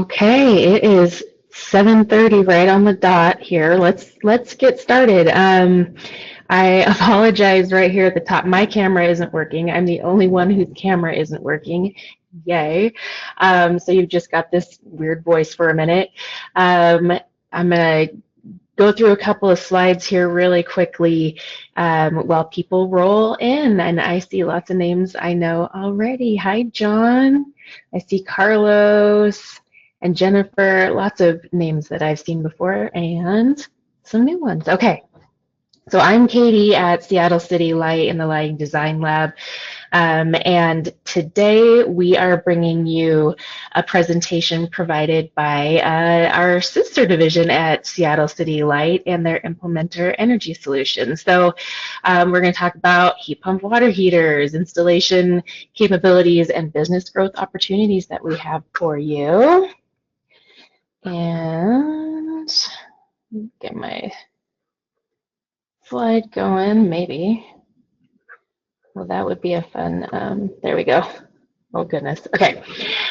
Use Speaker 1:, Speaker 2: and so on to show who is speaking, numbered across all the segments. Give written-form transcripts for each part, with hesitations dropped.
Speaker 1: Okay, it is 7:30 right on the dot here. Let's get started. I apologize right here at the top. My camera isn't working. I'm the only one whose camera isn't working. Yay. So you've just got this weird voice for a minute. I'm gonna go through a couple of slides here really quickly while people roll in, and I see lots of names I know already. Hi, John. I see Carlos and Jennifer, lots of names that I've seen before and some new ones. Okay, so I'm Katie at Seattle City Light in the Lighting Design Lab. And today we are bringing you a presentation provided by our sister division at Seattle City Light and their implementer energy solutions. So we're going to talk about heat pump water heaters, installation capabilities, and business growth opportunities that we have for you. And get my slide going, maybe. Well, that would be a fun, there we go. Oh, goodness. Okay.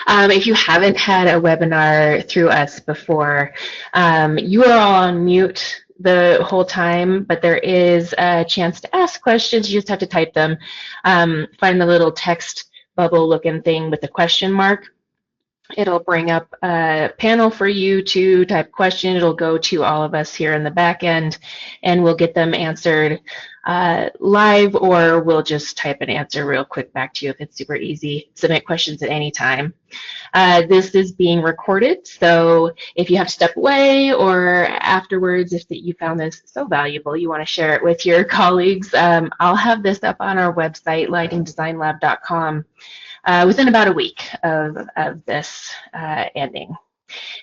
Speaker 1: If you haven't had a webinar through us before, you are all on mute the whole time, but there is a chance to ask questions. You just have to type them. Find the little text bubble looking thing with the question mark. It'll bring up a panel for you to type question. It'll go to all of us here in the back end, and we'll get them answered live, or we'll just type an answer real quick back to you if it's super easy. Submit questions at any time. This is being recorded, so if you have to step away or afterwards, if you found this so valuable, you want to share it with your colleagues, I'll have this up on our website, lightingdesignlab.com. Within about a week of this ending.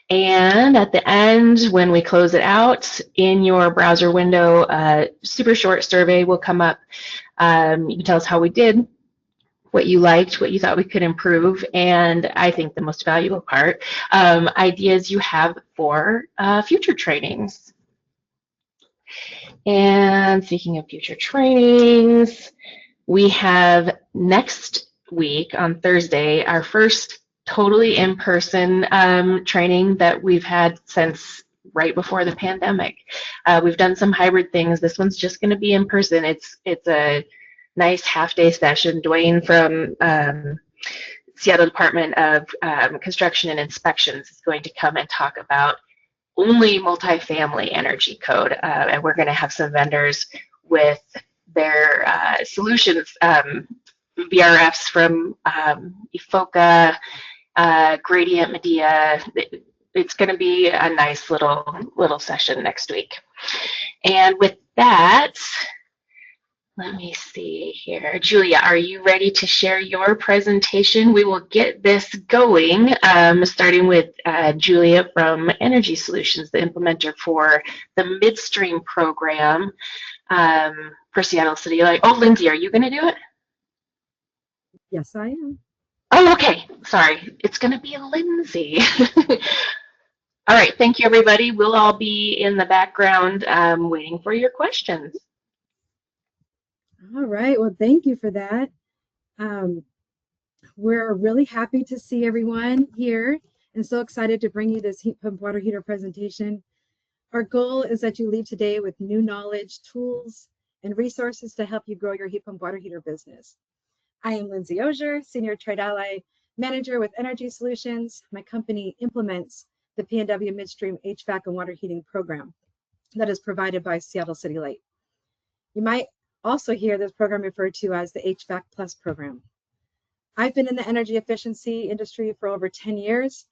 Speaker 1: And at the end, when we close it out, in your browser window, a super short survey will come up. You can tell us how we did, what you liked, what you thought we could improve, and I think the most valuable part, ideas you have for future trainings. And speaking of future trainings, we have next week on Thursday our first totally in-person training that we've had since right before the pandemic. We've done some hybrid things. This one's just going to be in person. It's a nice half-day session. Dwayne from Seattle Department of Construction and Inspections is going to come and talk about only multifamily energy code, and we're going to have some vendors with their solutions, VRFs from EFOCA, Gradient Medea. It's going to be a nice little session next week. And with that, let me see here. Julia, are you ready to share your presentation? We will get this going, starting with Julia from Energy Solutions, the implementer for the midstream program for Seattle City Light. Oh, Lindsay, are you going to do it?
Speaker 2: Yes, I am.
Speaker 1: Oh, okay. Sorry. It's going to be Lindsay. All right. Thank you, everybody. We'll all be in the background waiting for your questions.
Speaker 2: All right. Well, thank you for that. We're really happy to see everyone here and so excited to bring you this heat pump water heater presentation. Our goal is that you leave today with new knowledge, tools, and resources to help you grow your heat pump water heater business. I am Lindsay Ogier, Senior Trade Ally Manager with Energy Solutions. My company implements the PNW Midstream HVAC and Water Heating Program that is provided by Seattle City Light. You might also hear this program referred to as the HVAC Plus program. I've been in the energy efficiency industry for over 10 years,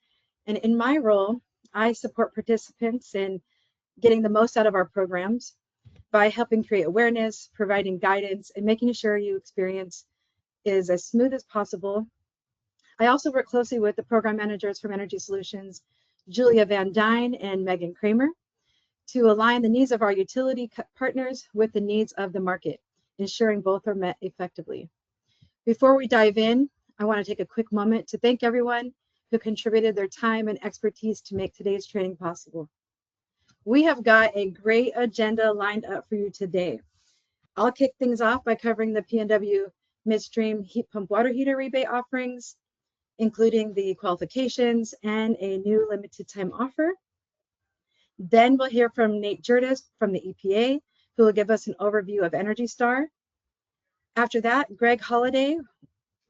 Speaker 2: and in my role, I support participants in getting the most out of our programs by helping create awareness, providing guidance, and making sure you experience is as smooth as possible. I also work closely with the program managers from Energy Solutions, Julia Van Dyne and Megan Kramer, to align the needs of our utility partners with the needs of the market, ensuring both are met effectively. Before we dive in, I want to take a quick moment to thank everyone who contributed their time and expertise to make today's training possible. We have got a great agenda lined up for you today. I'll kick things off by covering the PNW Midstream Heat Pump Water Heater Rebate offerings. including the qualifications and a new limited time offer. Then we'll hear from Nate Jurtis from the EPA, who will give us an overview of Energy Star. After that, Greg Holliday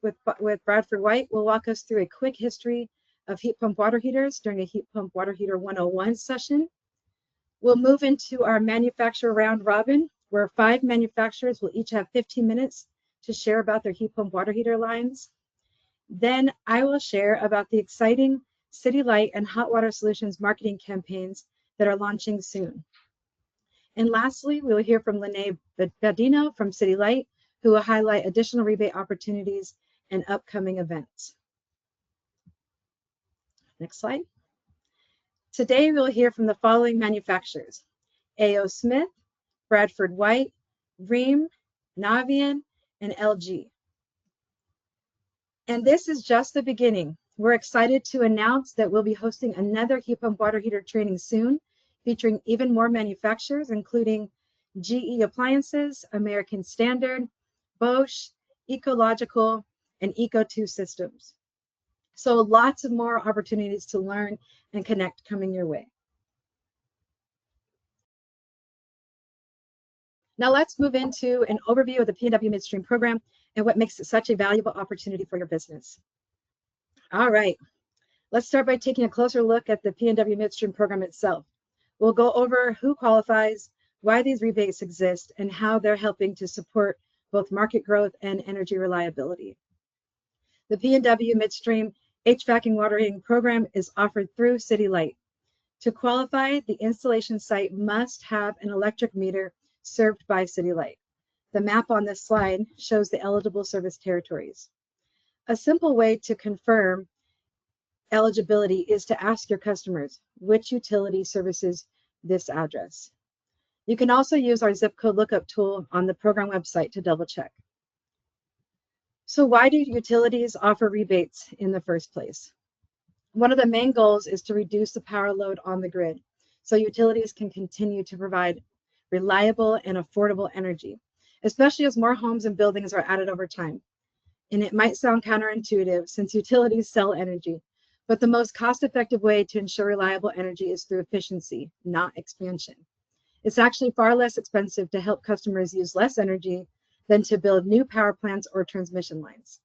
Speaker 2: with Bradford White will walk us through a quick history of heat pump water heaters during a heat pump water heater 101 session. We'll move into our manufacturer round robin, where 5 manufacturers will each have 15 minutes to share about their heat pump water heater lines. Then I will share about the exciting City Light and Hot Water Solutions marketing campaigns that are launching soon. And lastly, we will hear from Lene Badino from City Light, who will highlight additional rebate opportunities and upcoming events. Next slide. Today, we'll hear from the following manufacturers: A.O. Smith, Bradford White, Rheem, Navien, and LG. And this is just the beginning. We're excited to announce that we'll be hosting another heat pump water heater training soon, featuring even more manufacturers, including GE Appliances, American Standard, Bosch, Ecological, and Eco2 Systems. So lots of more opportunities to learn and connect coming your way. Now let's move into an overview of the P&W Midstream program and what makes it such a valuable opportunity for your business. All right, let's start by taking a closer look at the P&W Midstream program itself. We'll go over who qualifies, why these rebates exist, and how they're helping to support both market growth and energy reliability. The P&W Midstream HVAC and water heating program is offered through City Light. To qualify, the installation site must have an electric meter served by City Light. The map on this slide shows the eligible service territories. A simple way to confirm eligibility is to ask your customers which utility services this address. You can also use our zip code lookup tool on the program website to double check. So why do utilities offer rebates in the first place? One of the main goals is to reduce the power load on the grid, so utilities can continue to provide reliable and affordable energy, especially as more homes and buildings are added over time. And it might sound counterintuitive since utilities sell energy, but the most cost-effective way to ensure reliable energy is through efficiency, not expansion. It's actually far less expensive to help customers use less energy than to build new power plants or transmission lines.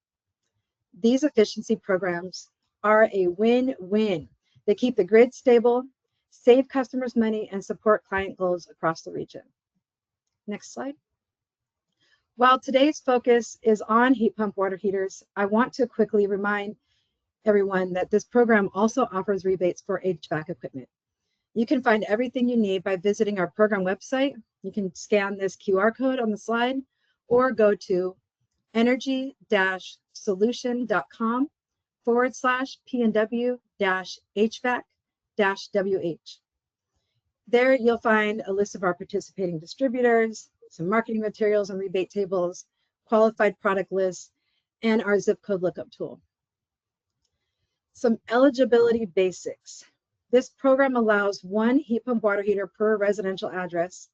Speaker 2: These efficiency programs are a win-win. They keep the grid stable, save customers money, and support client goals across the region. Next slide. While today's focus is on heat pump water heaters, I want to quickly remind everyone that this program also offers rebates for HVAC equipment. You can find everything you need by visiting our program website. You can scan this QR code on the slide or go to energy-solution.com/PNW-HVAC-WH. There you'll find a list of our participating distributors, some marketing materials and rebate tables, qualified product lists, and our zip code lookup tool. Some eligibility basics. This program allows 1 heat pump water heater per residential address,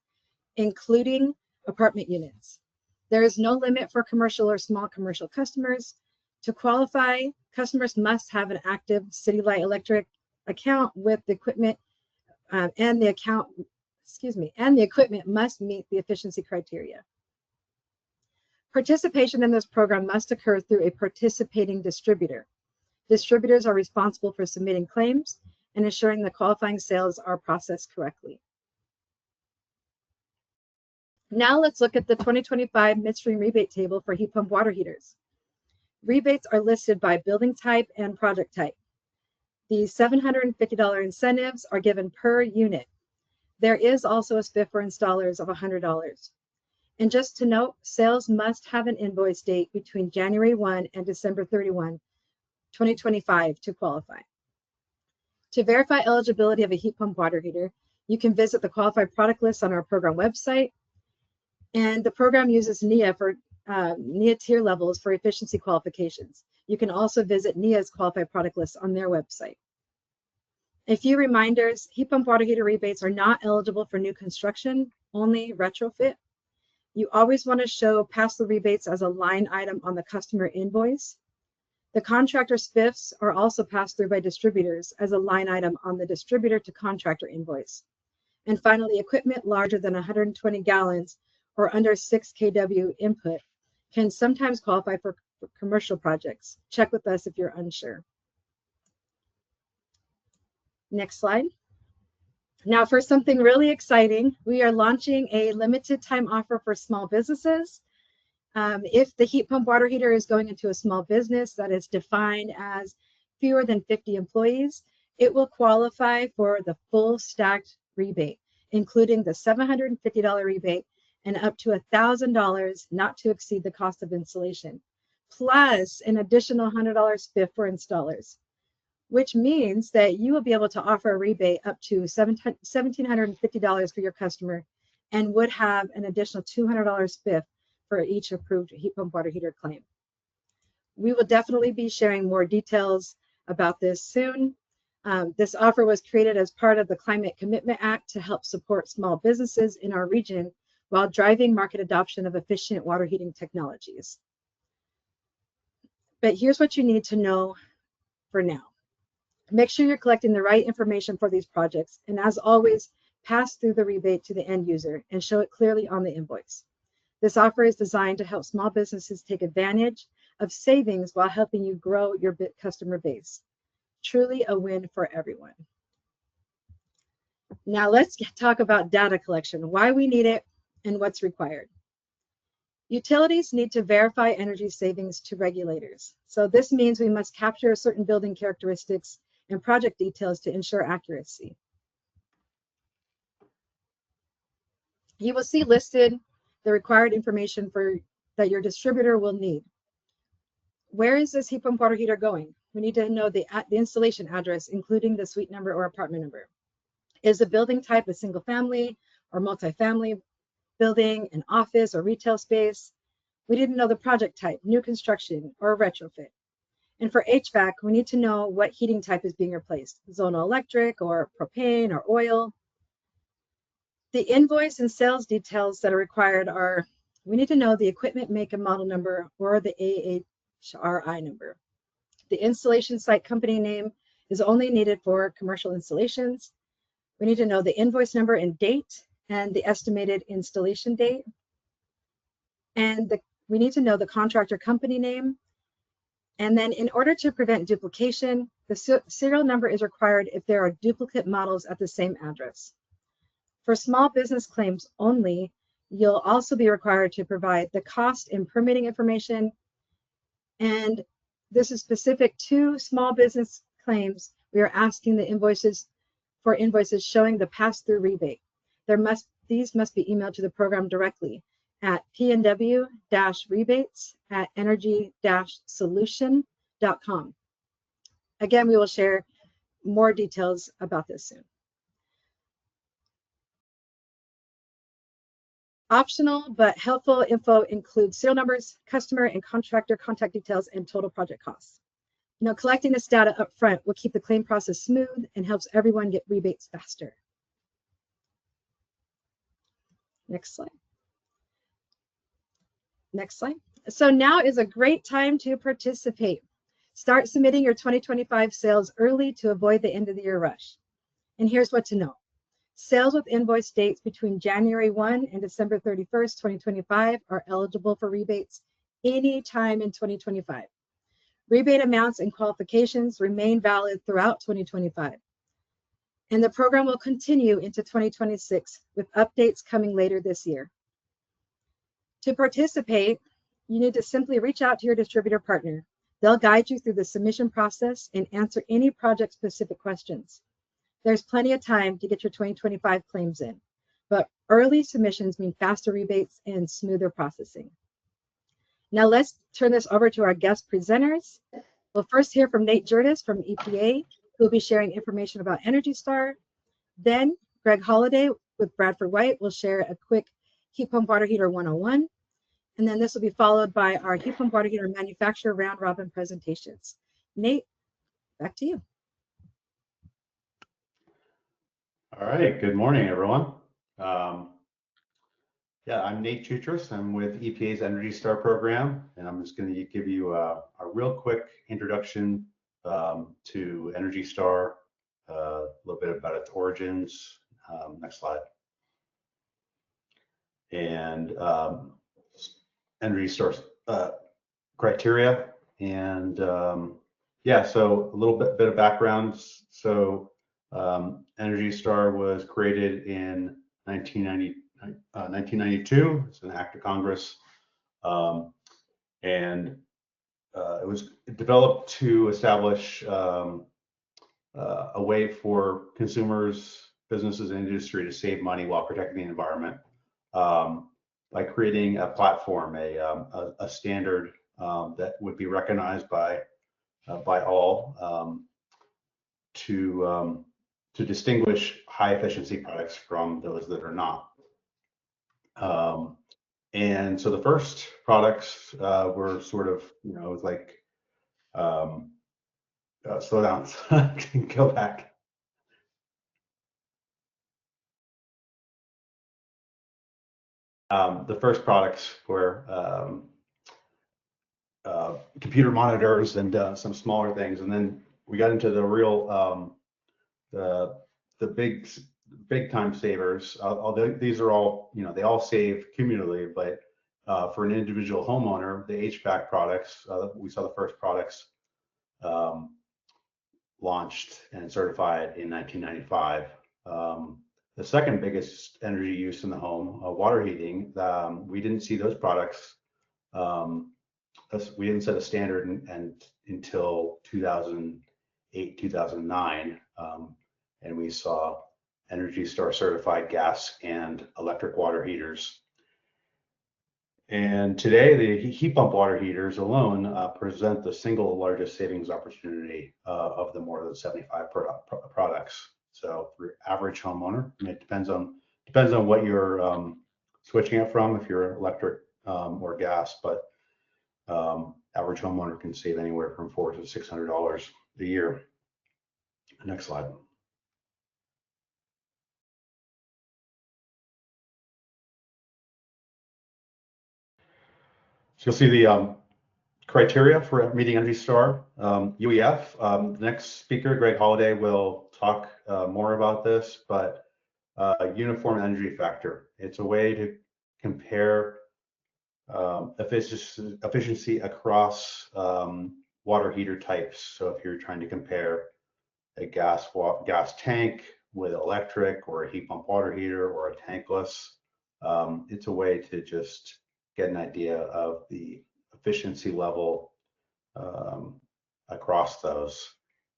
Speaker 2: including apartment units. There is no limit for commercial or small commercial customers. To qualify, customers must have an active City Light Electric account with the equipment, and the equipment must meet the efficiency criteria. Participation in this program must occur through a participating distributor. Distributors are responsible for submitting claims and ensuring the qualifying sales are processed correctly. Now let's look at the 2025 midstream rebate table for heat pump water heaters. Rebates are listed by building type and project type. The $750 incentives are given per unit. There is also a spiff for installers of $100. And just to note, sales must have an invoice date between January 1 and December 31, 2025 to qualify. To verify eligibility of a heat pump water heater, you can visit the qualified product list on our program website. And the program uses NEA for NEA tier levels for efficiency qualifications. You can also visit NEA's qualified product list on their website. A few reminders: heat pump water heater rebates are not eligible for new construction, only retrofit. You always want to show pass-through rebates as a line item on the customer invoice. The contractor spiffs are also passed through by distributors as a line item on the distributor to contractor invoice. And finally, equipment larger than 120 gallons or under 6 kW input can sometimes qualify for commercial projects. Check with us if you're unsure. Next slide. Now for something really exciting, we are launching a limited time offer for small businesses. If the heat pump water heater is going into a small business that is defined as fewer than 50 employees, it will qualify for the full stacked rebate, including the $750 rebate and up to $1,000 not to exceed the cost of installation, plus an additional $100 spiff for installers, which means that you will be able to offer a rebate up to $1,750 for your customer and would have an additional $200 spiff for each approved heat pump water heater claim. We will definitely be sharing more details about this soon. This offer was created as part of the Climate Commitment Act to help support small businesses in our region while driving market adoption of efficient water heating technologies. But here's what you need to know for now. Make sure you're collecting the right information for these projects, and as always, pass through the rebate to the end user and show it clearly on the invoice. This offer is designed to help small businesses take advantage of savings while helping you grow your customer base. Truly a win for everyone. Now let's talk about data collection, why we need it and what's required. Utilities need to verify energy savings to regulators. So this means we must capture certain building characteristics and project details to ensure accuracy. You will see listed the required information that your distributor will need. Where is this heat pump water heater going? We need to know the installation address, including the suite number or apartment number. Is the building type a single family or multifamily building, an office or retail space? We need to know the project type, new construction or retrofit. And for HVAC, we need to know what heating type is being replaced, zonal electric or propane or oil. The invoice and sales details that are required are, we need to know the equipment make and model number or the AHRI number. The installation site company name is only needed for commercial installations. We need to know the invoice number and date and the estimated installation date. And we need to know the contractor company name. And then in order to prevent duplication, the serial number is required if there are duplicate models at the same address. For small business claims only, you'll also be required to provide the cost and permitting information. And this is specific to small business claims. We are asking the invoices showing the pass-through rebate. These must be emailed to the program directly at pnw-rebates@energy-solution.com. Again, we will share more details about this soon. Optional but helpful info includes serial numbers, customer and contractor contact details, and total project costs. Collecting this data up front will keep the claim process smooth and helps everyone get rebates faster. Next slide. Next slide. So now is a great time to participate. Start submitting your 2025 sales early to avoid the end of the year rush. And here's what to know. Sales with invoice dates between January 1 and December 31st, 2025 are eligible for rebates anytime in 2025. Rebate amounts and qualifications remain valid throughout 2025. And the program will continue into 2026 with updates coming later this year. To participate, you need to simply reach out to your distributor partner. They'll guide you through the submission process and answer any project-specific questions. There's plenty of time to get your 2025 claims in, but early submissions mean faster rebates and smoother processing. Now let's turn this over to our guest presenters. We'll first hear from Nate Jurtis from EPA, who will be sharing information about Energy Star. Then Greg Holliday with Bradford White will share a quick Heat Pump Water Heater 101. And then this will be followed by our Heat Pump Water Heater Manufacturer round robin presentations. Nate, back to you.
Speaker 3: All right, good morning, everyone. Yeah, I'm Nate Chutras. I'm with EPA's Energy Star program, and I'm just going to give you a real quick introduction to Energy Star, a little bit about its origins. Next slide. And Energy Star's criteria. And yeah, so a little bit of background. So Energy Star was created in 1992. It's an act of Congress, and it was developed to establish a way for consumers, businesses, and industry to save money while protecting the environment by creating a platform, a standard that would be recognized by all to distinguish high efficiency products from those that are not. And so the first products were sort of, it was like, slow down, go back. The first products were computer monitors and some smaller things, and then we got into the real the big time savers. Although these are all, they all save cumulatively, but for an individual homeowner, the HVAC products, we saw the first products launched and certified in 1995. The second biggest energy use in the home, water heating, we didn't see those products. We didn't set a standard until 2008, 2009, and we saw Energy Star certified gas and electric water heaters. And today, the heat pump water heaters alone present the single largest savings opportunity of the more than 75 products. So for average homeowner, it depends on what you're switching it from, if you're electric or gas, but average homeowner can save anywhere from $400 to $600 a year. Next slide. So you'll see the criteria for meeting Energy Star. UEF, the next speaker, Greg Holliday, will talk more about this, but uniform energy factor. It's a way to compare efficiency across water heater types. So if you're trying to compare a gas tank with electric, or a heat pump water heater, or a tankless, it's a way to just get an idea of the efficiency level across those.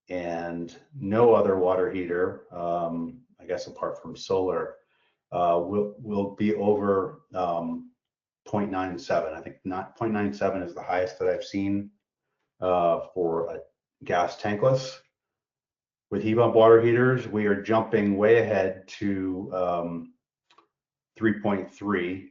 Speaker 3: And no other water heater, I guess apart from solar, will be over 0.97. I think 0.97 is the highest that I've seen for a gas tankless. With heat pump water heaters, we are jumping way ahead to 3.3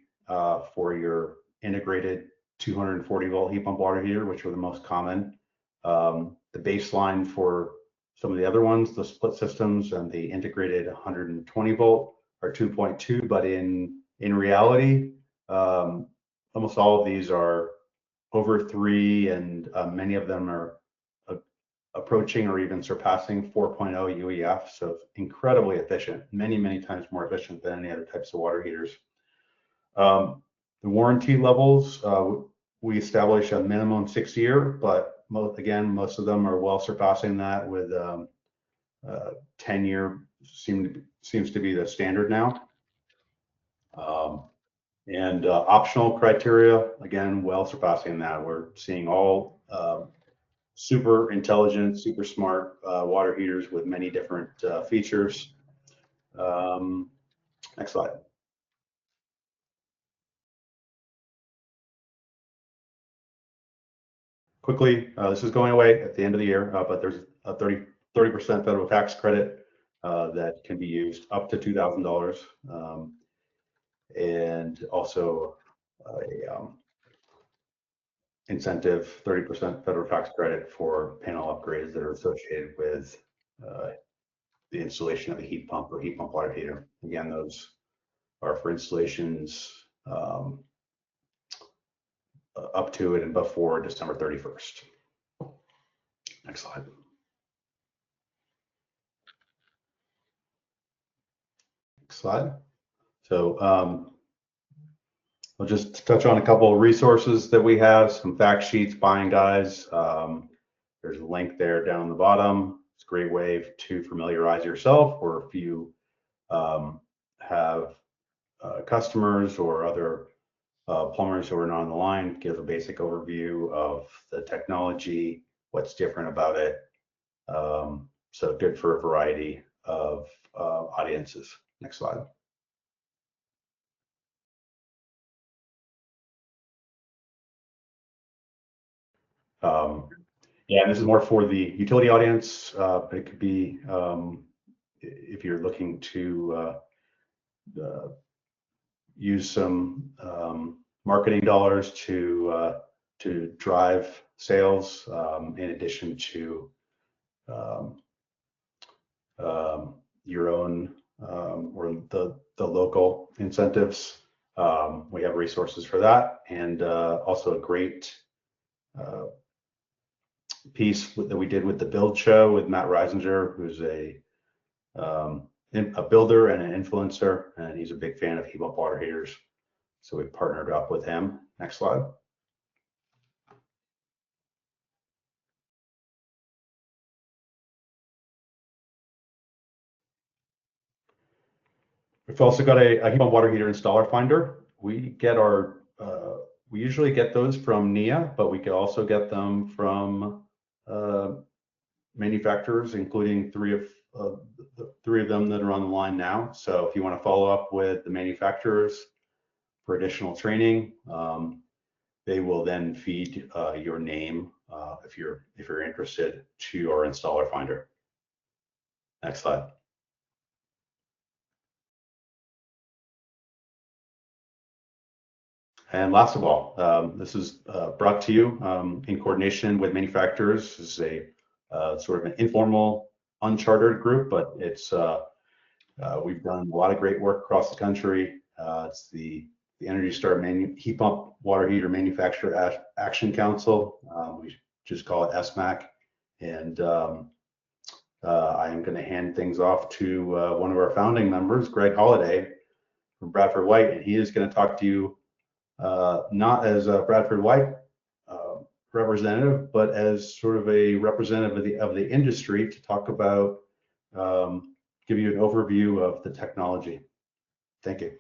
Speaker 3: for your integrated 240 volt heat pump water heater, which are the most common. The baseline for some of the other ones, the split systems and the integrated 120 volt, are 2.2, but in reality, almost all of these are over 3, and many of them are approaching or even surpassing 4.0 UEF. So it's incredibly efficient, many times more efficient than any other types of water heaters. The warranty levels, we establish a minimum 6-year, but most of them are well surpassing that, with 10-year seems to be the standard now. And optional criteria, again, well surpassing that. We're seeing all super intelligent, super smart water heaters with many different features. Next slide. Quickly, this is going away at the end of the year, but there's a 30% federal tax credit that can be used up to $2,000, and also a incentive 30% federal tax credit for panel upgrades that are associated with the installation of a heat pump or heat pump water heater. Again, those are for installations up to and before December 31st. Next slide. Next slide. So I'll just touch on a couple of resources that we have, some fact sheets, buying guides. There's a link there down the bottom. It's a great way to familiarize yourself, or if you have customers or other plumbers who are not on the line, give a basic overview of the technology, what's different about it. So good for a variety of audiences. Next slide. Yeah, this is more for the utility audience, but it could be if you're looking to use some marketing dollars to drive sales, in addition to your own or the local incentives. We have resources for that, and also a great piece that we did with the Build Show with Matt Reisinger, who's a builder and an influencer, and he's a big fan of heat pump water heaters. So we partnered up with him. Next slide. We've also got a heat pump water heater installer finder. We get our we usually get those from NIA, but we could also get them from manufacturers, including three of them that are on the line now. So if you want to follow up with the manufacturers for additional training, they will then feed your name if you're interested to our installer finder. Next slide. And last of all, this is brought to you in coordination with manufacturers. This is a sort of an informal, unchartered group, but it's we've done a lot of great work across the country. It's the Energy Star Heat Pump Water Heater Manufacturer Action Council. We just call it ESMAC. And I am going to hand things off to one of our founding members, Greg Holliday from Bradford White, and he is going to talk to you not as a Bradford White representative, but as sort of a representative of the industry to talk about, give you an overview of the technology. Thank you.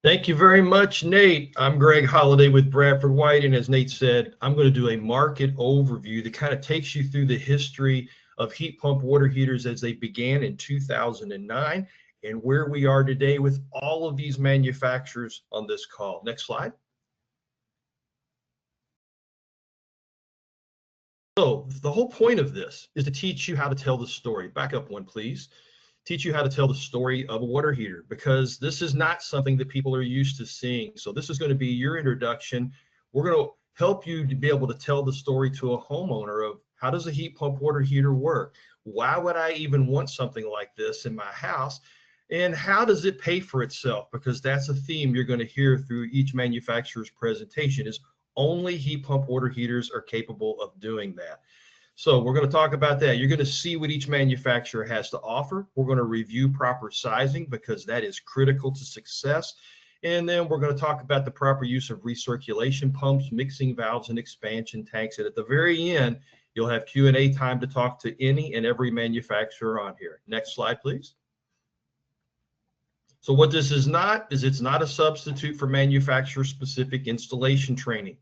Speaker 4: Thank you very much, Nate. I'm Greg Holliday with Bradford White, and as Nate said, I'm going to do a market overview that kind of takes you through the history of heat pump water heaters as they began in 2009 and where we are today with all of these manufacturers on this call. Next slide. So the whole point of this is to teach you how to tell the story. Back up one, please. Teach you how to tell the story of a water heater, because this is not something that people are used to seeing. So this is going to be your introduction. We're going to help you to be able to tell the story to a homeowner of how does a heat pump water heater work? Why would I even want something like this in my house? And how does it pay for itself? Because that's a theme you're going to hear through each manufacturer's presentation, is only heat pump water heaters are capable of doing that. So we're going to talk about that. You're going to see what each manufacturer has to offer. We're going to review proper sizing, because that is critical to success. And then we're going to talk about the proper use of recirculation pumps, mixing valves, and expansion tanks. And at the very end, you'll have Q&A time to talk to any and every manufacturer on here. Next slide, please. So what this is not is it's not a substitute for manufacturer-specific installation training.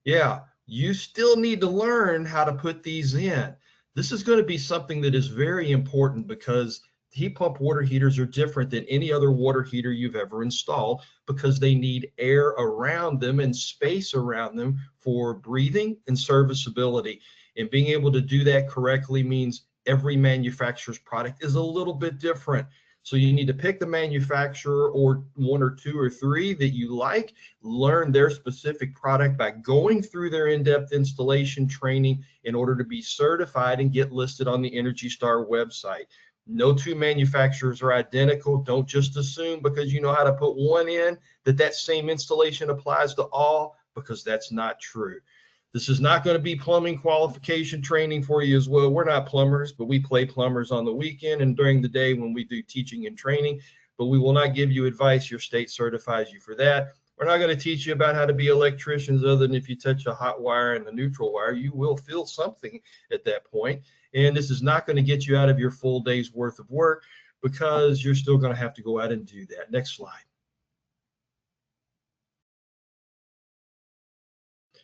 Speaker 4: Yeah, you still need to learn how to put these in. This is going to be something that is very important, because heat pump water heaters are different than any other water heater you've ever installed, because they need air around them and space around them for breathing and serviceability. And being able to do that correctly means every manufacturer's product is a little bit different. So you need to pick the manufacturer, or one or two or three that you like, learn their specific product by going through their in-depth installation training in order to be certified and get listed on the Energy Star website. No two manufacturers are identical. Don't just assume because you know how to put one in that that same installation applies to all, because that's not true. This is not going to be plumbing qualification training for you as well. We're not plumbers, but we play plumbers on the weekend and during the day when we do teaching and training, but we will not give you advice. Your state certifies you for that. We're not going to teach you about how to be electricians, other than if you touch a hot wire and a neutral wire, you will feel something at that point. And this is not going to get you out of your full day's worth of work, because you're still going to have to go out and do that. Next slide.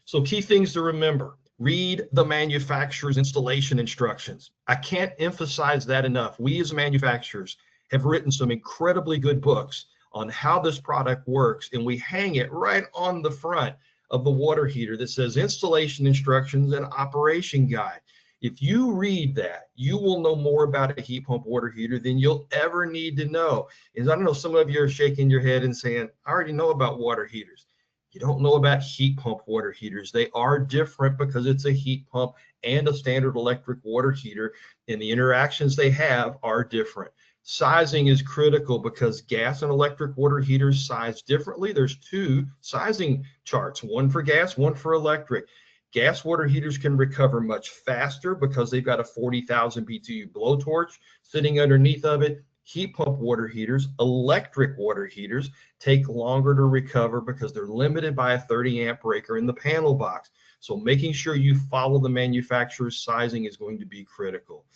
Speaker 4: So key things to remember: read the manufacturer's installation instructions. I can't emphasize that enough. We as manufacturers have written some incredibly good books on how this product works, and we hang it right on the front of the water heater that says installation instructions and operation guide. If you read that, you will know more about a heat pump water heater than you'll ever need to know. And I don't know, some of you are shaking your head and saying, I already know about water heaters. You don't know about heat pump water heaters. They are different because it's a heat pump and a standard electric water heater, and the interactions they have are different. Sizing is critical because gas and electric water heaters size differently. There's two sizing charts, one for gas, one for electric. Gas water heaters can recover much faster because they've got a 40,000 BTU blowtorch sitting underneath of it. Heat pump water heaters, electric water heaters, take longer to recover because they're limited by a 30 amp breaker in the panel box. So making sure you follow the manufacturer's sizing is going to be critical.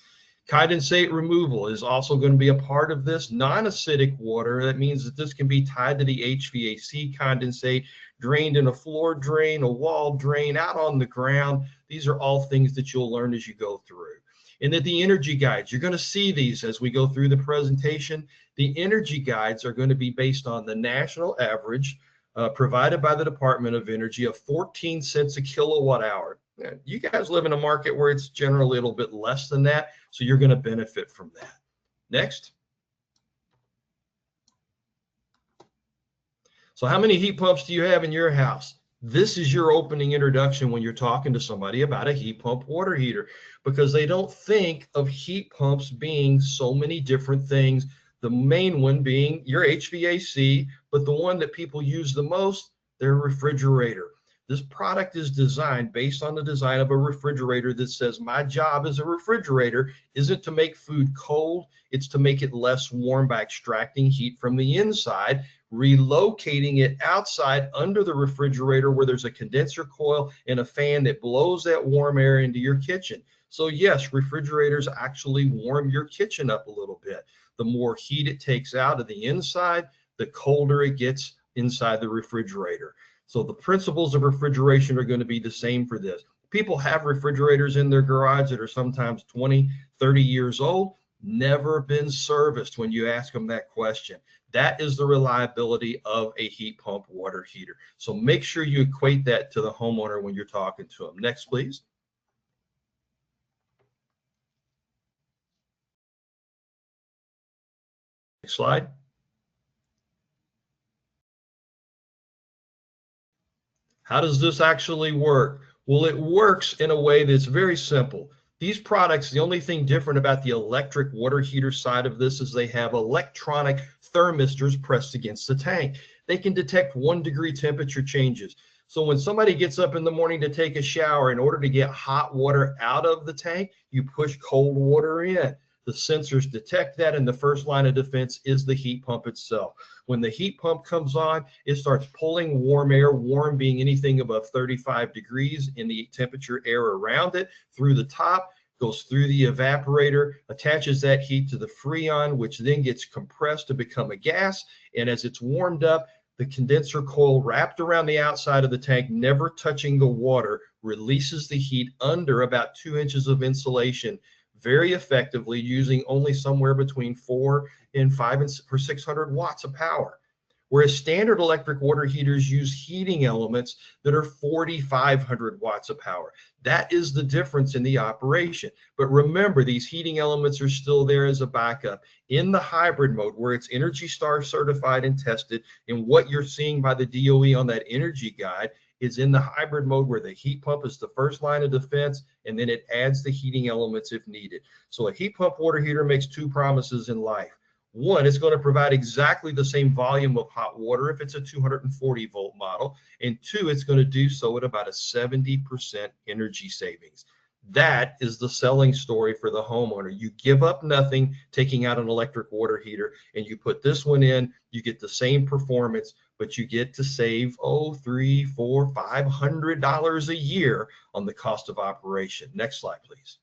Speaker 4: Condensate removal is also going to be a part of this. Non-acidic water, that means that this can be tied to the HVAC condensate, drained in a floor drain, a wall drain, out on the ground. These are all things that you'll learn as you go through. And that the energy guides, you're going to see these as we go through the presentation. The energy guides are going to be based on the national average provided by the Department of Energy of 14 cents a kilowatt hour. You guys live in a market where it's generally a little bit less than that, so you're going to benefit from that. Next. So how many heat pumps do you have in your house? This is your opening introduction when you're talking to somebody about a heat pump water heater, because they don't think of heat pumps being so many different things. The main one being your HVAC, but the one that people use the most, their refrigerator. This product is designed based on the design of a refrigerator that says my job as a refrigerator isn't to make food cold, it's to make it less warm by extracting heat from the inside, relocating it outside under the refrigerator where there's a condenser coil and a fan that blows that warm air into your kitchen. So yes, refrigerators actually warm your kitchen up a little bit. The more heat it takes out of the inside, the colder it gets inside the refrigerator. So the principles of refrigeration are going to be the same for this. People have refrigerators in their garage that are sometimes 20, 30 years old, never been serviced when you ask them that question. That is the reliability of a heat pump water heater. So make sure you equate that to the homeowner when you're talking to them. Next, please. Next slide. How does this actually work? Well, it works in a way that's very simple. These products, the only thing different about the electric water heater side of this is they have electronic thermistors pressed against the tank. They can detect 1 degree temperature changes. So when somebody gets up in the morning to take a shower, in order to get hot water out of the tank, you push cold water in. The sensors detect that, and the first line of defense is the heat pump itself. When the heat pump comes on, it starts pulling warm air, warm being anything above 35 degrees in the temperature air around it, through the top, goes through the evaporator, attaches that heat to the Freon, which then gets compressed to become a gas. And as it's warmed up, the condenser coil wrapped around the outside of the tank, never touching the water, releases the heat under about 2 inches of insulation very effectively, using only somewhere between 4 and 5 or 600 watts of power. Whereas standard electric water heaters use heating elements that are 4,500 watts of power. That is the difference in the operation. But remember, these heating elements are still there as a backup. In the hybrid mode, where it's Energy Star certified and tested, and what you're seeing by the DOE on that energy guide, is in the hybrid mode where the heat pump is the first line of defense, and then it adds the heating elements if needed. So a heat pump water heater makes two promises in life. One, it's going to provide exactly the same volume of hot water if it's a 240 volt model. And two, it's going to do so at about a 70% energy savings. That is the selling story for the homeowner. You give up nothing taking out an electric water heater, and you put this one in, you get the same performance, but you get to save, $300, $400, $500 a year on the cost of operation. Next slide, please.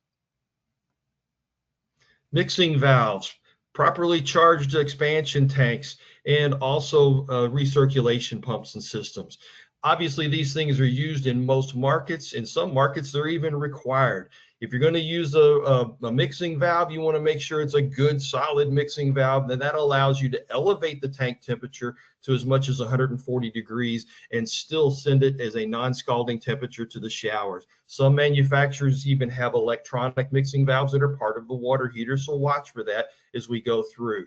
Speaker 4: Mixing valves, properly charged expansion tanks, and also recirculation pumps and systems. Obviously, these things are used in most markets. In some markets, they're even required. If you're going to use a mixing valve, you want to make sure it's a good, solid mixing valve. Then that allows you to elevate the tank temperature to as much as 140 degrees and still send it as a non-scalding temperature to the showers. Some manufacturers even have electronic mixing valves that are part of the water heater, so watch for that as we go through.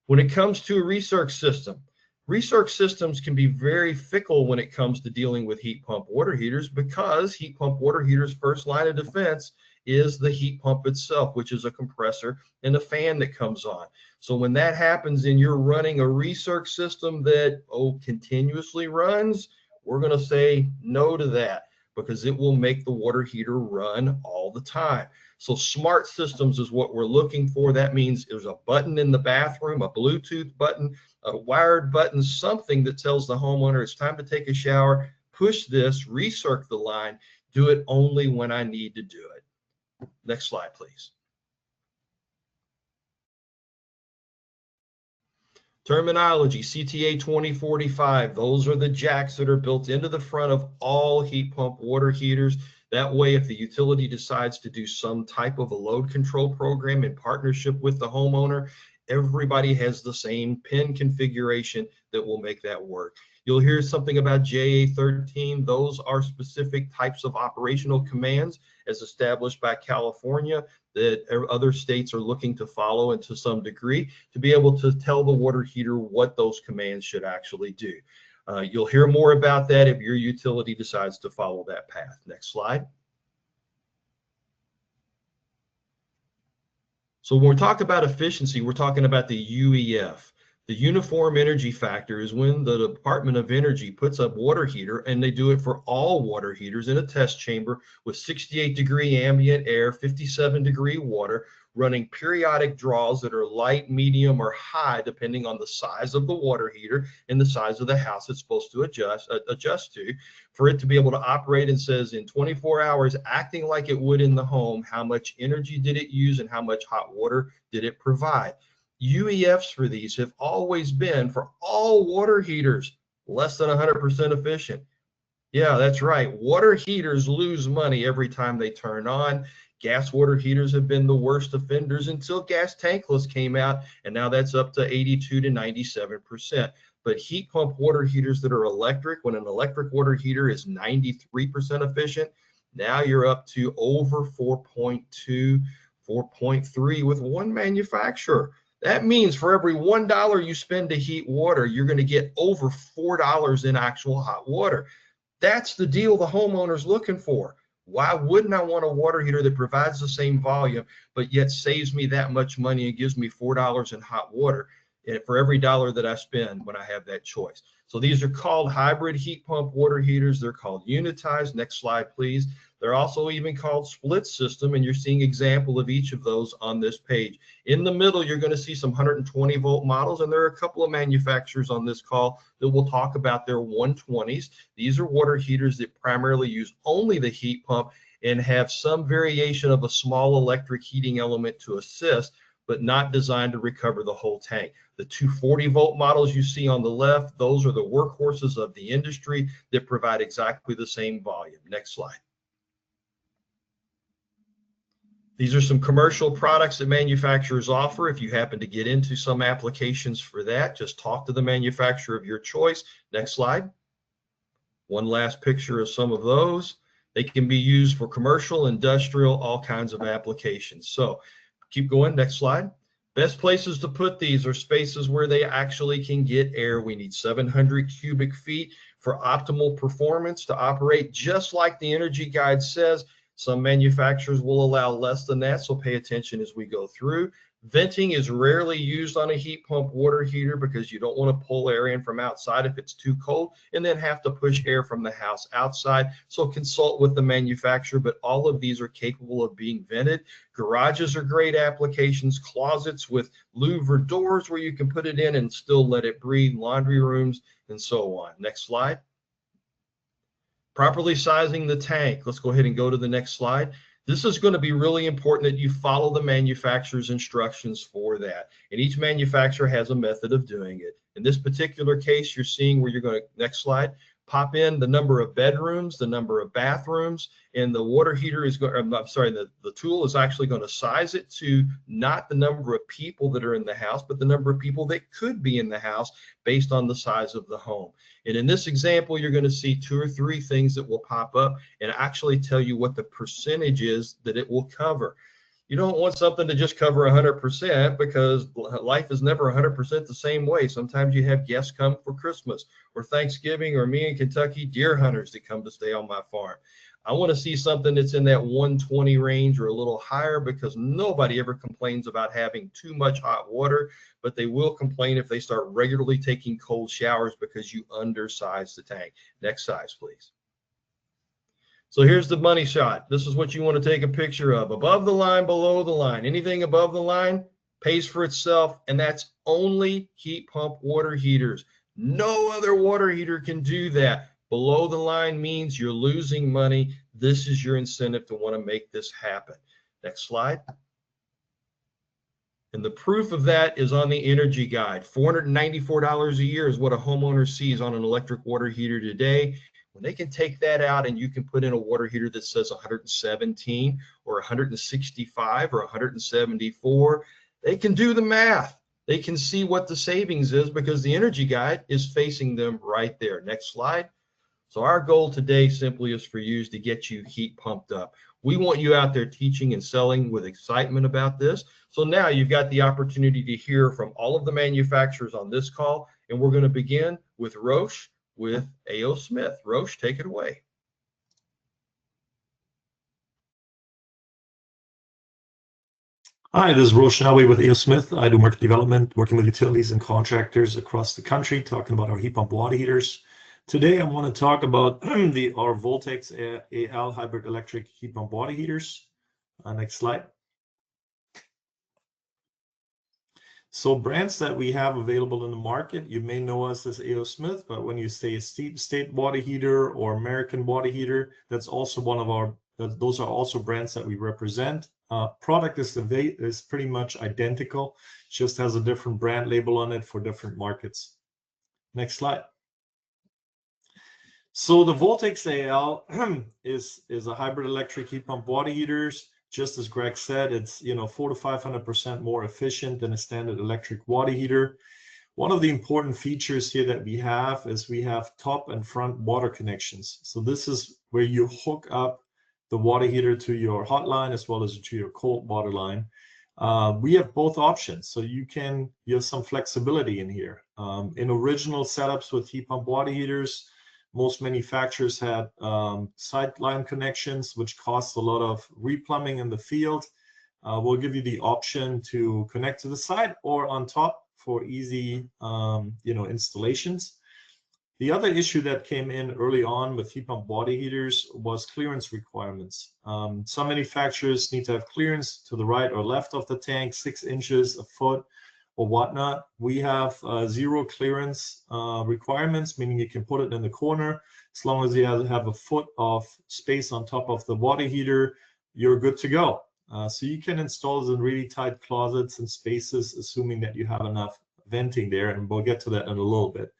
Speaker 4: When it comes to a recirc system, recirc systems can be very fickle when it comes to dealing with heat pump water heaters, because heat pump water heaters' first line of defense is the heat pump itself, which is a compressor and a fan that comes on. So when that happens and you're running a recirc system that continuously runs, we're going to say no to that, because it will make the water heater run all the time. So smart systems is what we're looking for. That means there's a button in the bathroom, a Bluetooth button, a wired button, something that tells the homeowner it's time to take a shower, push this, recirc the line, do it only when I need to do it. Next slide, please. Terminology, CTA 2045, those are the jacks that are built into the front of all heat pump water heaters. That way, if the utility decides to do some type of a load control program in partnership with the homeowner, everybody has the same pin configuration that will make that work. You'll hear something about JA13. Those are specific types of operational commands as established by California that other states are looking to follow, and to some degree to be able to tell the water heater what those commands should actually do. You'll hear more about that if your utility decides to follow that path. Next slide. So when we talk about efficiency, we're talking about the UEF. The uniform energy factor is when the Department of Energy puts up water heater, and they do it for all water heaters in a test chamber with 68-degree ambient air, 57-degree water, running periodic draws that are light, medium, or high, depending on the size of the water heater and the size of the house it's supposed to adjust to, for it to be able to operate, and says in 24 hours, acting like it would in the home, how much energy did it use and how much hot water did it provide. UEFs for these have always been, for all water heaters, less than 100% efficient. Yeah, that's right. Water heaters lose money every time they turn on. Gas water heaters have been the worst offenders until gas tankless came out, and now that's up to 82 to 97%. But heat pump water heaters that are electric, when an electric water heater is 93% efficient, now you're up to over 4.2, 4.3 with one manufacturer. That means for every $1 you spend to heat water, you're going to get over $4 in actual hot water. That's the deal the homeowner's looking for. Why wouldn't I want a water heater that provides the same volume, but yet saves me that much money and gives me $4 in hot water for every dollar that I spend when I have that choice? So these are called hybrid heat pump water heaters. They're called unitized. Next slide, please. They're also even called split system, and you're seeing an example of each of those on this page. In the middle, you're going to see some 120 volt models, and there are a couple of manufacturers on this call that will talk about their 120s. These are water heaters that primarily use only the heat pump and have some variation of a small electric heating element to assist, but not designed to recover the whole tank. The 240 volt models you see on the left, those are the workhorses of the industry that provide exactly the same volume. Next slide. These are some commercial products that manufacturers offer. If you happen to get into some applications for that, just talk to the manufacturer of your choice. Next slide. One last picture of some of those. They can be used for commercial, industrial, all kinds of applications. So keep going. Next slide. Best places to put these are spaces where they actually can get air. We need 700 cubic feet for optimal performance to operate just like the energy guide says. Some manufacturers will allow less than that, so pay attention as we go through. Venting is rarely used on a heat pump water heater because you don't want to pull air in from outside if it's too cold and then have to push air from the house outside. So consult with the manufacturer, but all of these are capable of being vented. Garages are great applications, closets with louver doors where you can put it in and still let it breathe, laundry rooms, and so on. Next slide. Properly sizing the tank. Let's go ahead and go to the next slide. This is going to be really important that you follow the manufacturer's instructions for that. And each manufacturer has a method of doing it. In this particular case, you're seeing where you're going to, next slide, pop in the number of bedrooms, the number of bathrooms, and the water heater is going, I'm sorry, the tool is actually going to size it to not the number of people that are in the house, but the number of people that could be in the house based on the size of the home. And in this example, you're going to see 2 or 3 things that will pop up and actually tell you what the percentage is that it will cover. You don't want something to just cover 100% because life is never 100% the same way. Sometimes you have guests come for Christmas or Thanksgiving, or me in Kentucky, deer hunters that come to stay on my farm. I want to see something that's in that 120 range or a little higher, because nobody ever complains about having too much hot water, but they will complain if they start regularly taking cold showers because you undersize the tank. Next size, please. So here's the money shot. This is what you want to take a picture of. Above the line, below the line. Anything above the line pays for itself, and that's only heat pump water heaters. No other water heater can do that. Below the line means you're losing money. This is your incentive to want to make this happen. Next slide. And the proof of that is on the energy guide. $494 a year is what a homeowner sees on an electric water heater today. When they can take that out and you can put in a water heater that says 117 or 165 or 174, they can do the math. They can see what the savings is because the energy guide is facing them right there. Next slide. So our goal today simply is for you to get you heat pumped up. We want you out there teaching and selling with excitement about this. So now you've got the opportunity to hear from all of the manufacturers on this call, and we're going to begin with Roche with A.O. Smith. Roche, take it away.
Speaker 5: Hi, this is Roche Nawi with A.O. Smith. I do market development, working with utilities and contractors across the country, talking about our heat pump water heaters. Today, I want to talk about our Voltex AL hybrid electric heat pump water heaters. Next slide. So brands that we have available in the market, you may know us as A.O. Smith, but when you say state water heater or American water heater, that's also one of our, those are also brands that we represent. Product is pretty much identical, just has a different brand label on it for different markets. Next slide. So the Voltex AL is a hybrid electric heat pump water heaters. Just as Greg said, it's 400 to 500% more efficient than a standard electric water heater. One of the important features here that we have is we have top and front water connections. So this is where you hook up the water heater to your hot line as well as to your cold water line. We have both options, so you have some flexibility in here. In original setups with heat pump water heaters, most manufacturers had sideline connections, which cost a lot of replumbing in the field. We'll give you the option to connect to the side or on top for easy, installations. The other issue that came in early on with heat pump water heaters was clearance requirements. Some manufacturers need to have clearance to the right or left of the tank, 6 inches, a foot, or whatnot. We have 0 clearance requirements, meaning you can put it in the corner. As long as you have a foot of space on top of the water heater, you're good to go. So you can install this in really tight closets and spaces, assuming that you have enough venting there, and we'll get to that in a little bit.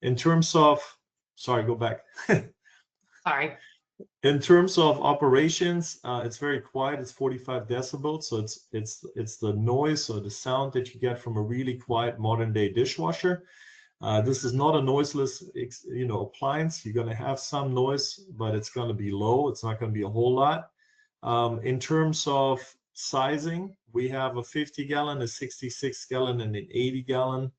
Speaker 5: In terms of, sorry, go back.
Speaker 1: Sorry.
Speaker 5: In terms of operations, it's very quiet. It's 45 decibels, so it's the noise or the sound that you get from a really quiet modern day dishwasher. This is not a noiseless, appliance. You're going to have some noise, but it's going to be low. It's not going to be a whole lot. In terms of sizing, we have a 50-gallon, a 66-gallon, and an 80-gallon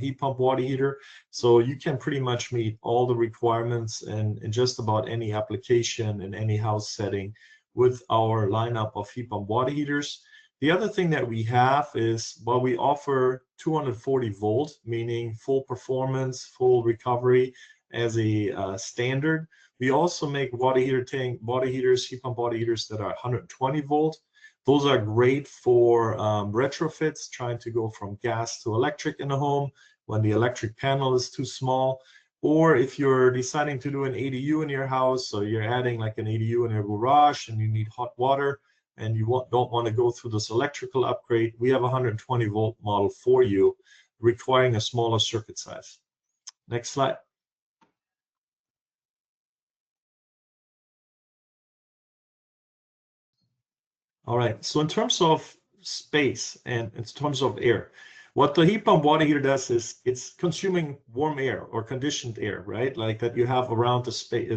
Speaker 5: heat pump water heater. So you can pretty much meet all the requirements in just about any application in any house setting with our lineup of heat pump water heaters. The other thing that we have is, while we offer 240 volt, meaning full performance, full recovery as a standard, we also make water heaters, heat pump water heaters that are 120 volt. Those are great for retrofits, trying to go from gas to electric in a home when the electric panel is too small. Or if you're deciding to do an ADU in your house, so you're adding like an ADU in your garage and you need hot water and you don't want to go through this electrical upgrade, we have a 120 volt model for you, requiring a smaller circuit size. Next slide. All right, so in terms of space and in terms of air, what the heat pump water heater does is it's consuming warm air or conditioned air, right? Like that you have around the space,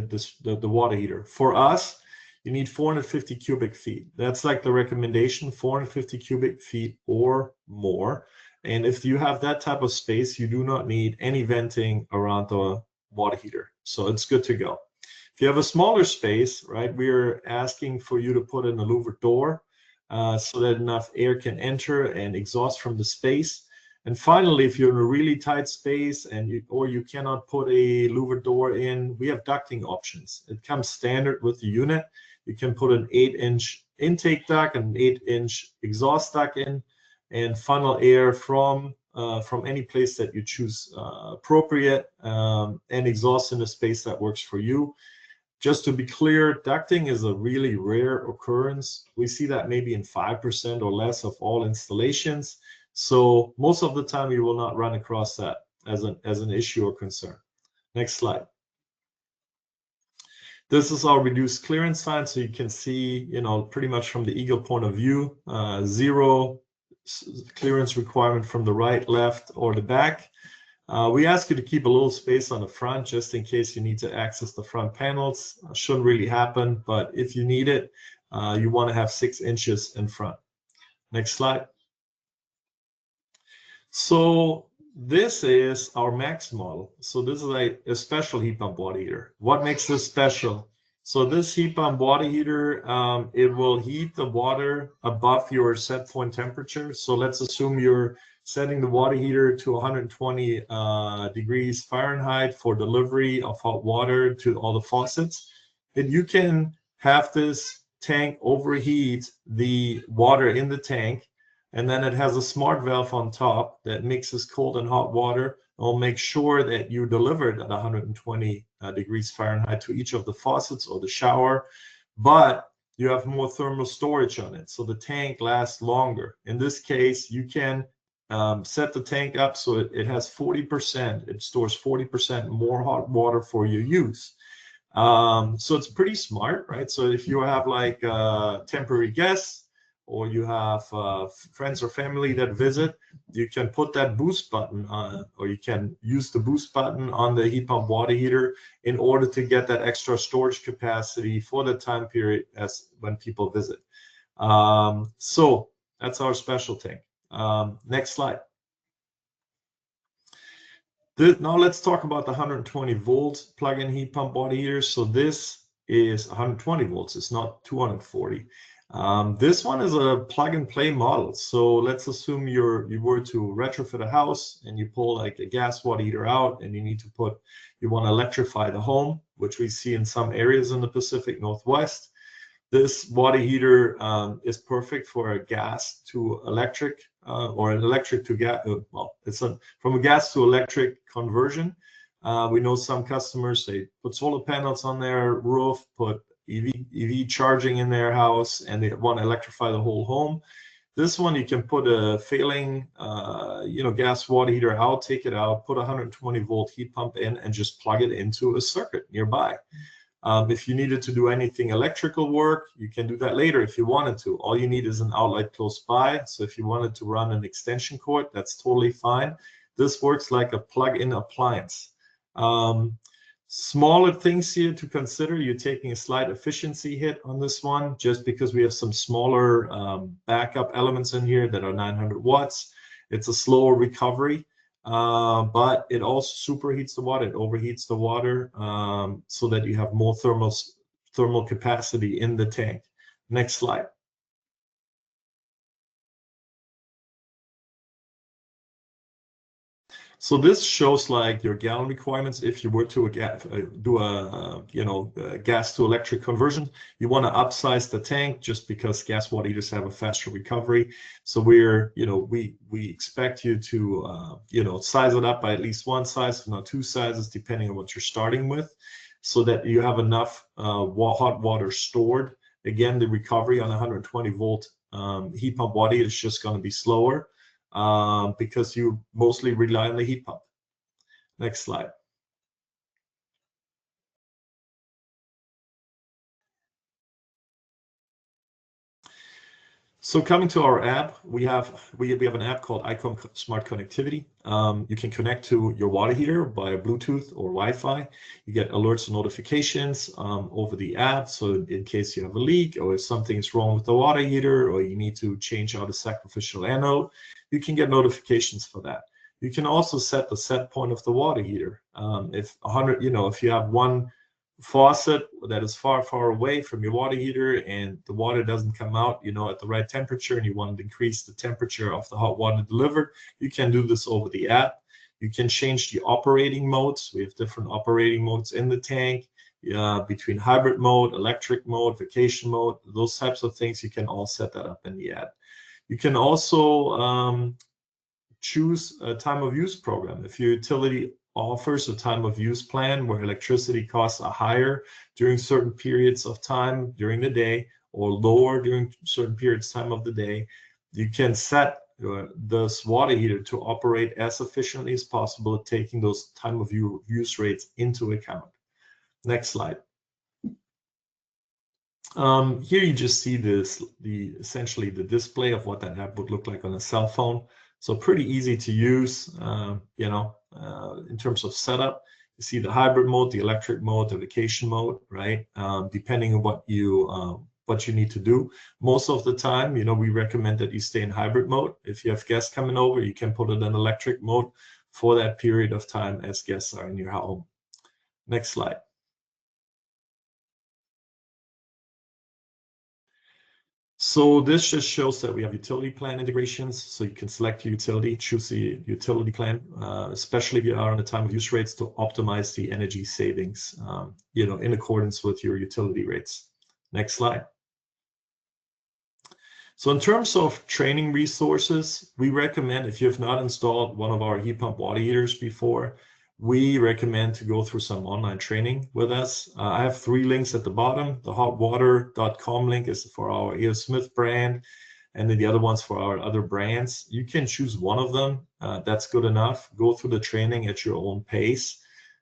Speaker 5: the water heater. For us, you need 450 cubic feet. That's like the recommendation, 450 cubic feet or more. And if you have that type of space, you do not need any venting around the water heater. So it's good to go. If you have a smaller space, right, we're asking for you to put in a louvered door so that enough air can enter and exhaust from the space. And finally, if you're in a really tight space and you cannot put a louvered door in, we have ducting options. It comes standard with the unit. You can put an 8-inch intake duct and an 8-inch exhaust duct in, and funnel air from any place that you choose appropriate, and exhaust in a space that works for you. Just to be clear, ducting is a really rare occurrence. We see that maybe in 5% or less of all installations. So most of the time you will not run across that as an issue or concern. Next slide. This is our reduced clearance sign, so you can see, pretty much from the eagle point of view, 0 clearance requirement from the right, left, or the back. We ask you to keep a little space on the front just in case you need to access the front panels. Shouldn't really happen, but if you need it, you want to have 6 inches in front. Next slide. So this is our max model. So this is a special heat pump water heater. What makes this special? So this heat pump water heater, it will heat the water above your set point temperature. So let's assume you're setting the water heater to 120 degrees Fahrenheit for delivery of hot water to all the faucets. And you can have this tank overheat the water in the tank, and then it has a smart valve on top that mixes cold and hot water. It will make sure that you deliver it at 120 degrees Fahrenheit to each of the faucets or the shower, but you have more thermal storage on it, so the tank lasts longer. In this case, you can set the tank up so it has 40%, it stores 40% more hot water for your use. So it's pretty smart, right? So if you have like temporary guests, or you have friends or family that visit, you can put that boost button on, or you can use the boost button on the heat pump water heater in order to get that extra storage capacity for the time period as when people visit. So that's our special tank. Next slide. Now let's talk about the 120 volt plug-in heat pump water heater. So this is 120 volts. It's not 240. This one is a plug-and-play model. So let's assume you were to retrofit a house and you pull like a gas water heater out, and you want to electrify the home, which we see in some areas in the Pacific Northwest. This water heater is perfect for a gas to electric or an electric to gas. Well, from a gas to electric conversion. We know some customers, they put solar panels on their roof, put EV charging in their house, and they want to electrify the whole home. This one, you can put a failing gas water heater out, take it out, put a 120 volt heat pump in, and just plug it into a circuit nearby. If you needed to do anything electrical work, you can do that later if you wanted to. All you need is an outlet close by. So if you wanted to run an extension cord, that's totally fine. This works like a plug-in appliance. Smaller things here to consider. You're taking a slight efficiency hit on this one just because we have some smaller backup elements in here that are 900 watts. It's a slower recovery, but it also superheats the water. It overheats the water so that you have more thermal capacity in the tank. Next slide. So this shows like your gallon requirements. If you were to do a gas to electric conversion, you want to upsize the tank just because gas water heaters have a faster recovery. So we expect you to size it up by at least one size, if not two sizes, depending on what you're starting with, so that you have enough hot water stored. Again, the recovery on 120 volt heat pump water heater is just going to be slower. Because you mostly rely on the heat pump. Next slide. So coming to our app, we have an app called Icon Smart Connectivity. You can connect to your water heater via Bluetooth or Wi-Fi. You get alerts and notifications over the app. So in case you have a leak or if something is wrong with the water heater or you need to change out a sacrificial anode, you can get notifications for that. You can also set the set point of the water heater. If you have one faucet that is far away from your water heater and the water doesn't come out at the right temperature and you want to increase the temperature of the hot water delivered, you can do this over the app. You can change the operating modes. We have different operating modes in the tank between hybrid mode, electric mode, vacation mode, those types of things. You can all set that up in the app. You can also choose a time of use program. If your utility offers a time of use plan where electricity costs are higher during certain periods of time during the day or lower during certain periods of time of the day, you can set this water heater to operate as efficiently as possible, taking those time of use rates into account. Next slide. Here you just see essentially the display of what that app would look like on a cell phone. So pretty easy to use, in terms of setup. You see the hybrid mode, the electric mode, the vacation mode, right? Depending on what you need to do. Most of the time, we recommend that you stay in hybrid mode. If you have guests coming over, you can put it in electric mode for that period of time as guests are in your home. Next slide. So this just shows that we have utility plan integrations. So you can select your utility, choose the utility plan, especially if you are on the time of use rates, to optimize the energy savings, in accordance with your utility rates. Next slide. So in terms of training resources, we recommend, if you have not installed one of our heat pump water heaters before, we recommend to go through some online training with us. I have 3 links at the bottom. The hotwater.com link is for our A.O. Smith brand, and then the other one's for our other brands. You can choose one of them. That's good enough. Go through the training at your own pace.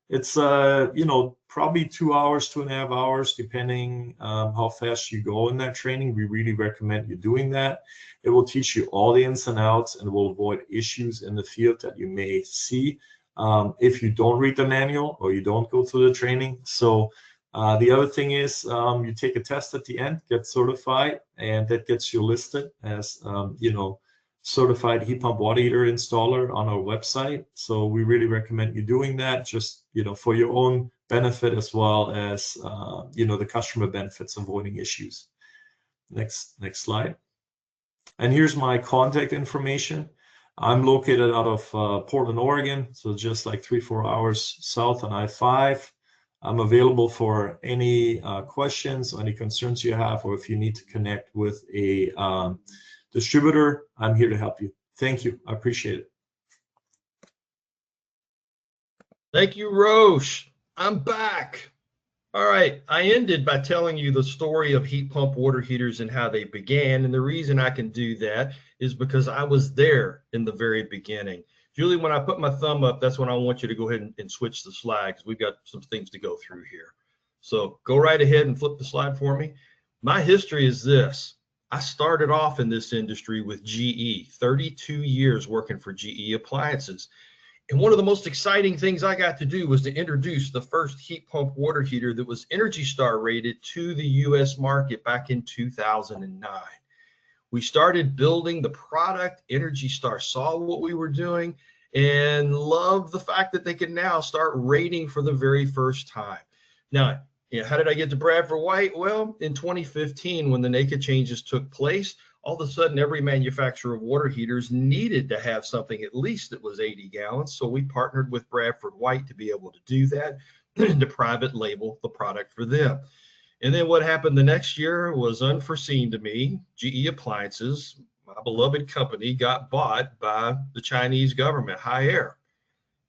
Speaker 5: It's probably 2 hours, 2.5 hours, depending how fast you go in that training. We really recommend you doing that. It will teach you all the ins and outs and will avoid issues in the field that you may see if you don't read the manual or you don't go through the training. So the other thing is you take a test at the end, get certified, and that gets you listed as certified heat pump water heater installer on our website. So we really recommend you doing that, just for your own benefit as well as the customer benefits, avoiding issues. Next slide. And here's my contact information. I'm located out of Portland, Oregon, so just like 3-4 hours south on I-5. I'm available for any questions, any concerns you have, or if you need to connect with a distributor, I'm here to help you. Thank you. I appreciate it.
Speaker 4: Thank you, Roche. I'm back. All right. I ended by telling you the story of heat pump water heaters and how they began. And the reason I can do that is because I was there in the very beginning. Julie, when I put my thumb up, that's when I want you to go ahead and switch the slide, because we've got some things to go through here. So go right ahead and flip the slide for me. My history is this. I started off in this industry with GE, 32 years working for GE Appliances. And one of the most exciting things I got to do was to introduce the first heat pump water heater that was Energy Star rated to the US market back in 2009. We started building the product. Energy Star saw what we were doing and loved the fact that they could now start rating for the very first time. Now, how did I get to Bradford White? Well, in 2015, when the NACA changes took place, all of a sudden every manufacturer of water heaters needed to have something at least that was 80 gallons. So we partnered with Bradford White to be able to do that, to private label the product for them. And then what happened the next year was unforeseen to me. GE Appliances, my beloved company, got bought by the Chinese government, Haier.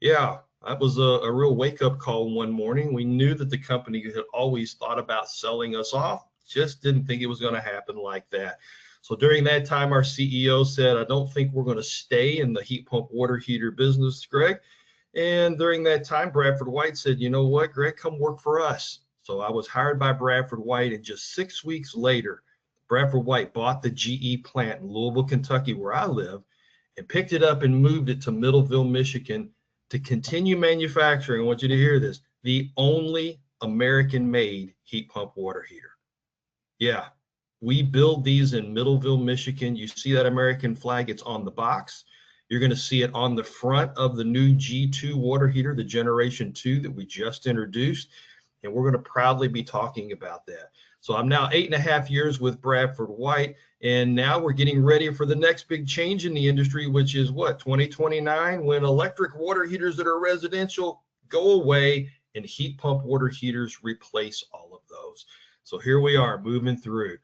Speaker 4: Yeah, that was a real wake-up call one morning. We knew that the company had always thought about selling us off, just didn't think it was going to happen like that. So during that time, our CEO said, I don't think we're going to stay in the heat pump water heater business, Greg. And during that time, Bradford White said, you know what, Greg, come work for us. So I was hired by Bradford White, and just 6 weeks later, Bradford White bought the GE plant in Louisville, Kentucky, where I live, and picked it up and moved it to Middleville, Michigan, to continue manufacturing. I want you to hear this, the only American-made heat pump water heater. Yeah, we build these in Middleville, Michigan. You see that American flag, it's on the box. You're going to see it on the front of the new G2 water heater, the Generation 2 that we just introduced. And we're going to proudly be talking about that. So I'm now 8.5 years with Bradford White, and now we're getting ready for the next big change in the industry, which is what, 2029, when electric water heaters that are residential go away and heat pump water heaters replace all of those. So here we are moving through.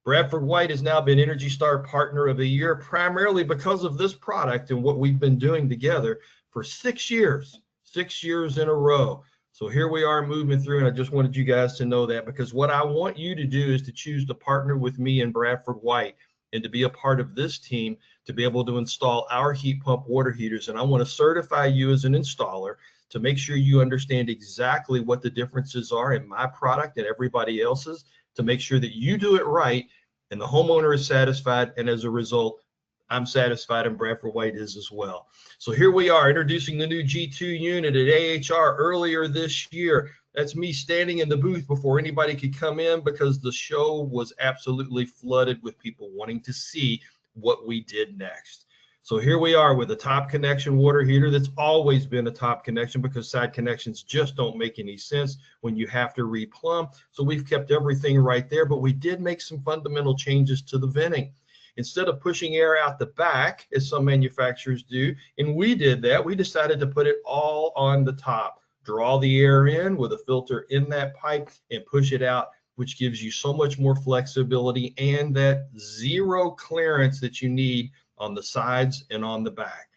Speaker 4: Bradford White has now been Energy Star Partner of the Year, primarily because of this product and what we've been doing together for 6 years in a row. So here we are moving through, and I just wanted you guys to know that, because what I want you to do is to choose to partner with me and Bradford White and to be a part of this team to be able to install our heat pump water heaters. And I want to certify you as an installer to make sure you understand exactly what the differences are in my product and everybody else's, to make sure that you do it right and the homeowner is satisfied, and as a result, I'm satisfied and Bradford White is as well. So here we are introducing the new G2 unit at AHR earlier this year. That's me standing in the booth before anybody could come in, because the show was absolutely flooded with people wanting to see what we did next. So here we are with a top connection water heater that's always been a top connection, because side connections just don't make any sense when you have to replumb. So we've kept everything right there, but we did make some fundamental changes to the venting. Instead of pushing air out the back, as some manufacturers do, and we did that, we decided to put it all on the top. Draw the air in with a filter in that pipe and push it out, which gives you so much more flexibility and that zero clearance that you need on the sides and on the back.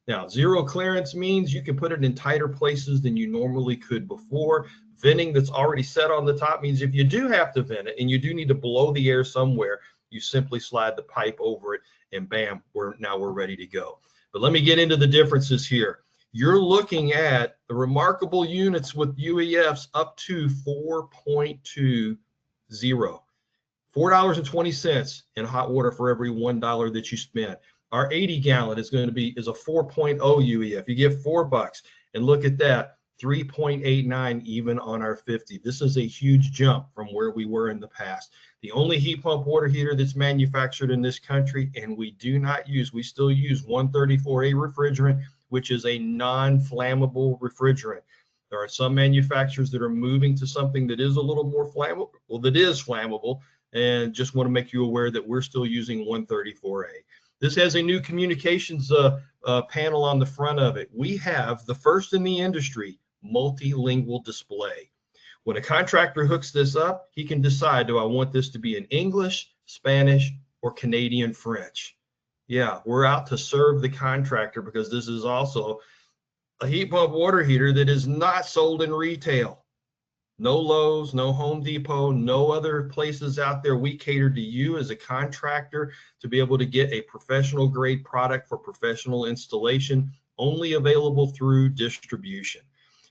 Speaker 4: Now, zero clearance means you can put it in tighter places than you normally could before. Venting that's already set on the top means if you do have to vent it and you do need to blow the air somewhere, you simply slide the pipe over it and bam, we're ready to go. But let me get into the differences here. You're looking at the remarkable units with UEFs up to 4.20, $4.20 in hot water for every $1 that you spend. Our 80 gallon is a 4.0 UEF. You get $4, and look at that, 3.89 even on our 50. This is a huge jump from where we were in the past. The only heat pump water heater that's manufactured in this country, and we still use 134A refrigerant, which is a non-flammable refrigerant. There are some manufacturers that are moving to something that is a little more flammable, well, that is flammable, and just want to make you aware that we're still using 134A. This has a new communications panel on the front of it. We have the first in the industry multilingual display. When a contractor hooks this up, he can decide, do I want this to be in English, Spanish, or Canadian French? Yeah, we're out to serve the contractor, because this is also a heat pump water heater that is not sold in retail. No Lowe's, no Home Depot, no other places out there. We cater to you as a contractor to be able to get a professional grade product for professional installation, only available through distribution.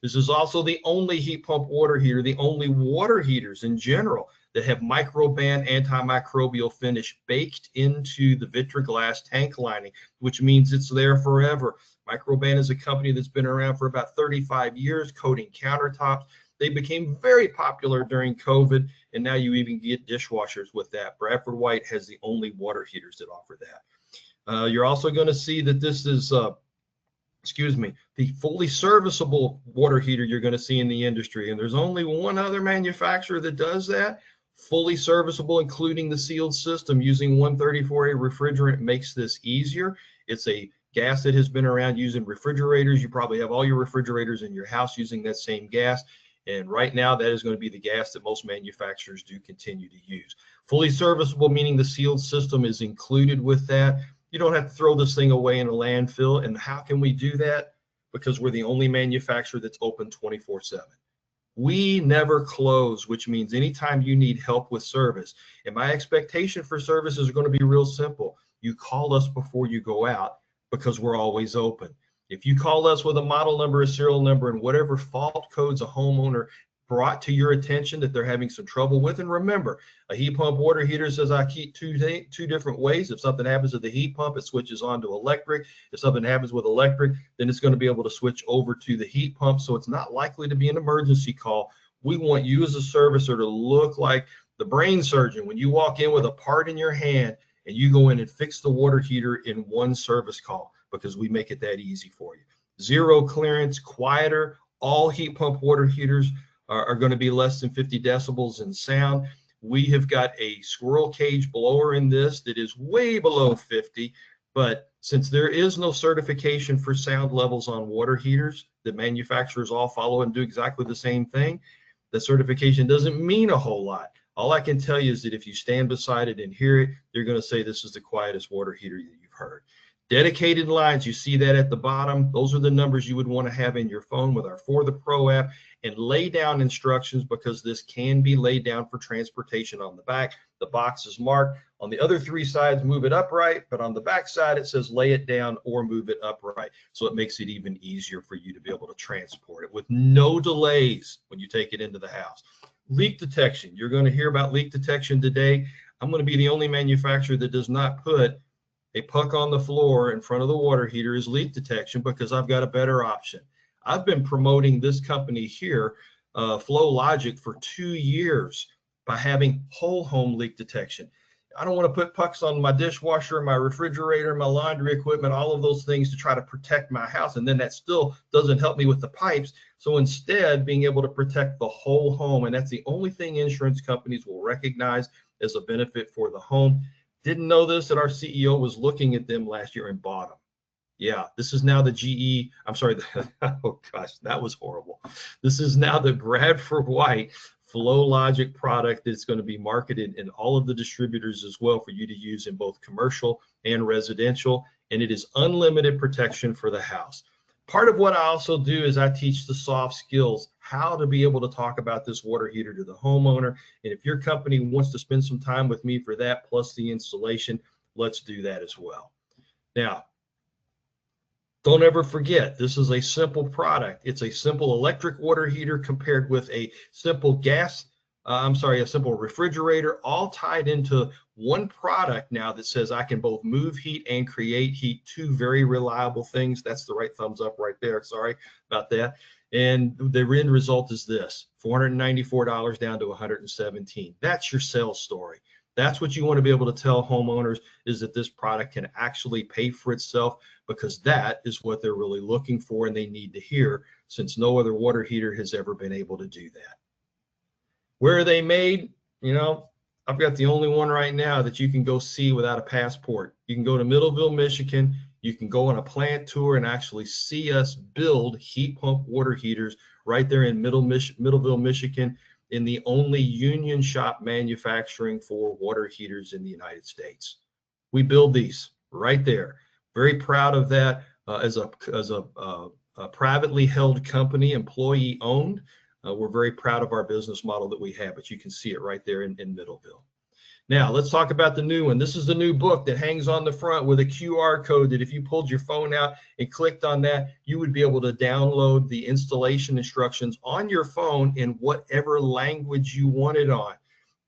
Speaker 4: This is also the only heat pump water heater, the only water heaters in general that have microban antimicrobial finish baked into the Vitriglass tank lining, which means it's there forever. Microban is a company that's been around for about 35 years, coating countertops. They became very popular during COVID, and now you even get dishwashers with that. Bradford White has the only water heaters that offer that. You're also going to see that this is, the fully serviceable water heater you're going to see in the industry. And there's only one other manufacturer that does that. Fully serviceable, including the sealed system, using 134A refrigerant makes this easier. It's a gas that has been around using refrigerators. You probably have all your refrigerators in your house using that same gas. And right now, that is going to be the gas that most manufacturers do continue to use. Fully serviceable, meaning the sealed system is included with that. You don't have to throw this thing away in a landfill. And how can we do that? Because we're the only manufacturer that's open 24/7. We never close, which means anytime you need help with service. And my expectation for services are going to be real simple. You call us before you go out because we're always open. If you call us with a model number, a serial number, and whatever fault codes a homeowner brought to your attention that they're having some trouble with, and remember, a heat pump water heater says I keep two different ways. If something happens to the heat pump, it switches on to electric. If something happens with electric, then it's going to be able to switch over to the heat pump. So it's not likely to be an emergency call. We want you as a servicer to look like the brain surgeon when you walk in with a part in your hand and you go in and fix the water heater in one service call, because we make it that easy for you. Zero clearance, quieter. All heat pump water heaters are going to be less than 50 decibels in sound. We have got a squirrel cage blower in this that is way below 50, but since there is no certification for sound levels on water heaters, the manufacturers all follow and do exactly the same thing, the certification doesn't mean a whole lot. All I can tell you is that if you stand beside it and hear it, you're going to say this is the quietest water heater that you've heard. Dedicated lines, you see that at the bottom. Those are the numbers you would want to have in your phone with our For the Pro app, and lay down instructions, because this can be laid down for transportation on the back. The box is marked. On the other three sides, move it upright, but on the back side, it says lay it down or move it upright. So it makes it even easier for you to be able to transport it with no delays when you take it into the house. Leak detection. You're going to hear about leak detection today. I'm going to be the only manufacturer that does not put a puck on the floor in front of the water heater as leak detection, because I've got a better option. I've been promoting this company here, FlowLogic, for 2 years by having whole home leak detection. I don't want to put pucks on my dishwasher, my refrigerator, my laundry equipment, all of those things to try to protect my house. And then that still doesn't help me with the pipes. So instead, being able to protect the whole home, and that's the only thing insurance companies will recognize as a benefit for the home. Didn't know this, that our CEO was looking at them last year and bought them. Yeah, this is now the GE, I'm sorry, oh gosh, that was horrible. This is now the Bradford White FlowLogic product that's going to be marketed in all of the distributors as well, for you to use in both commercial and residential, and it is unlimited protection for the house. Part of what I also do is I teach the soft skills, how to be able to talk about this water heater to the homeowner. And if your company wants to spend some time with me for that, plus the installation, let's do that as well. Now, don't ever forget, this is a simple product. It's a simple electric water heater compared with a simple a simple refrigerator, all tied into one product now that says I can both move heat and create heat, two very reliable things. That's the right thumbs up right there. Sorry about that. And the end result is this, $494 down to $117. That's your sales story. That's what you want to be able to tell homeowners, is that this product can actually pay for itself, because that is what they're really looking for and they need to hear, since no other water heater has ever been able to do that. Where are they made? You know, I've got the only one right now that you can go see without a passport. You can go to Middleville, Michigan. You can go on a plant tour and actually see us build heat pump water heaters right there in Middleville, Michigan, in the only union shop manufacturing for water heaters in the United States. We build these right there. Very proud of that. As a privately held company, employee owned, we're very proud of our business model that we have, but you can see it right there in Middleville. Now, let's talk about the new one. This is the new book that hangs on the front with a QR code that if you pulled your phone out and clicked on that, you would be able to download the installation instructions on your phone in whatever language you want it on.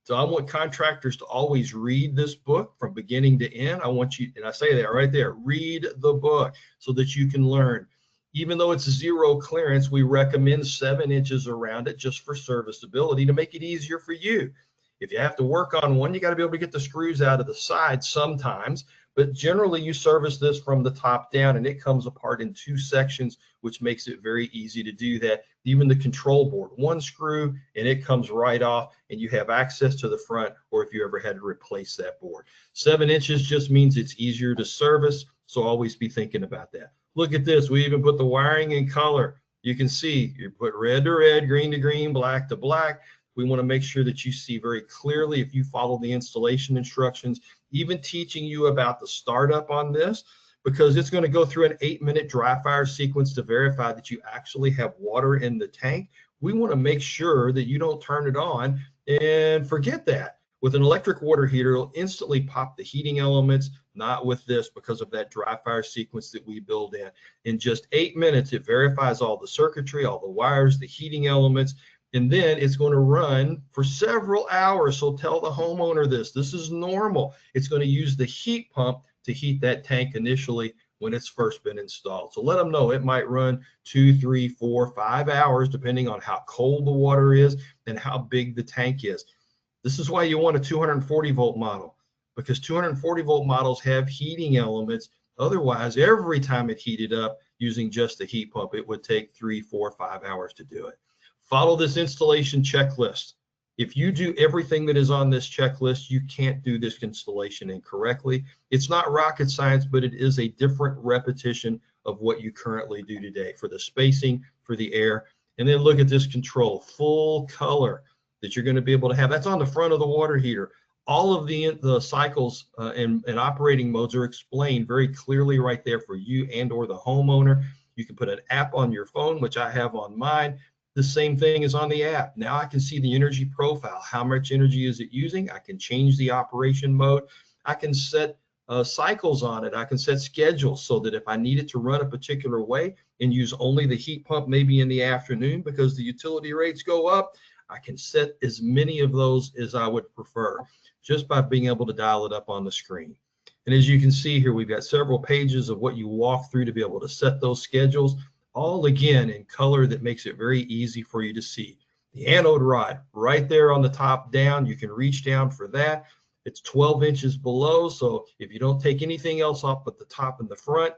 Speaker 4: So I want contractors to always read this book from beginning to end. I want you, and I say that right there, read the book so that you can learn. Even though it's zero clearance, we recommend 7 inches around it just for serviceability to make it easier for you. If you have to work on one, you got to be able to get the screws out of the side sometimes, but generally you service this from the top down, and it comes apart in 2 sections, which makes it very easy to do that. Even the control board, 1 screw and it comes right off, and you have access to the front, or if you ever had to replace that board. 7 inches just means it's easier to service, so always be thinking about that. Look at this, we even put the wiring in color. You can see you put red to red, green to green, black to black. We want to make sure that you see very clearly if you follow the installation instructions, even teaching you about the startup on this, because it's going to go through an 8-minute dry fire sequence to verify that you actually have water in the tank. We want to make sure that you don't turn it on and forget that. With an electric water heater, it'll instantly pop the heating elements, not with this because of that dry fire sequence that we build in. In just 8 minutes, it verifies all the circuitry, all the wires, the heating elements, and then it's going to run for several hours. So tell the homeowner this is normal. It's going to use the heat pump to heat that tank initially when it's first been installed. So let them know it might run 2, 3, 4, 5 hours, depending on how cold the water is and how big the tank is. This is why you want a 240 volt model, because 240 volt models have heating elements. Otherwise, every time it heated up using just the heat pump, it would take 3, 4, 5 hours to do it. Follow this installation checklist. If you do everything that is on this checklist, you can't do this installation incorrectly. It's not rocket science, but it is a different repetition of what you currently do today for the spacing, for the air. And then look at this control, full color that you're going to be able to have. That's on the front of the water heater. All of the cycles and operating modes are explained very clearly right there for you and or the homeowner. You can put an app on your phone, which I have on mine. The same thing is on the app. Now I can see the energy profile. How much energy is it using? I can change the operation mode. I can set cycles on it. I can set schedules so that if I need it to run a particular way and use only the heat pump maybe in the afternoon because the utility rates go up, I can set as many of those as I would prefer just by being able to dial it up on the screen. And as you can see here, we've got several pages of what you walk through to be able to set those schedules, all again in color that makes it very easy for you to see. The anode rod right there on the top down, you can reach down for that. It's 12 inches below, so if you don't take anything else off but the top and the front,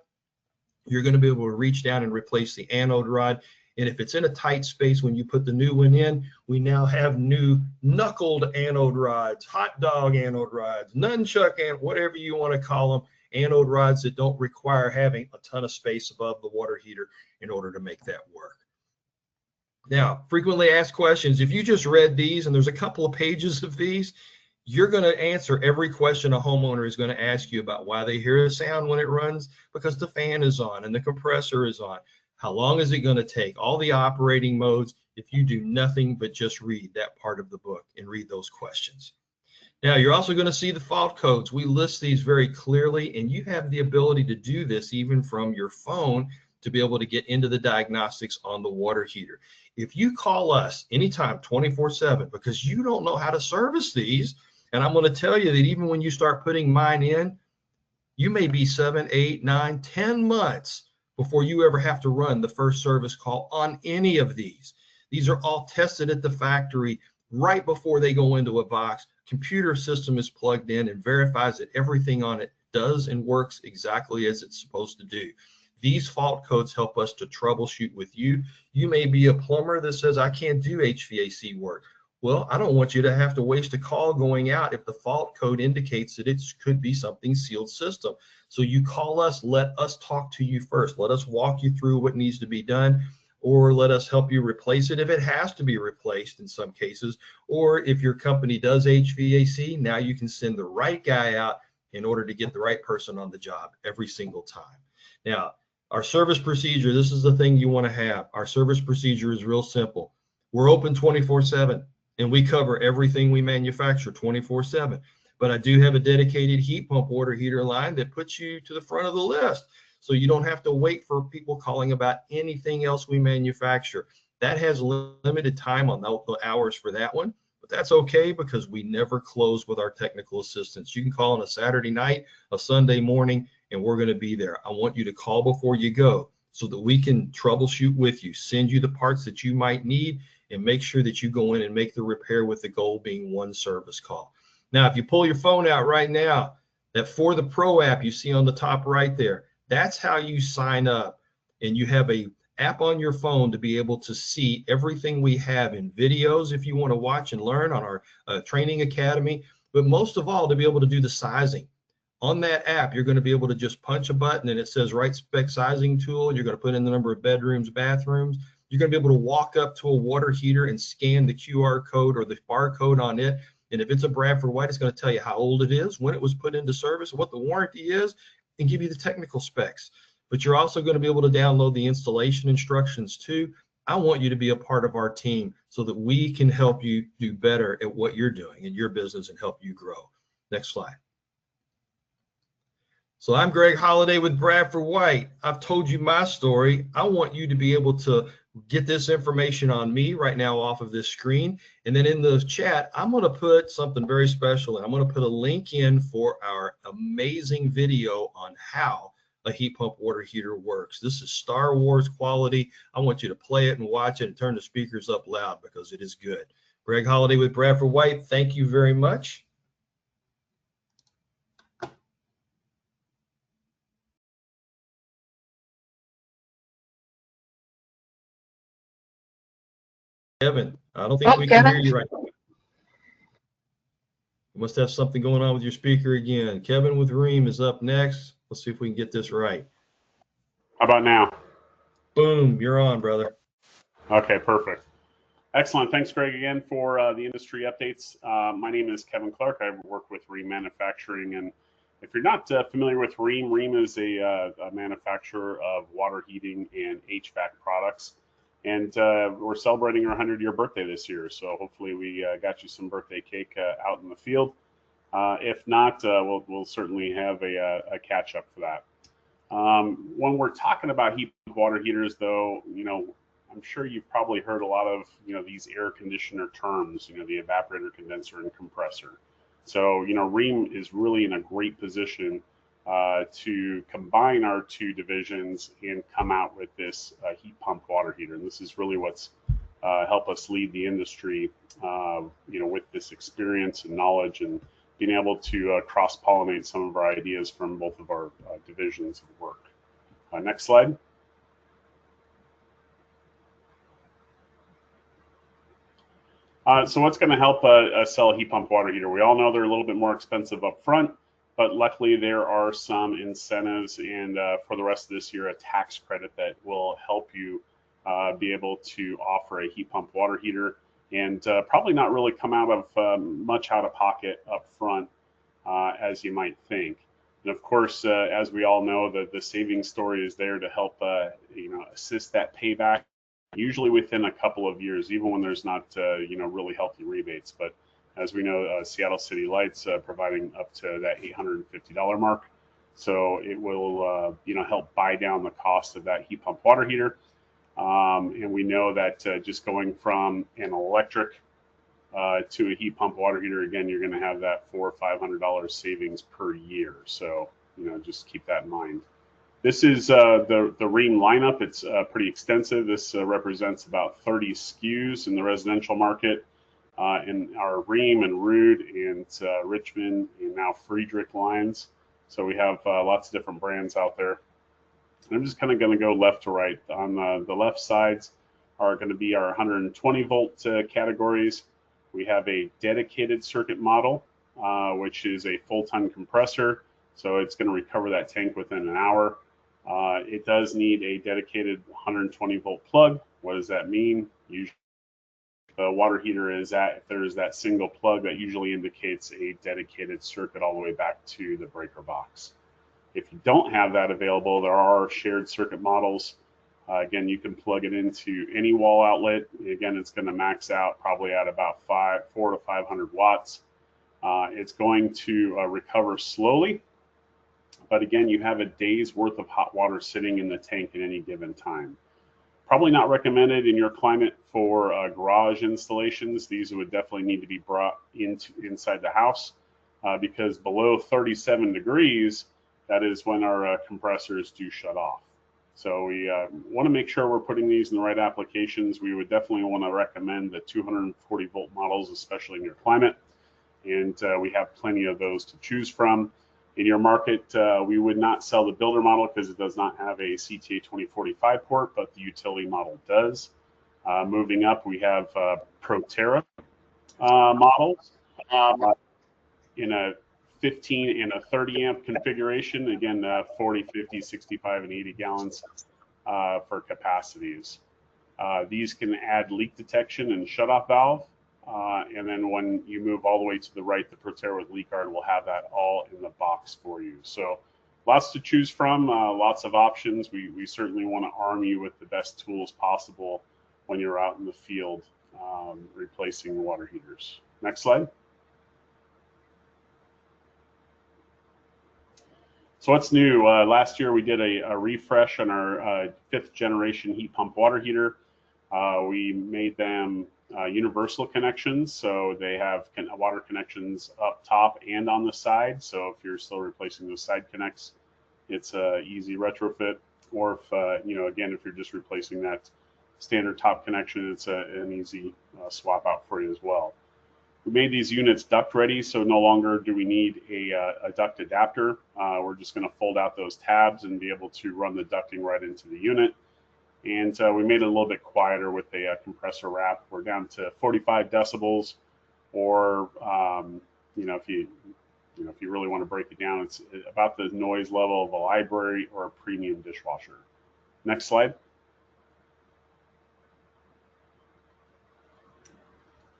Speaker 4: you're going to be able to reach down and replace the anode rod. And if it's in a tight space when you put the new one in, we now have new knuckled anode rods, hot dog anode rods, nunchuck, and whatever you want to call them, anode rods that don't require having a ton of space above the water heater in order to make that work. Now, frequently asked questions. If you just read these, and there's a couple of pages of these, you're going to answer every question a homeowner is going to ask you about why they hear a sound when it runs, because the fan is on and the compressor is on. How long is it going to take? All the operating modes, if you do nothing but just read that part of the book and read those questions. Now, you're also going to see the fault codes. We list these very clearly, and you have the ability to do this even from your phone to be able to get into the diagnostics on the water heater. If you call us anytime 24/7 because you don't know how to service these, and I'm going to tell you that even when you start putting mine in, you may be 7, 8, 9, 10 months before you ever have to run the first service call on any of these. These are all tested at the factory right before they go into a box. Computer system is plugged in and verifies that everything on it does and works exactly as it's supposed to do. These fault codes help us to troubleshoot with you. You may be a plumber that says, I can't do HVAC work. Well, I don't want you to have to waste a call going out if the fault code indicates that it could be something sealed system. So you call us, let us talk to you first. Let us walk you through what needs to be done, or let us help you replace it if it has to be replaced in some cases. Or if your company does HVAC, now you can send the right guy out in order to get the right person on the job every single time. Now, our service procedure, this is the thing you want to have. Our service procedure is real simple. We're open 24/7. And we cover everything we manufacture 24/7. But I do have a dedicated heat pump water heater line that puts you to the front of the list. So you don't have to wait for people calling about anything else we manufacture. That has limited time on the hours for that one. but that's okay because we never close with our technical assistance. You can call on a Saturday night, a Sunday morning, and we're going to be there. I want you to call before you go so that we can troubleshoot with you, send you the parts that you might need, and make sure that you go in and make the repair with the goal being one service call. Now, if you pull your phone out right now, that For the Pro app you see on the top right there, that's how you sign up, and you have a app on your phone to be able to see everything we have in videos if you want to watch and learn on our training academy, but most of all to be able to do the sizing. On that app, you're going to be able to just punch a button and it says right spec sizing tool. You're going to put in the number of bedrooms, bathrooms. You're going to be able to walk up to a water heater and scan the QR code or the barcode on it. And if it's a Bradford White, it's going to tell you how old it is, when it was put into service, what the warranty is, and give you the technical specs. But you're also going to be able to download the installation instructions too. I want you to be a part of our team so that we can help you do better at what you're doing in your business and help you grow. Next slide. So I'm Greg Holliday with Bradford White. I've told you my story. I want you to be able to get this information on me right now off of this screen. And then in the chat, I'm going to put something very special. And I'm going to put a link in for our amazing video on how a heat pump water heater works. This is Star Wars quality. I want you to play it and watch it and turn the speakers up loud because it is good. Greg Holliday with Bradford White. Thank you very much. Kevin, I don't think we can hear you right now. You must have something going on with your speaker again. Kevin with Ream is up next. Let's see if we can get this right.
Speaker 6: How about now?
Speaker 4: Boom, you're on, brother.
Speaker 6: Okay, perfect. Excellent. Thanks, Greg, again for the industry updates. My name is Kevin Clark. I work with Ream Manufacturing, and if you're not familiar with Ream, Ream is a manufacturer of water heating and HVAC products. And we're celebrating our 100-year birthday this year, so hopefully we got you some birthday cake out in the field. If not, we'll certainly have a catch-up for that. When we're talking about heat pump water heaters, though, I'm sure you've probably heard a lot of these air conditioner terms, the evaporator, condenser, and compressor. So Ream is really in a great position to combine our two divisions and come out with this heat pump water heater. And this is really what's helped us lead the industry, with this experience and knowledge and being able to cross-pollinate some of our ideas from both of our divisions of work. Next slide. So what's going to help sell a heat pump water heater? We all know they're a little bit more expensive up front, but luckily there are some incentives and for the rest of this year, a tax credit that will help you be able to offer a heat pump water heater and probably not really come out of much out of pocket up front as you might think. And of course, as we all know, the savings story is there to help assist that payback, usually within a couple of years, even when there's not really healthy rebates. But as we know, Seattle City Light's providing up to that $850 mark. So it will, help buy down the cost of that heat pump water heater. And we know that just going from an electric to a heat pump water heater, again, you're going to have that $400 or $500 savings per year. So, just keep that in mind. This is the Ream lineup. It's pretty extensive. This represents about 30 SKUs in the residential market. In our Ream and Rude and Richmond and now Friedrich lines. So we have lots of different brands out there. And I'm just kind of going to go left to right. On the left sides are going to be our 120 volt categories. We have a dedicated circuit model, which is a full-ton compressor. So it's going to recover that tank within an hour. It does need a dedicated 120 volt plug. What does that mean? Usually the water heater is if there's that single plug, that usually indicates a dedicated circuit all the way back to the breaker box. If you don't have that available, there are shared circuit models. Again, you can plug it into any wall outlet. Again, it's going to max out probably at about 400 to 500 watts. It's going to recover slowly, but again, you have a day's worth of hot water sitting in the tank at any given time. Probably not recommended in your climate for garage installations. These would definitely need to be brought inside the house because below 37 degrees, that is when our compressors do shut off. So we want to make sure we're putting these in the right applications. We would definitely want to recommend the 240 volt models, especially in your climate. And we have plenty of those to choose from. In your market, we would not sell the builder model because it does not have a CTA 2045 port, but the utility model does. Moving up, we have Proterra models in a 15 and a 30 amp configuration. Again, 40, 50, 65, and 80 gallons for capacities. These can add leak detection and shutoff valve. And then when you move all the way to the right, the Proterra with leak guard will have that all in the box for you. So lots to choose from, lots of options. We certainly want to arm you with the best tools possible when you're out in the field replacing water heaters. Next slide. So what's new? Last year we did a refresh on our 5th generation heat pump water heater. We made them universal connections, so they have water connections up top and on the side. So if you're still replacing those side connects, it's a easy retrofit. Or if you know, again, if you're just replacing that standard top connection, it's an easy swap out for you as well. We made these units duct ready, so no longer do we need a duct adapter. We're just going to fold out those tabs and be able to run the ducting right into the unit. And we made it a little bit quieter with a compressor wrap. We're down to 45 decibels, or you know, if you really want to break it down, it's about the noise level of a library or a premium dishwasher. Next slide.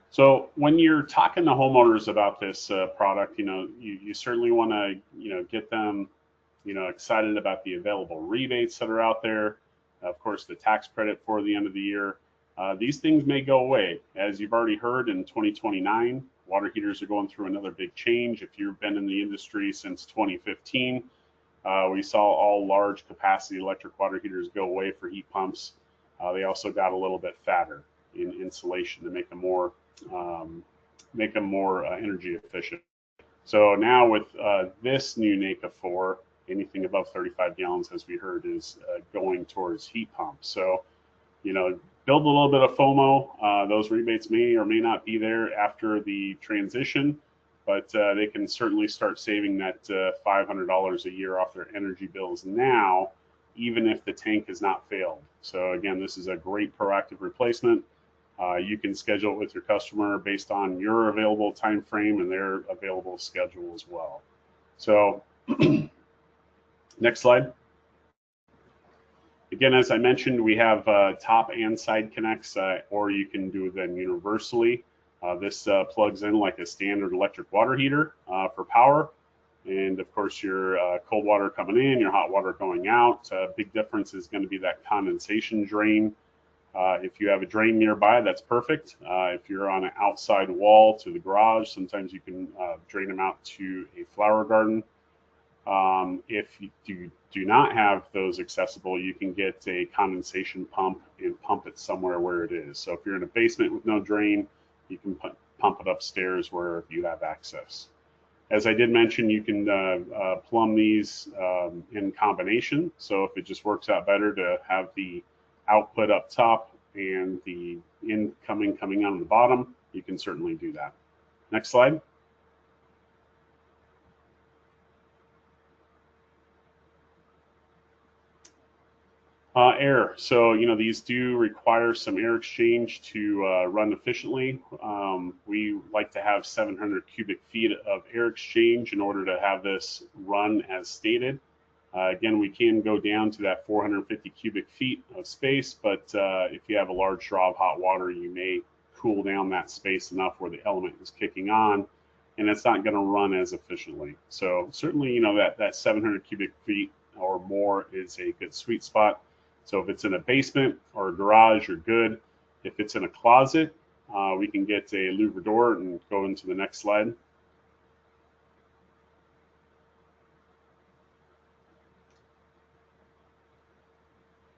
Speaker 6: So when you're talking to homeowners about this product, you certainly want to get them excited about the available rebates that are out there. Of course, the tax credit for the end of the year. These things may go away. As you've already heard, in 2029, water heaters are going through another big change. If you've been in the industry since 2015, we saw all large capacity electric water heaters go away for heat pumps. They also got a little bit fatter in insulation to make them more energy efficient. So now with this new NACA 4, anything above 35 gallons, as we heard, is going towards heat pumps. So, build a little bit of FOMO. Those rebates may or may not be there after the transition, but they can certainly start saving that $500 a year off their energy bills now, even if the tank has not failed. So again, this is a great proactive replacement. You can schedule it with your customer based on your available time frame and their available schedule as well. So next slide. Again, as I mentioned, we have top and side connects, or you can do them universally. This plugs in like a standard electric water heater for power. And of course, your cold water coming in, your hot water going out. Big difference is going to be that condensation drain. If you have a drain nearby, that's perfect. If you're on an outside wall to the garage, sometimes you can drain them out to a flower garden. If you do not have those accessible, you can get a condensation pump and pump it somewhere where it is. So if you're in a basement with no drain, you can pump it upstairs where you have access. As I did mention, you can plumb these in combination. So if it just works out better to have the output up top and the incoming coming out on the bottom, you can certainly do that. Next slide. Air. So, these do require some air exchange to run efficiently. We like to have 700 cubic feet of air exchange in order to have this run as stated. Again, we can go down to that 450 cubic feet of space, but if you have a large draw of hot water, you may cool down that space enough where the element is kicking on, and it's not going to run as efficiently. So certainly, that 700 cubic feet or more is a good sweet spot. So if it's in a basement or a garage, you're good. If it's in a closet, we can get a louver door and go into the next slide.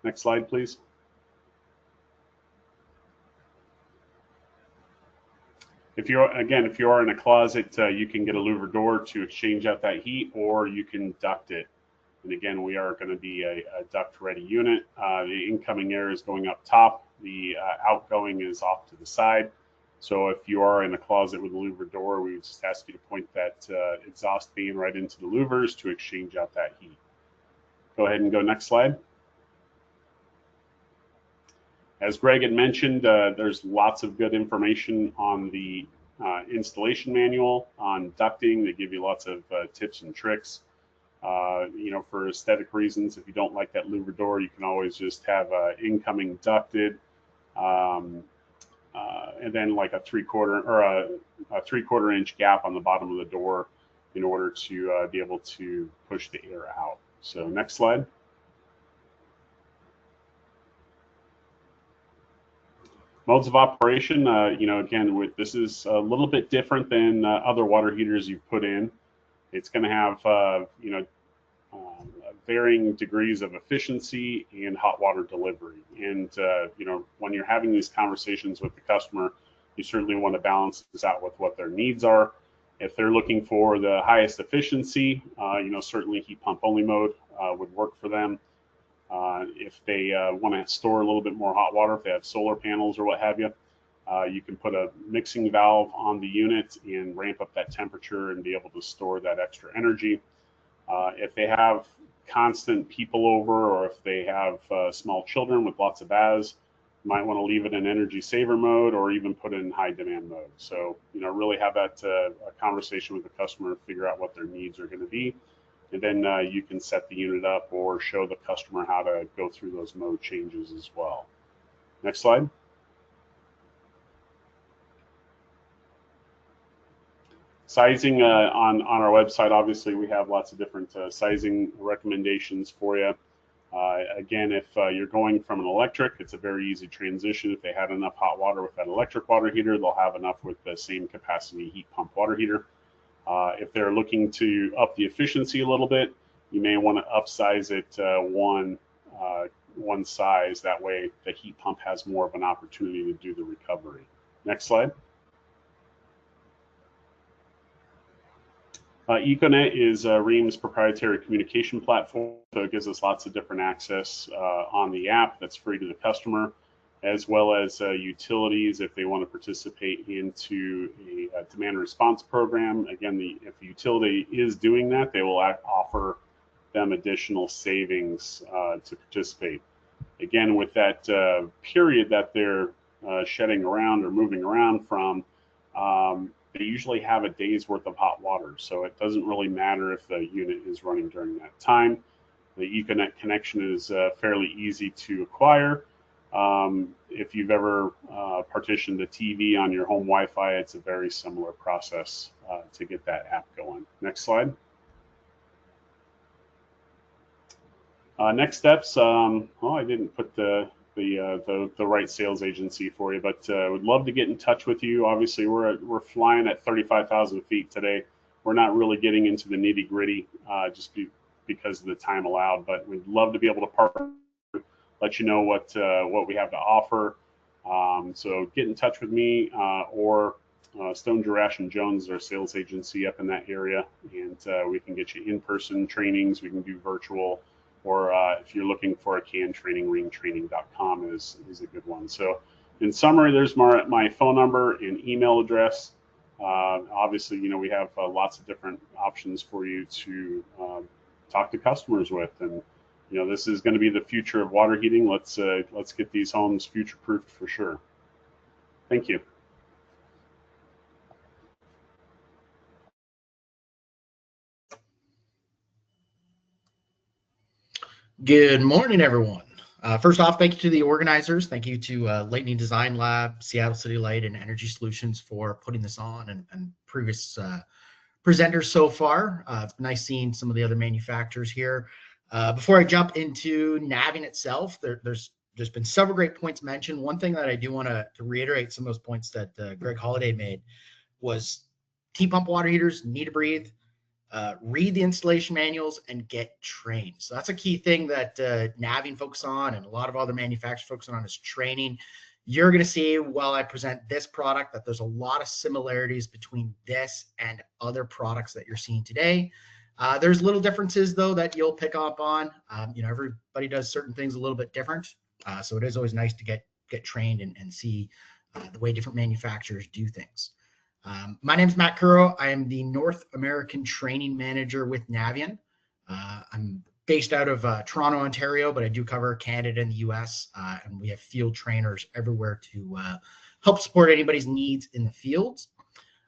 Speaker 6: Next slide, please. If you're in a closet, you can get a louver door to exchange out that heat, or you can duct it. And again, we are going to be a duct ready unit. The incoming air is going up top. The outgoing is off to the side. So if you are in a closet with a louver door, we would just ask you to point that exhaust fan right into the louvers to exchange out that heat. Go ahead and go next slide. As Greg had mentioned, there's lots of good information on the installation manual on ducting. They give you lots of tips and tricks. For aesthetic reasons, if you don't like that louver door, you can always just have incoming ducted, and then like a 3/4 inch gap on the bottom of the door in order to be able to push the air out. So next slide. Modes of operation, again, this is a little bit different than other water heaters you've put in. It's going to have, varying degrees of efficiency and hot water delivery. And, when you're having these conversations with the customer, you certainly want to balance this out with what their needs are. If they're looking for the highest efficiency, certainly heat pump only mode would work for them. If they want to store a little bit more hot water, if they have solar panels or what have you, you can put a mixing valve on the unit and ramp up that temperature and be able to store that extra energy. If they have constant people over, or if they have small children with lots of baths, you might want to leave it in energy saver mode or even put it in high demand mode. So, really have that a conversation with the customer, figure out what their needs are going to be. And then you can set the unit up or show the customer how to go through those mode changes as well. Next slide. Sizing on our website, obviously we have lots of different sizing recommendations for you. Again, if you're going from an electric, it's a very easy transition. If they had enough hot water with that electric water heater, they'll have enough with the same capacity heat pump water heater. If they're looking to up the efficiency a little bit, you may want to upsize it one size. That way the heat pump has more of an opportunity to do the recovery. Next slide. Econet is Rheem's proprietary communication platform, so it gives us lots of different access on the app that's free to the customer, as well as utilities if they want to participate into a demand response program. Again, if the utility is doing that, they will offer them additional savings to participate. Again, with that period that they're shedding around or moving around from, they usually have a day's worth of hot water, so it doesn't really matter if the unit is running during that time. The Econet connection is fairly easy to acquire. If you've ever partitioned a TV on your home Wi-Fi, it's a very similar process to get that app going. Next slide. Next steps. I didn't put the right sales agency for you, but would love to get in touch with you. Obviously, we're flying at 35,000 feet today. We're not really getting into the nitty gritty just because of the time allowed, but we'd love to be able to partner, let you know what we have to offer. So get in touch with me or Stone, Jurash and Jones, our sales agency up in that area, and we can get you in-person trainings. We can do virtual. Or if you're looking for a CAN training, ringtraining.com is a good one. So in summary, there's my phone number and email address. Obviously, we have lots of different options for you to talk to customers with. And, this is going to be the future of water heating. Let's get these homes future-proofed for sure. Thank you.
Speaker 7: Good morning, everyone. First off, thank you to the organizers. Thank you to Lightning Design Lab, Seattle City Light, and Energy Solutions for putting this on, and previous presenters so far. It's nice seeing some of the other manufacturers here. Before I jump into nabbing itself, there's been several great points mentioned. One thing that I do want to reiterate some of those points that Greg Holliday made was heat pump water heaters need to breathe. Read the installation manuals and get trained. So that's a key thing that nabbing focus on, and a lot of other manufacturers focus on, is training. You're going to see while I present this product that there's a lot of similarities between this and other products that you're seeing today. There's little differences though that you'll pick up on. Everybody does certain things a little bit different. So it is always nice to get trained and see the way different manufacturers do things. My name is Matt Curro. I am the North American Training Manager with Navien. I'm based out of Toronto, Ontario, but I do cover Canada and the US, and we have field trainers everywhere to help support anybody's needs in the fields.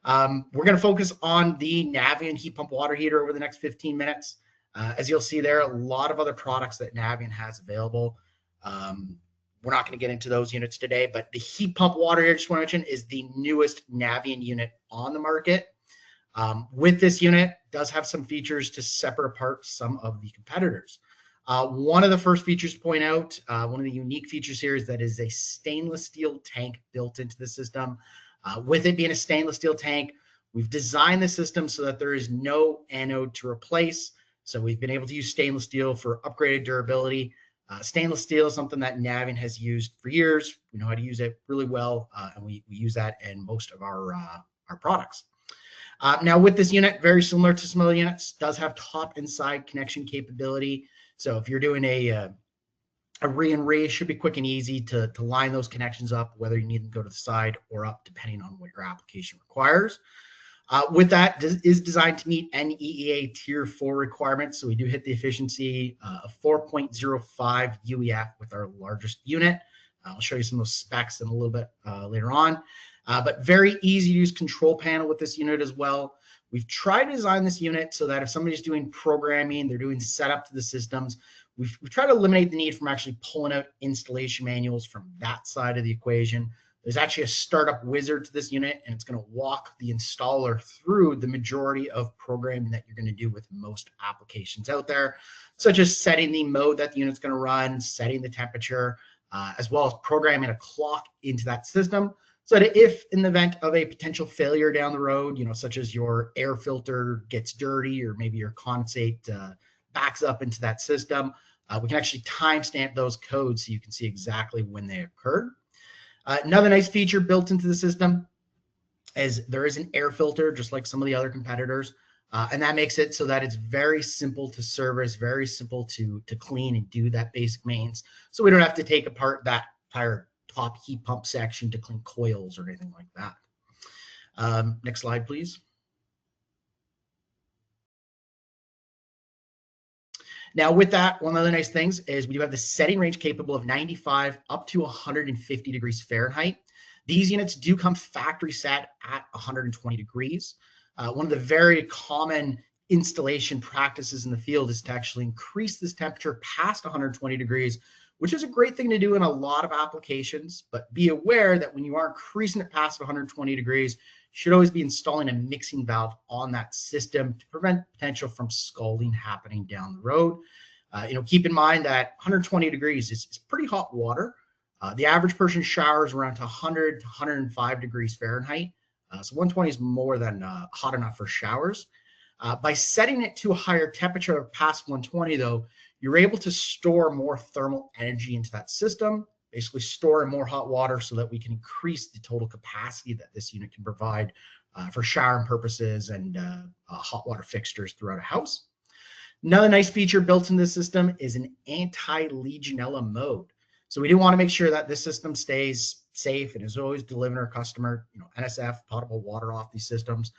Speaker 7: We're going to focus on the Navien heat pump water heater over the next 15 minutes. As you'll see there, a lot of other products that Navien has available. We're not going to get into those units today, but the heat pump water heater, just want to mention, is the newest Navien unit on the market. With this unit, does have some features to separate apart some of the competitors. One of the first features to point out, one of the unique features here is that is a stainless steel tank built into the system. With it being a stainless steel tank, we've designed the system so that there is no anode to replace. So we've been able to use stainless steel for upgraded durability. Stainless steel is something that Navien has used for years. We know how to use it really well, and we use that in most of our products. Now with this unit, very similar to some other units, does have top and side connection capability. So if you're doing a re-and-re, it should be quick and easy to line those connections up, whether you need them to go to the side or up, depending on what your application requires. With that, is designed to meet NEEA Tier 4 requirements. So we do hit the efficiency of 4.05 UEF with our largest unit. I'll show you some of those specs in a little bit later on. But very easy to use control panel with this unit as well. We've tried to design this unit so that if somebody's doing programming, they're doing setup to the systems, we've tried to eliminate the need from actually pulling out installation manuals from that side of the equation. There's actually a startup wizard to this unit, and it's going to walk the installer through the majority of programming that you're going to do with most applications out there, such as setting the mode that the unit's going to run, setting the temperature, as well as programming a clock into that system. So that if in the event of a potential failure down the road, such as your air filter gets dirty or maybe your condensate backs up into that system, we can actually timestamp those codes so you can see exactly when they occurred. Another nice feature built into the system is there is an air filter, just like some of the other competitors, and that makes it so that it's very simple to service, very simple to clean and do that basic maintenance. So we don't have to take apart that entire top heat pump section to clean coils or anything like that. Next slide, please. Now with that, one of the nice things is we do have the setting range capable of 95 up to 150 degrees Fahrenheit. These units do come factory set at 120 degrees. One of the very common installation practices in the field is to actually increase this temperature past 120 degrees, which is a great thing to do in a lot of applications, but be aware that when you are increasing it past 120 degrees, you should always be installing a mixing valve on that system to prevent potential from scalding happening down the road. Keep in mind that 120 degrees is pretty hot water. The average person showers around to 100 to 105 degrees Fahrenheit. So 120 is more than hot enough for showers. By setting it to a higher temperature past 120 though, you're able to store more thermal energy into that system, basically store more hot water so that we can increase the total capacity that this unit can provide for showering purposes and hot water fixtures throughout a house. Another nice feature built in this system is an anti-Legionella mode. So we do want to make sure that this system stays safe and is always delivering our customer, NSF, potable water off these systems.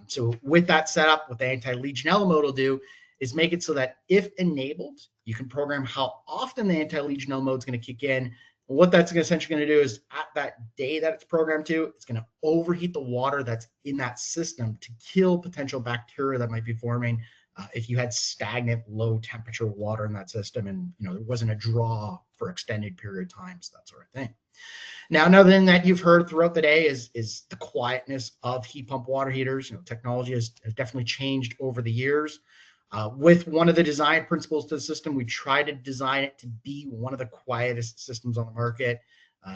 Speaker 7: So with that setup, what the anti-Legionella mode will do is make it so that if enabled, you can program how often the anti-Legionella mode is going to kick in. And what that's essentially going to do is at that day that it's programmed to, it's going to overheat the water that's in that system to kill potential bacteria that might be forming if you had stagnant low temperature water in that system and there wasn't a draw for extended period of times, that sort of thing. Now, another thing that you've heard throughout the day is the quietness of heat pump water heaters. Technology has definitely changed over the years. With one of the design principles to the system, we try to design it to be one of the quietest systems on the market.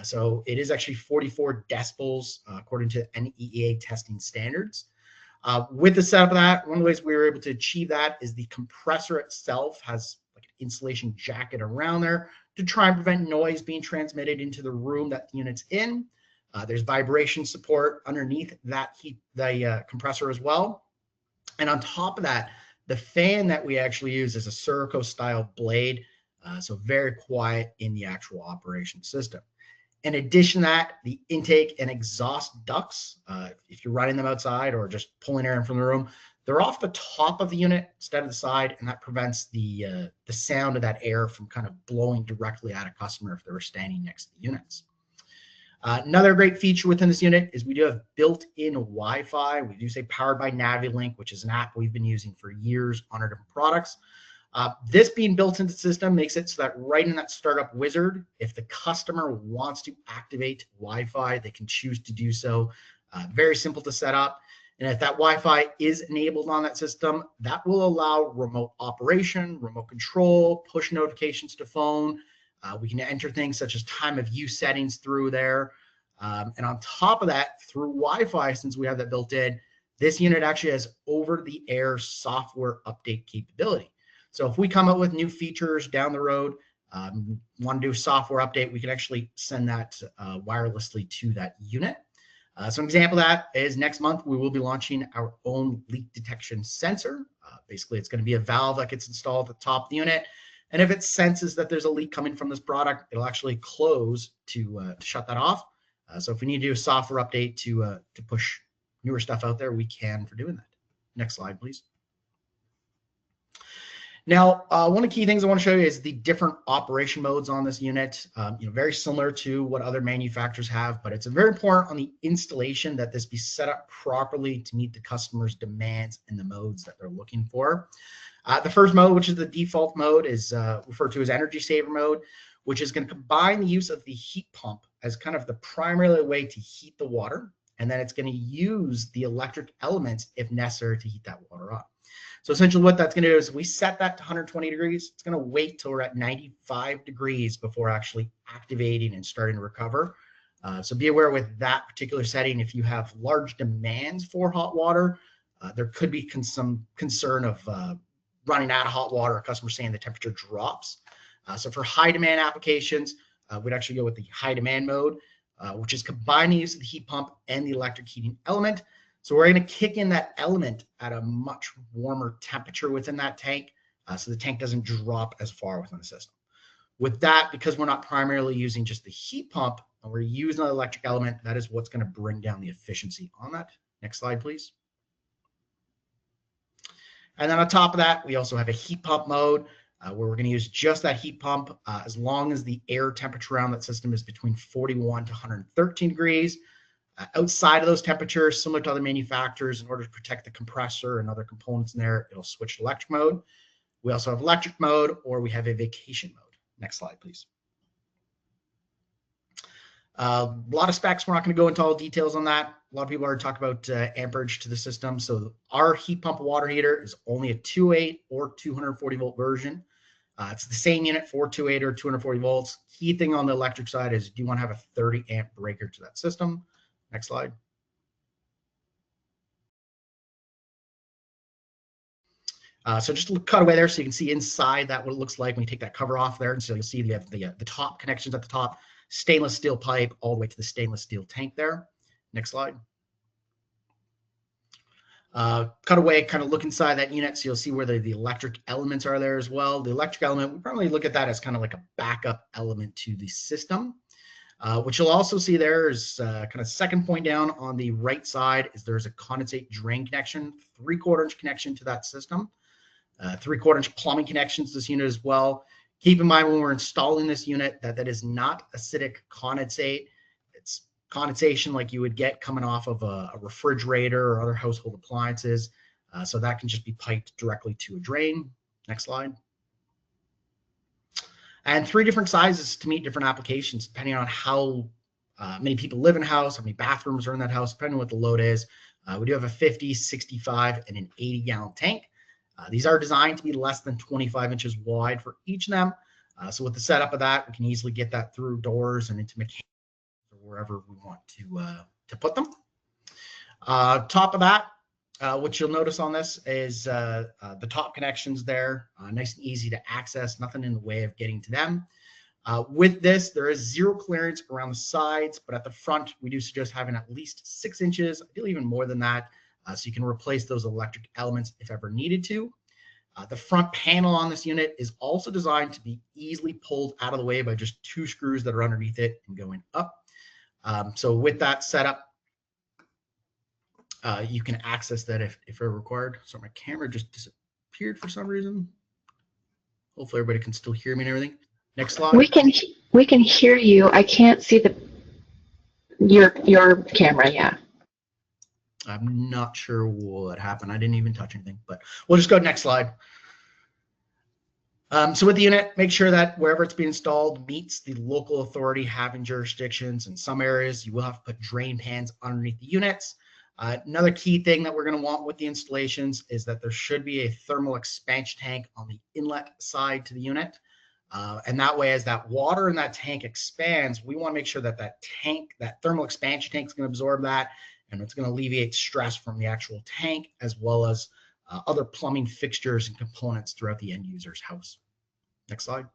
Speaker 7: So it is actually 44 decibels according to NEEA testing standards. With the setup of that, one of the ways we were able to achieve that is the compressor itself has like an insulation jacket around there to try and prevent noise being transmitted into the room that the unit's in. There's vibration support underneath that compressor as well. And on top of that, the fan that we actually use is a Sirocco style blade, so very quiet in the actual operation system. In addition to that, the intake and exhaust ducts, if you're running them outside or just pulling air in from the room, they're off the top of the unit instead of the side, and that prevents the sound of that air from kind of blowing directly at a customer if they were standing next to the units. Another great feature within this unit is we do have built-in Wi-Fi. We do say powered by NaviLink, which is an app we've been using for years on our different products. This being built into the system makes it so that right in that startup wizard, if the customer wants to activate Wi-Fi, they can choose to do so. Very simple to set up. And if that Wi-Fi is enabled on that system, that will allow remote operation, remote control, push notifications to phone. We can enter things such as time of use settings through there. And on top of that, through Wi-Fi, since we have that built in, this unit actually has over-the-air software update capability. So if we come up with new features down the road, want to do a software update, we can actually send that wirelessly to that unit. So an example of that is next month, we will be launching our own leak detection sensor. Basically, it's going to be a valve that gets installed at the top of the unit. And if it senses that there's a leak coming from this product, it'll actually close to shut that off. So if we need to do a software update to push newer stuff out there, we can for doing that. Next slide, please. Now, one of the key things I want to show you is the different operation modes on this unit. Very similar to what other manufacturers have, but it's very important on the installation that this be set up properly to meet the customer's demands and the modes that they're looking for. The first mode, which is the default mode, is referred to as energy saver mode, which is going to combine the use of the heat pump as kind of the primary way to heat the water, and then it's going to use the electric elements if necessary to heat that water up. So essentially what that's going to do is we set that to 120 degrees. It's going to wait till we're at 95 degrees before actually activating and starting to recover. So be aware with that particular setting, if you have large demands for hot water, there could be some concern of running out of hot water, a customer saying the temperature drops. So for high demand applications, we'd actually go with the high demand mode, which is combining the use of the heat pump and the electric heating element. So we're going to kick in that element at a much warmer temperature within that tank, so the tank doesn't drop as far within the system. With that, because we're not primarily using just the heat pump and we're using the electric element, that is what's going to bring down the efficiency on that. Next slide, please. And then on top of that, we also have a heat pump mode where we're going to use just that heat pump as long as the air temperature around that system is between 41 to 113 degrees. Outside of those temperatures, similar to other manufacturers, in order to protect the compressor and other components in there, it'll switch to electric mode. We also have electric mode, or we have a vacation mode. Next slide, please. A lot of specs. We're not going to go into all details on that. A lot of people already talked about amperage to the system. So our heat pump water heater is only a 208 or 240 volt version. It's the same unit for 208 or 240 volts. Key thing on the electric side is, do you want to have a 30 amp breaker to that system? Next slide. So just cut away there so you can see inside that what it looks like when you take that cover off there. And so you'll see you have the top connections at the top, stainless steel pipe all the way to the stainless steel tank there. Next slide. Cut away, kind of look inside that unit so you'll see where the electric elements are there as well. The electric element, we probably look at that as kind of like a backup element to the system. What you'll also see there is kind of second point down on the right side is there's a condensate drain connection, 3/4 inch connection to that system, 3/4 inch plumbing connections to this unit as well. Keep in mind when we're installing this unit that is not acidic condensate. It's condensation like you would get coming off of a refrigerator or other household appliances. So that can just be piped directly to a drain. Next slide. And 3 different sizes to meet different applications, depending on how many people live in a house, how many bathrooms are in that house, depending on what the load is. We do have a 50, 65, and an 80-gallon tank. These are designed to be less than 25 inches wide for each of them. So with the setup of that, we can easily get that through doors and into mechanics or wherever we want to put them. Top of that, What you'll notice on this is the top connections there, nice and easy to access, nothing in the way of getting to them. With this, there is zero clearance around the sides, but at the front, we do suggest having at least 6 inches, ideally even more than that, so you can replace those electric elements if ever needed to. The front panel on this unit is also designed to be easily pulled out of the way by just 2 screws that are underneath it and going up. So with that setup, you can access that if ever required. So my camera just disappeared for some reason. Hopefully everybody can still hear me and everything. Next slide.
Speaker 1: We can hear you. I can't see your camera. Yeah.
Speaker 7: I'm not sure what happened. I didn't even touch anything, but we'll just go to next slide. So with the unit, make sure that wherever it's being installed meets the local authority having jurisdictions. In some areas, you will have to put drain pans underneath the units. Another key thing that we're going to want with the installations is that there should be a thermal expansion tank on the inlet side to the unit. And that way, as that water in that tank expands, we want to make sure that that thermal expansion tank is going to absorb that, and it's going to alleviate stress from the actual tank, as well as other plumbing fixtures and components throughout the end user's house. Next slide.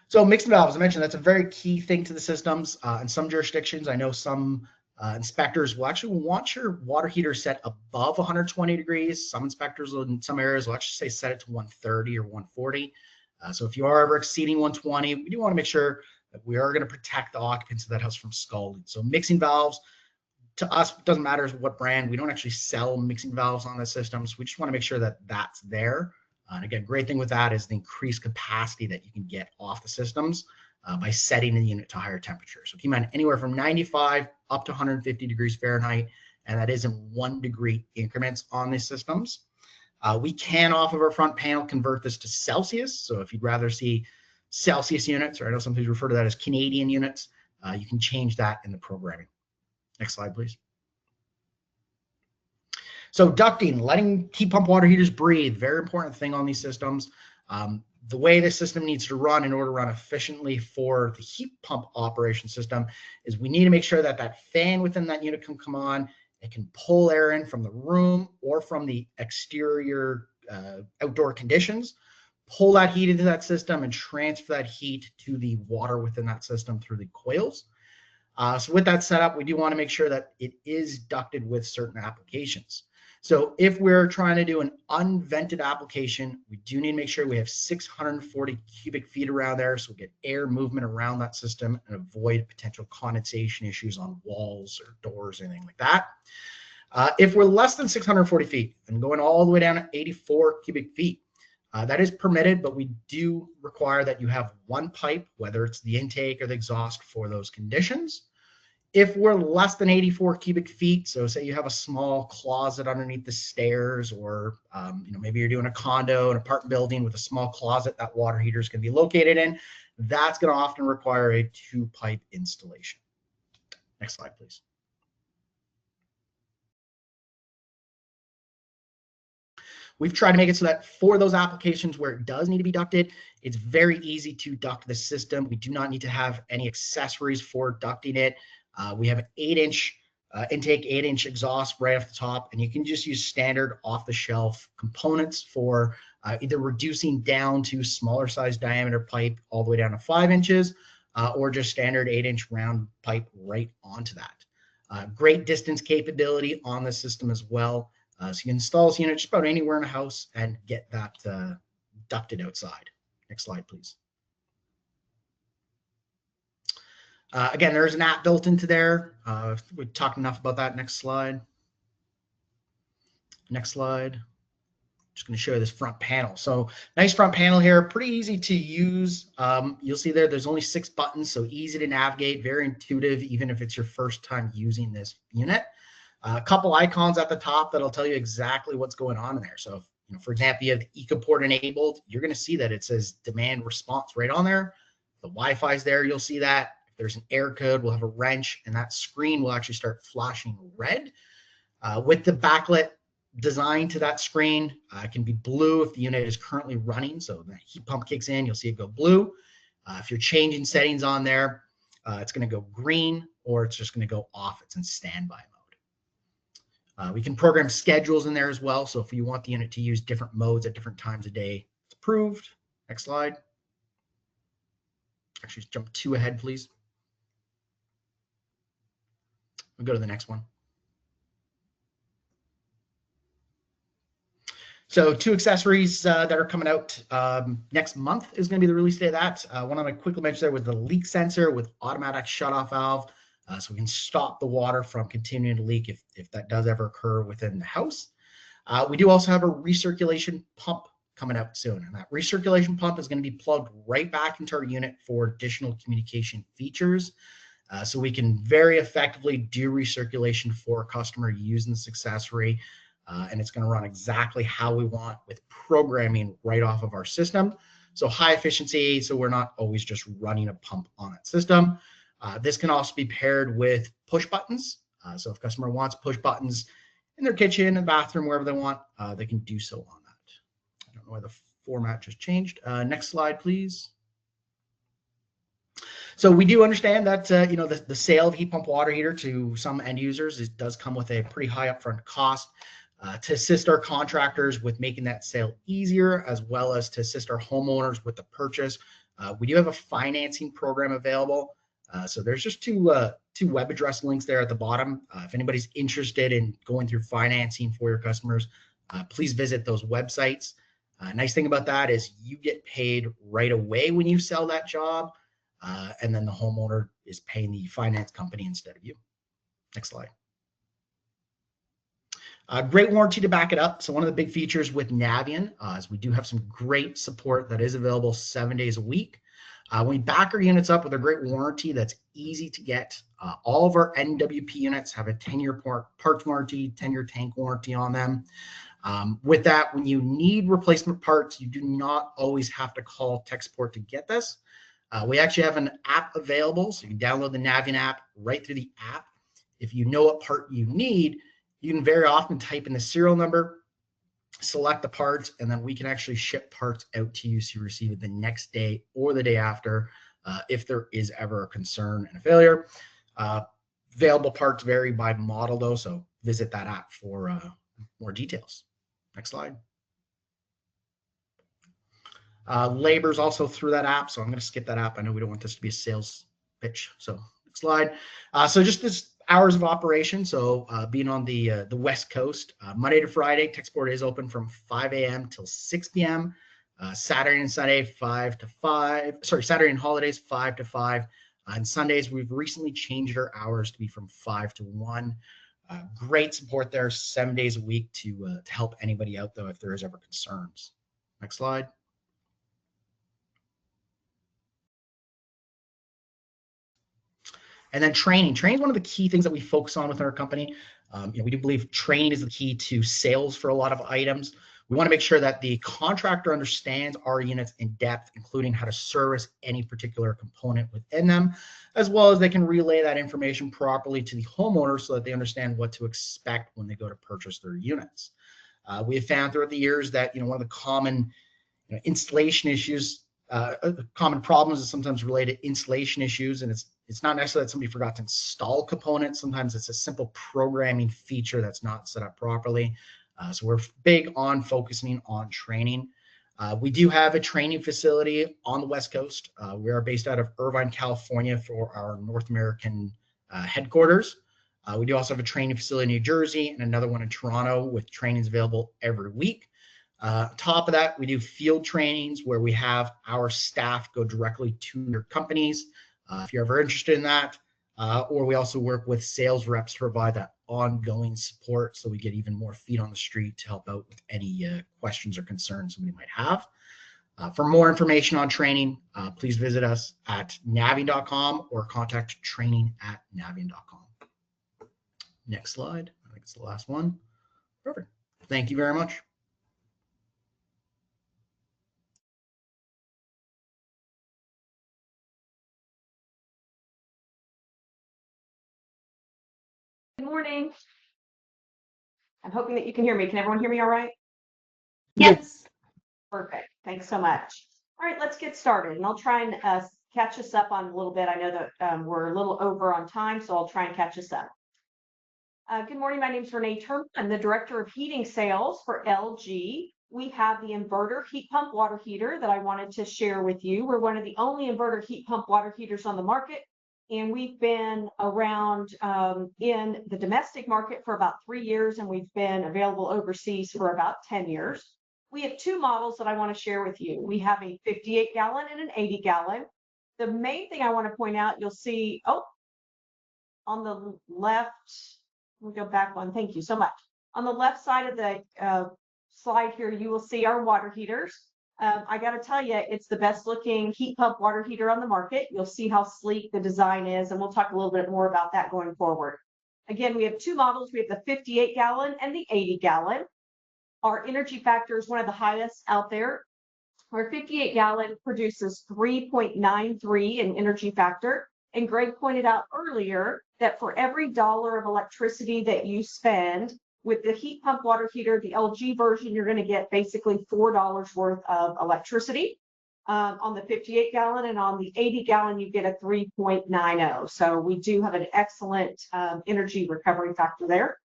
Speaker 7: So mixing valves, I mentioned that's a very key thing to the systems. In some jurisdictions, I know some inspectors will actually want your water heater set above 120 degrees. Some inspectors in some areas will actually say set it to 130 or 140. So if you are ever exceeding 120, we do want to make sure that we are going to protect the occupants of that house from scalding. So mixing valves, to us, it doesn't matter what brand. We don't actually sell mixing valves on the system. So we just want to make sure that that's there. And again, great thing with that is the increased capacity that you can get off the systems by setting the unit to higher temperatures. So keep in mind, anywhere from 95 up to 150 degrees Fahrenheit, and that is in 1 degree increments on these systems. We can, off of our front panel, convert this to Celsius. So if you'd rather see Celsius units, or I know some people refer to that as Canadian units, you can change that in the programming. Next slide, please. So ducting, letting heat pump water heaters breathe, very important thing on these systems. The way this system needs to run in order to run efficiently for the heat pump operation system is we need to make sure that that fan within that unit can come on. It can pull air in from the room or from the exterior outdoor conditions, pull that heat into that system and transfer that heat to the water within that system through the coils. So with that setup, we do want to make sure that it is ducted with certain applications. So if we're trying to do an unvented application, we do need to make sure we have 640 cubic feet around there, so we get air movement around that system and avoid potential condensation issues on walls or doors or anything like that. If we're less than 640 feet and going all the way down to 84 cubic feet, that is permitted, but we do require that you have one pipe, whether it's the intake or the exhaust, for those conditions. If we're less than 84 cubic feet, so say you have a small closet underneath the stairs, or maybe you're doing a condo, an apartment building with a small closet that water heater is going to be located in, that's going to often require a 2-pipe installation. Next slide, please. We've tried to make it so that for those applications where it does need to be ducted, it's very easy to duct the system. We do not need to have any accessories for ducting it. We have an 8-inch intake, 8-inch exhaust right off the top, and you can just use standard off-the-shelf components for either reducing down to smaller size diameter pipe all the way down to 5 inches, or just standard 8-inch round pipe right onto that. Great distance capability on the system as well. So you can install this unit just about anywhere in a house and get that ducted outside. Next slide, please. Again, there's an app built into there. We've talked enough about that. Next slide. Next slide. Just going to show you this front panel. So nice front panel here, pretty easy to use. You'll see there's only 6 buttons, so easy to navigate, very intuitive, even if it's your first time using this unit. A couple icons at the top that'll tell you exactly what's going on in there. So, for example, you have the EcoPort enabled. You're going to see that it says demand response right on there. The Wi-Fi is there. You'll see that. If there's an error code, we'll have a wrench, and that screen will actually start flashing red. With the backlit design to that screen, it can be blue if the unit is currently running. So the heat pump kicks in, you'll see it go blue. If you're changing settings on there, it's going to go green. or it's just going to go off. It's in standby mode. We can program schedules in there as well. So if you want the unit to use different modes at different times of day, it's approved. Next slide. Actually, jump 2 ahead, please. We'll go to the next one. So 2 accessories that are coming out next month is going to be the release date of that. One of my quickly mentioned there was the leak sensor with automatic shutoff valve. So we can stop the water from continuing to leak if that does ever occur within the house. We do also have a recirculation pump coming out soon. And that recirculation pump is going to be plugged right back into our unit for additional communication features. So we can very effectively do recirculation for a customer using this accessory. And it's going to run exactly how we want with programming right off of our system. So high efficiency, so we're not always just running a pump on that system. This can also be paired with push buttons. So if a customer wants push buttons in their kitchen and bathroom, wherever they want, they can do so on that. I don't know why the format just changed. Next slide, please. So we do understand that the sale of heat pump water heater to some end users does come with a pretty high upfront cost. To assist our contractors with making that sale easier, as well as to assist our homeowners with the purchase, we do have a financing program available. So there's just two web address links there at the bottom. If anybody's interested in going through financing for your customers, please visit those websites. Nice thing about that is you get paid right away when you sell that job, and then the homeowner is paying the finance company instead of you. Next slide. Great warranty to back it up. So one of the big features with Navien is we do have some great support that is available 7 days a week. When we back our units up with a great warranty that's easy to get, all of our NWP units have a 10-year parts warranty, 10-year tank warranty on them. With that, when you need replacement parts, you do not always have to call tech support to get this. We actually have an app available, so you can download the Navien app right through the app. If you know what part you need, you can very often type in the serial number, select the parts, and then we can actually ship parts out to you so you receive it the next day or the day after if there is ever a concern and a failure. Available parts vary by model though, so visit that app for more details. Next slide. Labor's also through that app, so I'm going to skip that app. I know we don't want this to be a sales pitch, so next slide. So just this hours of operation. So being on the West Coast, Monday to Friday, tech support is open from 5 a.m. till 6 p.m. Saturday and Sunday, 5 to 5. Sorry, Saturday and holidays, 5 to 5. On Sundays, we've recently changed our hours to be from 5 to 1. Great support there 7 days a week to help anybody out, though, if there is ever concerns. Next slide. And then training. Training is one of the key things that we focus on within our company. We do believe training is the key to sales for a lot of items. We want to make sure that the contractor understands our units in depth, including how to service any particular component within them, as well as they can relay that information properly to the homeowner so that they understand what to expect when they go to purchase their units. We have found throughout the years that one of the common installation issues, common problems is sometimes related to installation issues, and it's not necessarily that somebody forgot to install components. Sometimes it's a simple programming feature that's not set up properly. So we're big on focusing on training. We do have a training facility on the West Coast. We are based out of Irvine, California for our North American headquarters. We do also have a training facility in New Jersey and another one in Toronto with trainings available every week. On top of that, we do field trainings where we have our staff go directly to your companies if you're ever interested in that. Or we also work with sales reps to provide that ongoing support so we get even more feet on the street to help out with any questions or concerns somebody might have. For more information on training, please visit us at navien.com or contact training@navien.com. Next slide. I think it's the last one. Perfect. Thank you very much.
Speaker 8: Good morning. I'm hoping that you can hear me. Can everyone hear me all right?
Speaker 1: Yes.
Speaker 8: Perfect. Thanks so much. All right, let's get started. And I'll try and catch us up on a little bit. I know that we're a little over on time, so I'll try and catch us up. Good morning, my name is Renee Turner. I'm the Director of Heating Sales for LG. We have the inverter heat pump water heater that I wanted to share with you. We're one of the only inverter heat pump water heaters on the market, and we've been around in the domestic market for about 3 years, and we've been available overseas for about 10 years. We have two models that I want to share with you. We have a 58-gallon and an 80-gallon. The main thing I want to point out, you'll see, on the left, we'll go back one. Thank you so much. On the left side of the slide here, you will see our water heaters. I got to tell you, it's the best looking heat pump water heater on the market. You'll see how sleek the design is, and we'll talk a little bit more about that going forward. Again, we have two models. We have the 58-gallon and the 80-gallon. Our energy factor is one of the highest out there. Our 58-gallon produces 3.93 in energy factor. And Greg pointed out earlier that for every dollar of electricity that you spend with the heat pump water heater, the LG version, you're going to get basically $4 worth of electricity. On the 58-gallon and on the 80-gallon, you get a 3.90. So we do have an excellent energy recovery factor there.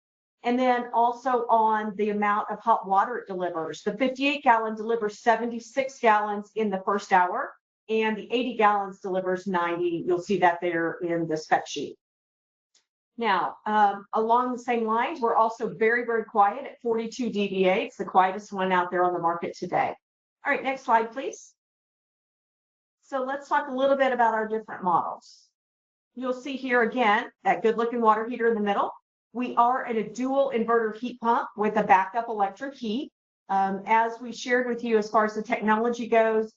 Speaker 8: And then also on the amount of hot water it delivers. The 58-gallon delivers 76 gallons in the first hour, and the 80 gallons delivers 90. You'll see that there in the spec sheet. Now, along the same lines, we're also very, very quiet at 42 dBA. It's the quietest one out there on the market today. All right, next slide, please. So let's talk a little bit about our different models. You'll see here again, that good looking water heater in the middle. We are at a dual inverter heat pump with a backup electric heat. As we shared with you, as far as the technology goes,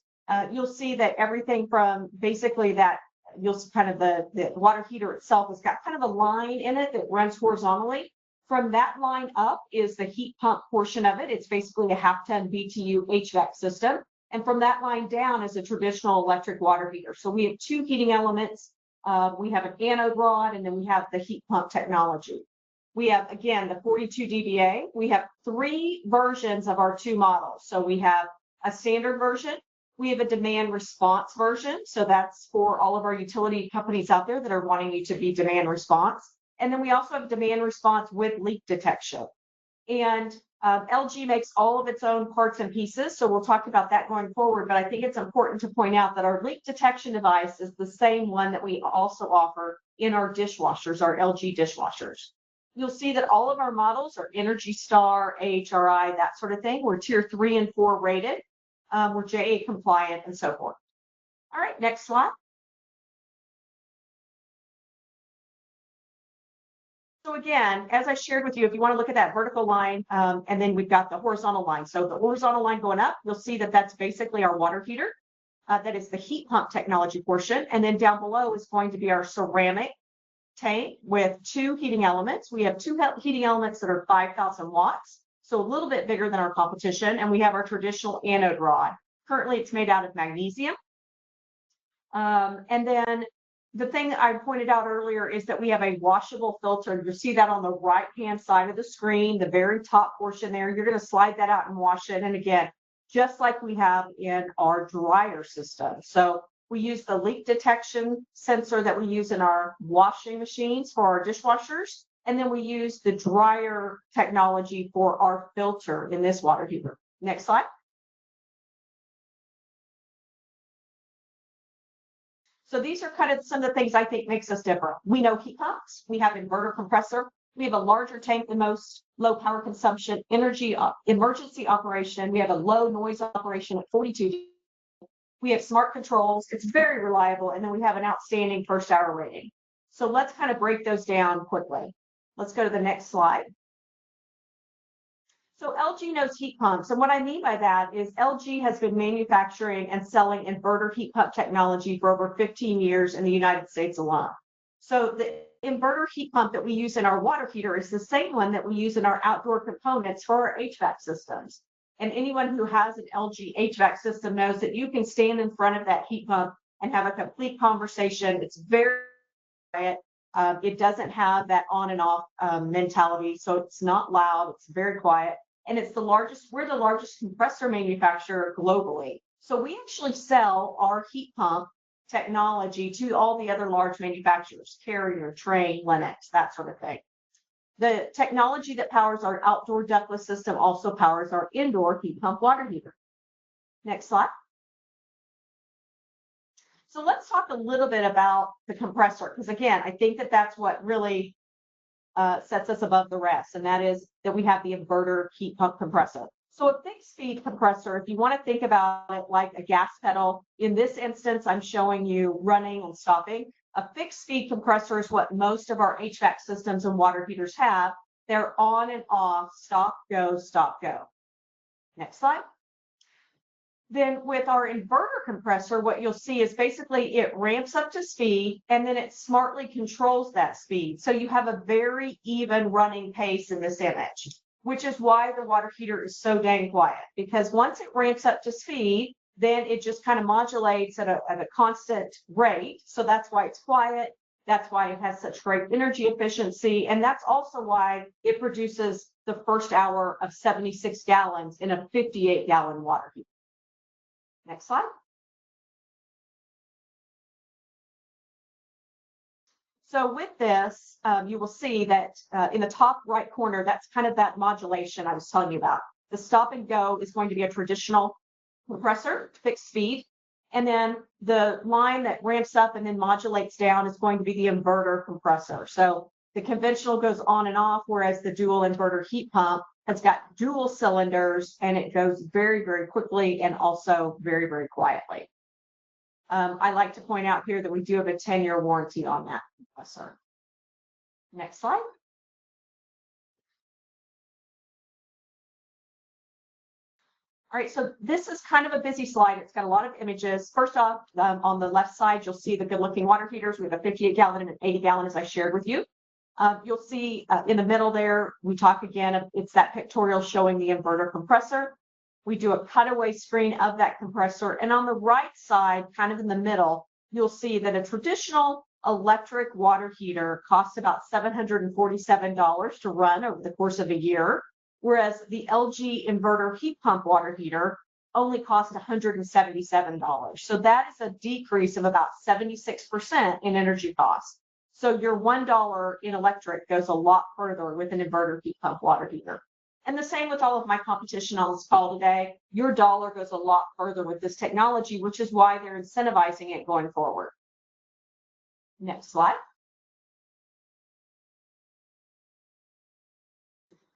Speaker 8: you'll see that everything from basically that, you'll see kind of the water heater itself has got kind of a line in it that runs horizontally. From that line up is the heat pump portion of it. It's basically a half-ton BTU HVAC system. And from that line down is a traditional electric water heater. So we have two heating elements. We have an anode rod, and then we have the heat pump technology. We have, again, the 42 dBA. We have three versions of our two models. So we have a standard version. We have a demand response version. So that's for all of our utility companies out there that are wanting you to be demand response. And then we also have demand response with leak detection. And LG makes all of its own parts and pieces. So we'll talk about that going forward. But I think it's important to point out that our leak detection device is the same one that we also offer in our dishwashers, our LG dishwashers. You'll see that all of our models are Energy Star, AHRI, that sort of thing. We're tier 3 and 4 rated. We're JA compliant and so forth. All right, next slide. So again, as I shared with you, if you want to look at that vertical line, and then we've got the horizontal line. So the horizontal line going up, you'll see that that's basically our water heater. That is the heat pump technology portion. And then down below is going to be our ceramic tank with two heating elements. We have two heating elements that are 5,000 watts, so a little bit bigger than our competition. And we have our traditional anode rod. Currently, it's made out of magnesium. And then the thing that I pointed out earlier is that we have a washable filter. You'll see that on the right-hand side of the screen, the very top portion there. You're going to slide that out and wash it. And again, just like we have in our dryer system. So we use the leak detection sensor that we use in our washing machines for our dishwashers. And then we use the dryer technology for our filter in this water heater. Next slide. So these are kind of some of the things I think makes us different. We know heat pumps. We have inverter compressor. We have a larger tank than most, low power consumption, energy emergency operation. We have a low noise operation at 42. We have smart controls. It's very reliable. And then we have an outstanding first hour rating. So let's kind of break those down quickly. Let's go to the next slide. So LG knows heat pumps. And what I mean by that is LG has been manufacturing and selling inverter heat pump technology for over 15 years in the United States alone. So the inverter heat pump that we use in our water heater is the same one that we use in our outdoor components for our HVAC systems. And anyone who has an LG HVAC system knows that you can stand in front of that heat pump and have a complete conversation. It's very quiet. It doesn't have that on and off mentality. So it's not loud. It's very quiet. And it's the largest, we're the largest compressor manufacturer globally. So we actually sell our heat pump technology to all the other large manufacturers, Carrier, Trane, Lennox, that sort of thing. The technology that powers our outdoor ductless system also powers our indoor heat pump water heater. Next slide. So let's talk a little bit about the compressor, because again, I think that that's what really sets us above the rest, and that is that we have the inverter heat pump compressor. So a fixed speed compressor, if you want to think about it like a gas pedal, in this instance, I'm showing you running and stopping. A fixed speed compressor is what most of our HVAC systems and water heaters have. They're on and off, stop, go, stop, go. Next slide. Then with our inverter compressor, what you'll see is basically it ramps up to speed and then it smartly controls that speed. So you have a very even running pace in this image, which is why the water heater is so dang quiet, because once it ramps up to speed, then it just kind of modulates at a constant rate. So that's why it's quiet. That's why it has such great energy efficiency. And that's also why it produces the first hour of 76 gallons in a 58-gallon water heater. Next slide. So with this, you will see that in the top right corner, that's kind of that modulation I was telling you about. The stop and go is going to be a traditional compressor, fixed speed. And then the line that ramps up and then modulates down is going to be the inverter compressor. So the conventional goes on and off, whereas the dual inverter heat pump has got dual cylinders and it goes very, very quickly and also very, very quietly. I like to point out here that we do have a 10-year warranty on that compressor. Next slide. All right, so this is kind of a busy slide. It's got a lot of images. First off, on the left side, you'll see the good-looking water heaters. We have a 58-gallon and an 80-gallon, as I shared with you. You'll see in the middle there, we talk again, it's that pictorial showing the inverter compressor. We do a cutaway screen of that compressor. And on the right side, kind of in the middle, you'll see that a traditional electric water heater costs about $747 to run over the course of a year, whereas the LG inverter heat pump water heater only costs $177. So that is a decrease of about 76% in energy costs. So your $1 in electric goes a lot further with an inverter heat pump water heater. And the same with all of my competition on this call today. Your dollar goes a lot further with this technology, which is why they're incentivizing it going forward. Next slide.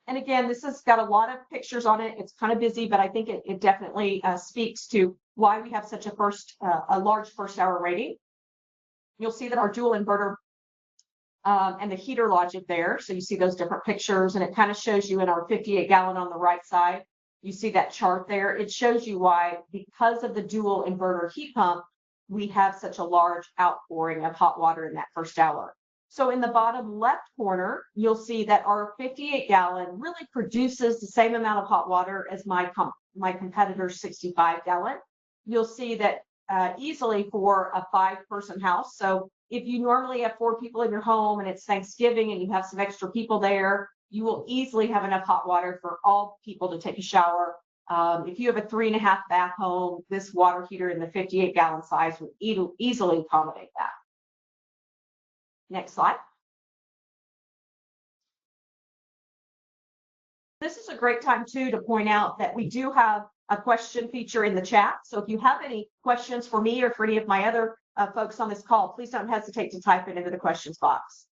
Speaker 8: And again, this has got a lot of pictures on it. It's kind of busy, but I think it definitely speaks to why we have such a large first hour rating. You'll see that our dual inverter and the heater logic there. So you see those different pictures, and it kind of shows you in our 58-gallon on the right side. You see that chart there. It shows you why, because of the dual inverter heat pump, we have such a large outpouring of hot water in that first hour. So in the bottom left corner, you'll see that our 58-gallon really produces the same amount of hot water as my competitor's 65-gallon. You'll see that easily for a 5-person house. So if you normally have 4 people in your home and it's Thanksgiving and you have some extra people there, you will easily have enough hot water for all people to take a shower. If you have a 3.5 bath home, this water heater in the 58-gallon size would easily accommodate that. Next slide. This is a great time too to point out that we do have a question feature in the chat. So if you have any questions for me or for any of my other folks on this call, please don't hesitate to type it into the questions box.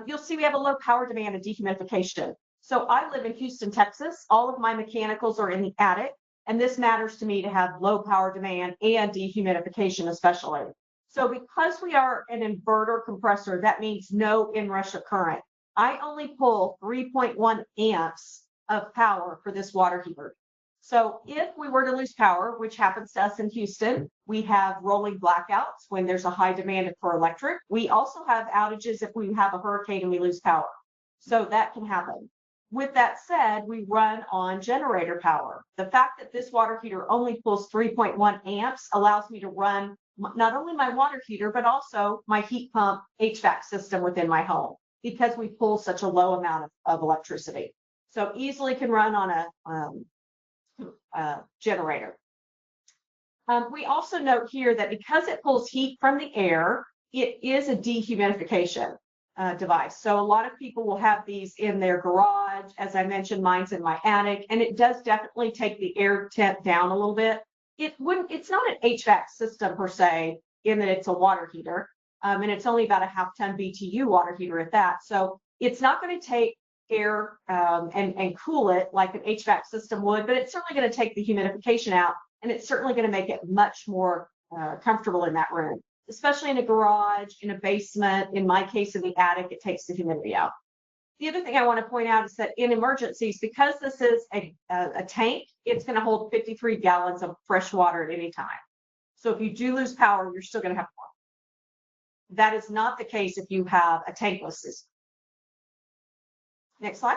Speaker 8: You'll see we have a low power demand and dehumidification. So I live in Houston, Texas. All of my mechanicals are in the attic, and this matters to me to have low power demand and dehumidification especially. So because we are an inverter compressor, that means no inrush of current. I only pull 3.1 amps of power for this water heater. So if we were to lose power, which happens to us in Houston, we have rolling blackouts when there's a high demand for electric. We also have outages if we have a hurricane and we lose power. So that can happen. With that said, we run on generator power. The fact that this water heater only pulls 3.1 amps allows me to run not only my water heater, but also my heat pump HVAC system within my home, because we pull such a low amount of electricity. So easily can run on a generator. We also note here that because it pulls heat from the air, it is a dehumidification device. So a lot of people will have these in their garage. As I mentioned, mine's in my attic, and it does definitely take the air temp down a little bit. It's not an HVAC system per se, in that it's a water heater, and it's only about a half-ton BTU water heater at that. So it's not going to take air and cool it like an HVAC system would, but it's certainly going to take the humidification out, and it's certainly going to make it much more comfortable in that room, especially in a garage, in a basement. In my case, in the attic, it takes the humidity out. The other thing I want to point out is that in emergencies, because this is a tank, it's going to hold 53 gallons of fresh water at any time. So if you do lose power, you're still going to have water. That is not the case if you have a tankless system. Next slide.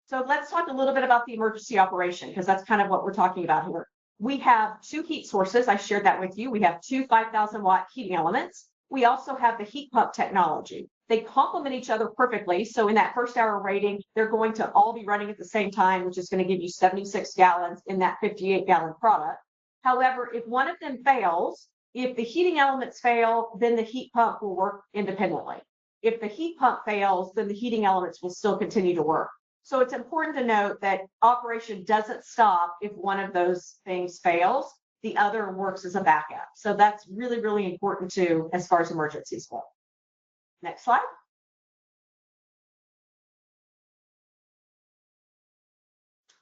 Speaker 8: So let's talk a little bit about the emergency operation, because that's kind of what we're talking about here. We have two heat sources. I shared that with you. We have two 5,000 watt heating elements. We also have the heat pump technology. They complement each other perfectly. So in that first hour rating, they're going to all be running at the same time, which is going to give you 76 gallons in that 58-gallon product. However, if one of them fails, if the heating elements fail, then the heat pump will work independently. If the heat pump fails, then the heating elements will still continue to work. So it's important to note that operation doesn't stop if one of those things fails. The other works as a backup. So that's really, really important too, as far as emergencies go. Next slide.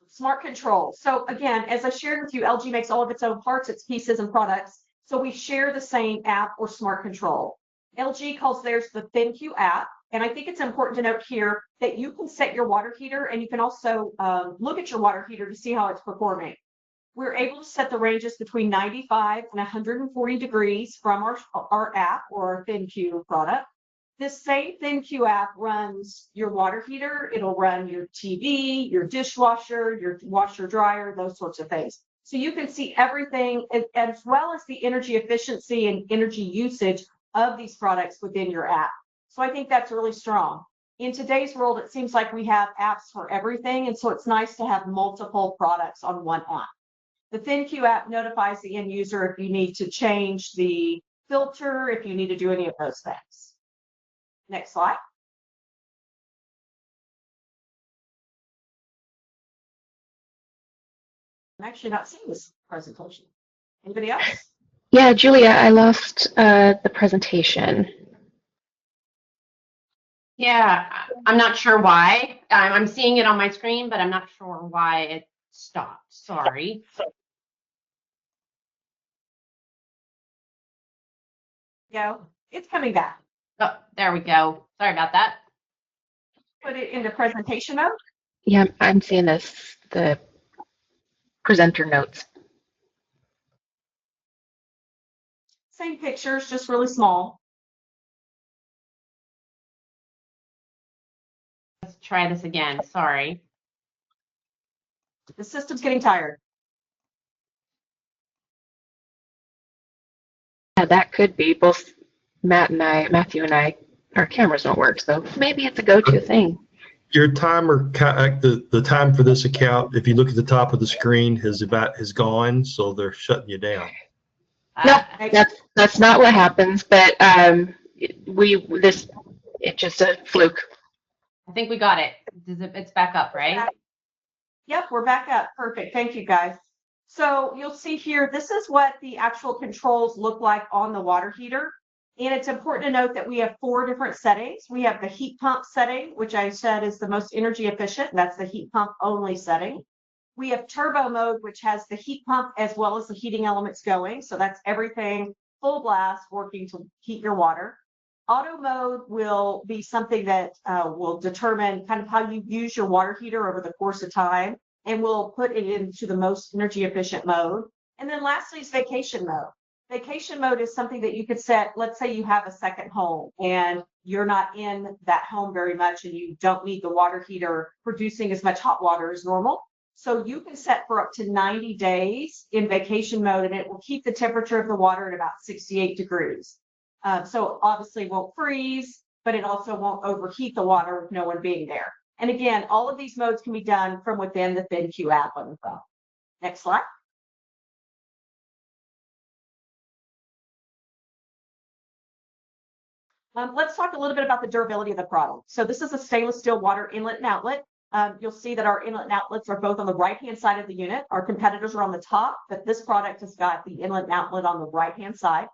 Speaker 8: Smart control. So again, as I shared with you, LG makes all of its own parts, its pieces and products. So we share the same app or smart control. LG calls theirs the ThinQ app. And I think it's important to note here that you can set your water heater, and you can also look at your water heater to see how it's performing. We're able to set the ranges between 95 and 140 degrees from our app or our ThinQ product. This same ThinQ app runs your water heater. It'll run your TV, your dishwasher, your washer dryer, those sorts of things. So you can see everything, as well as the energy efficiency and energy usage of these products within your app. So I think that's really strong. In today's world, it seems like we have apps for everything, and so it's nice to have multiple products on one app. The ThinQ app notifies the end user if you need to change the filter, if you need to do any of those things. Next slide. I'm actually not seeing this presentation. Anybody else?
Speaker 1: Yeah, Julia, I lost the presentation.
Speaker 9: Yeah, I'm not sure why. I'm seeing it on my screen, but I'm not sure why it stopped. Sorry.
Speaker 8: Go. It's coming back.
Speaker 9: Oh, there we go. Sorry about that.
Speaker 8: Put it into presentation mode.
Speaker 1: Yeah, I'm seeing this, the presenter notes.
Speaker 8: Same pictures, just really small.
Speaker 9: Let's try this again. Sorry.
Speaker 8: The system's getting tired.
Speaker 1: Yeah, that could be. Both Matthew and I, our cameras don't work, so maybe it's a go-to thing.
Speaker 4: Your timer, the time for this account, if you look at the top of the screen, has gone, so they're shutting you down.
Speaker 1: No, that's not what happens, but it's just a fluke.
Speaker 9: I think we got it. It's back up, right?
Speaker 8: Yep, we're back up. Perfect. Thank you, guys. So you'll see here, this is what the actual controls look like on the water heater. And it's important to note that we have 4 different settings. We have the heat pump setting, which I said is the most energy efficient. That's the heat pump only setting. We have turbo mode, which has the heat pump as well as the heating elements going. So that's everything full blast working to heat your water. Auto mode will be something that will determine kind of how you use your water heater over the course of time, and we'll put it into the most energy efficient mode. And then lastly is vacation mode. Vacation mode is something that you could set. Let's say you have a second home and you're not in that home very much and you don't need the water heater producing as much hot water as normal. So you can set for up to 90 days in vacation mode, and it will keep the temperature of the water at about 68 degrees. So obviously it won't freeze, but it also won't overheat the water with no one being there. And again, all of these modes can be done from within the ThinQ app on the phone. Next slide. Let's talk a little bit about the durability of the product. So this is a stainless steel water inlet and outlet. You'll see that our inlet and outlets are both on the right-hand side of the unit. Our competitors are on the top, but this product has got the inlet and outlet on the right-hand side.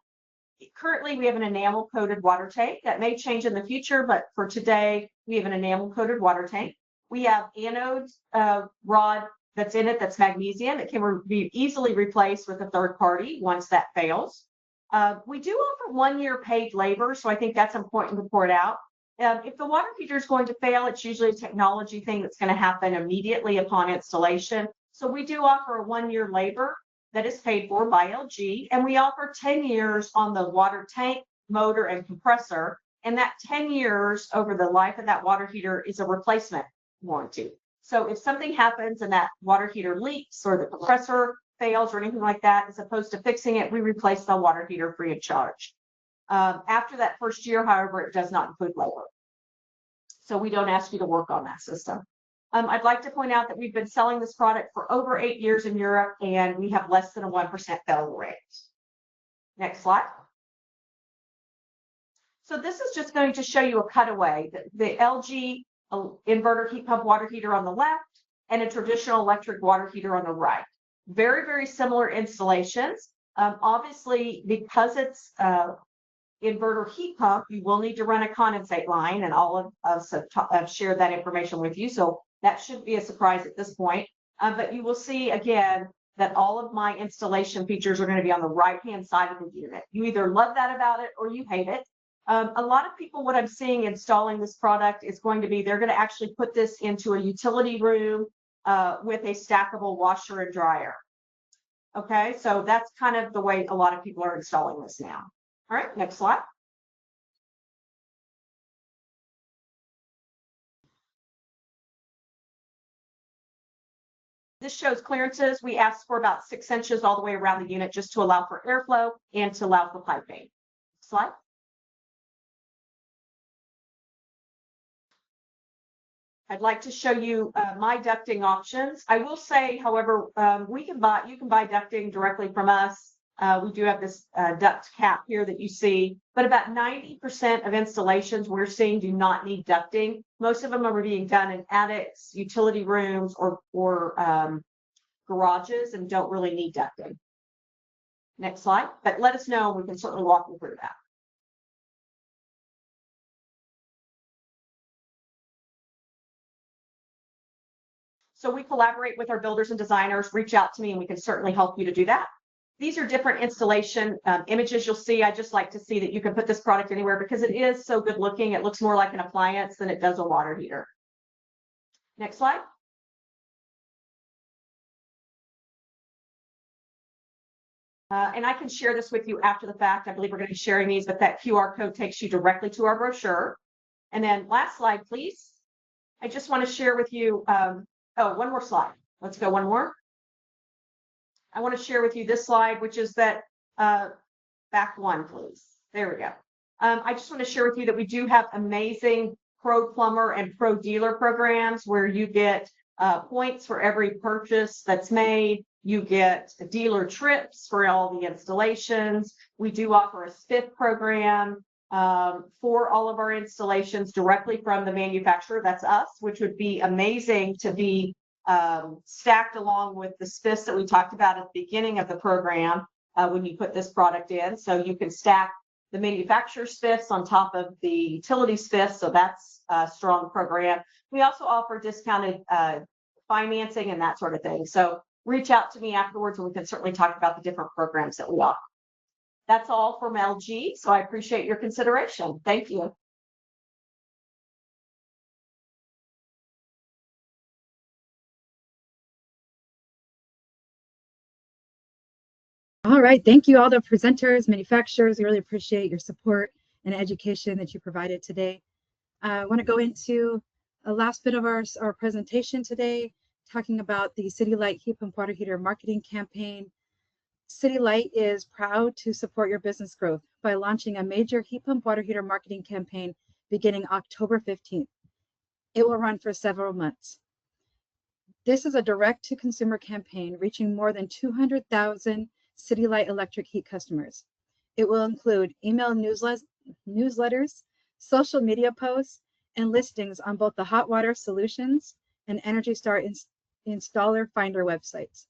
Speaker 8: Currently, we have an enamel-coated water tank. That may change in the future, but for today, we have an enamel-coated water tank. We have anode rod that's in it that's magnesium. It can be easily replaced with a third party once that fails. We do offer 1 year paid labor, so I think that's important to point out. If the water heater is going to fail, it's usually a technology thing that's going to happen immediately upon installation. So we do offer a 1 year labor that is paid for by LG, and we offer 10 years on the water tank, motor, and compressor. And that 10 years over the life of that water heater is a replacement warranty. So if something happens and that water heater leaks or the compressor fails or anything like that, as opposed to fixing it, we replace the water heater free of charge. After that first year, however, it does not include labor. So we don't ask you to work on that system. I'd like to point out that we've been selling this product for over 8 years in Europe, and we have less than a 1% failure rate. Next slide. So this is just going to show you a cutaway. The LG inverter heat pump water heater on the left and a traditional electric water heater on the right. Very, very similar installations. Obviously, because it's inverter heat pump, you will need to run a condensate line, and all of us have shared that information with you. So that shouldn't be a surprise at this point. But you will see again that all of my installation features are going to be on the right-hand side of the unit. You either love that about it or you hate it. A lot of people, what I'm seeing installing this product is going to be, they're going to actually put this into a utility room with a stackable washer and dryer. Okay, so that's kind of the way a lot of people are installing this now. All right, next slide. This shows clearances. We asked for about 6 inches all the way around the unit just to allow for airflow and to allow for piping. Slide. I'd like to show you my ducting options. I will say, however, you can buy ducting directly from us. We do have this duct cap here that you see, but about 90% of installations we're seeing do not need ducting. Most of them are being done in attics, utility rooms, or garages, and don't really need ducting. Next slide. But let us know, and we can certainly walk you through that. So we collaborate with our builders and designers. Reach out to me, and we can certainly help you to do that. These are different installation images you'll see. I just like to see that you can put this product anywhere because it is so good looking. It looks more like an appliance than it does a water heater. Next slide. And I can share this with you after the fact. I believe we're going to be sharing these, but that QR code takes you directly to our brochure. And then last slide, please. I just want to share with you, one more slide. Let's go one more. I want to share with you this slide, which is that, back one, please. There we go. I just want to share with you that we do have amazing pro plumber and pro dealer programs where you get points for every purchase that's made. You get dealer trips for all the installations. We do offer a spiff program for all of our installations directly from the manufacturer. That's us, which would be amazing to be stacked along with the spiffs that we talked about at the beginning of the program when you put this product in. So you can stack the manufacturer spiffs on top of the utility spiffs. So that's a strong program. We also offer discounted financing and that sort of thing. So reach out to me afterwards and we can certainly talk about the different programs that we offer. That's all from LG. So I appreciate your consideration. Thank you.
Speaker 2: All right, thank you all the presenters, manufacturers. We really appreciate your support and education that you provided today. I want to go into the last bit of our presentation today, talking about the City Light Heat Pump Water Heater marketing campaign. City Light is proud to support your business growth by launching a major heat pump water heater marketing campaign beginning October 15th. It will run for several months. This is a direct-to-consumer campaign reaching more than 200,000 City Light electric heat customers. It will include email newsletters, social media posts, and listings on both the Hot Water Solutions and Energy Star Installer Finder websites.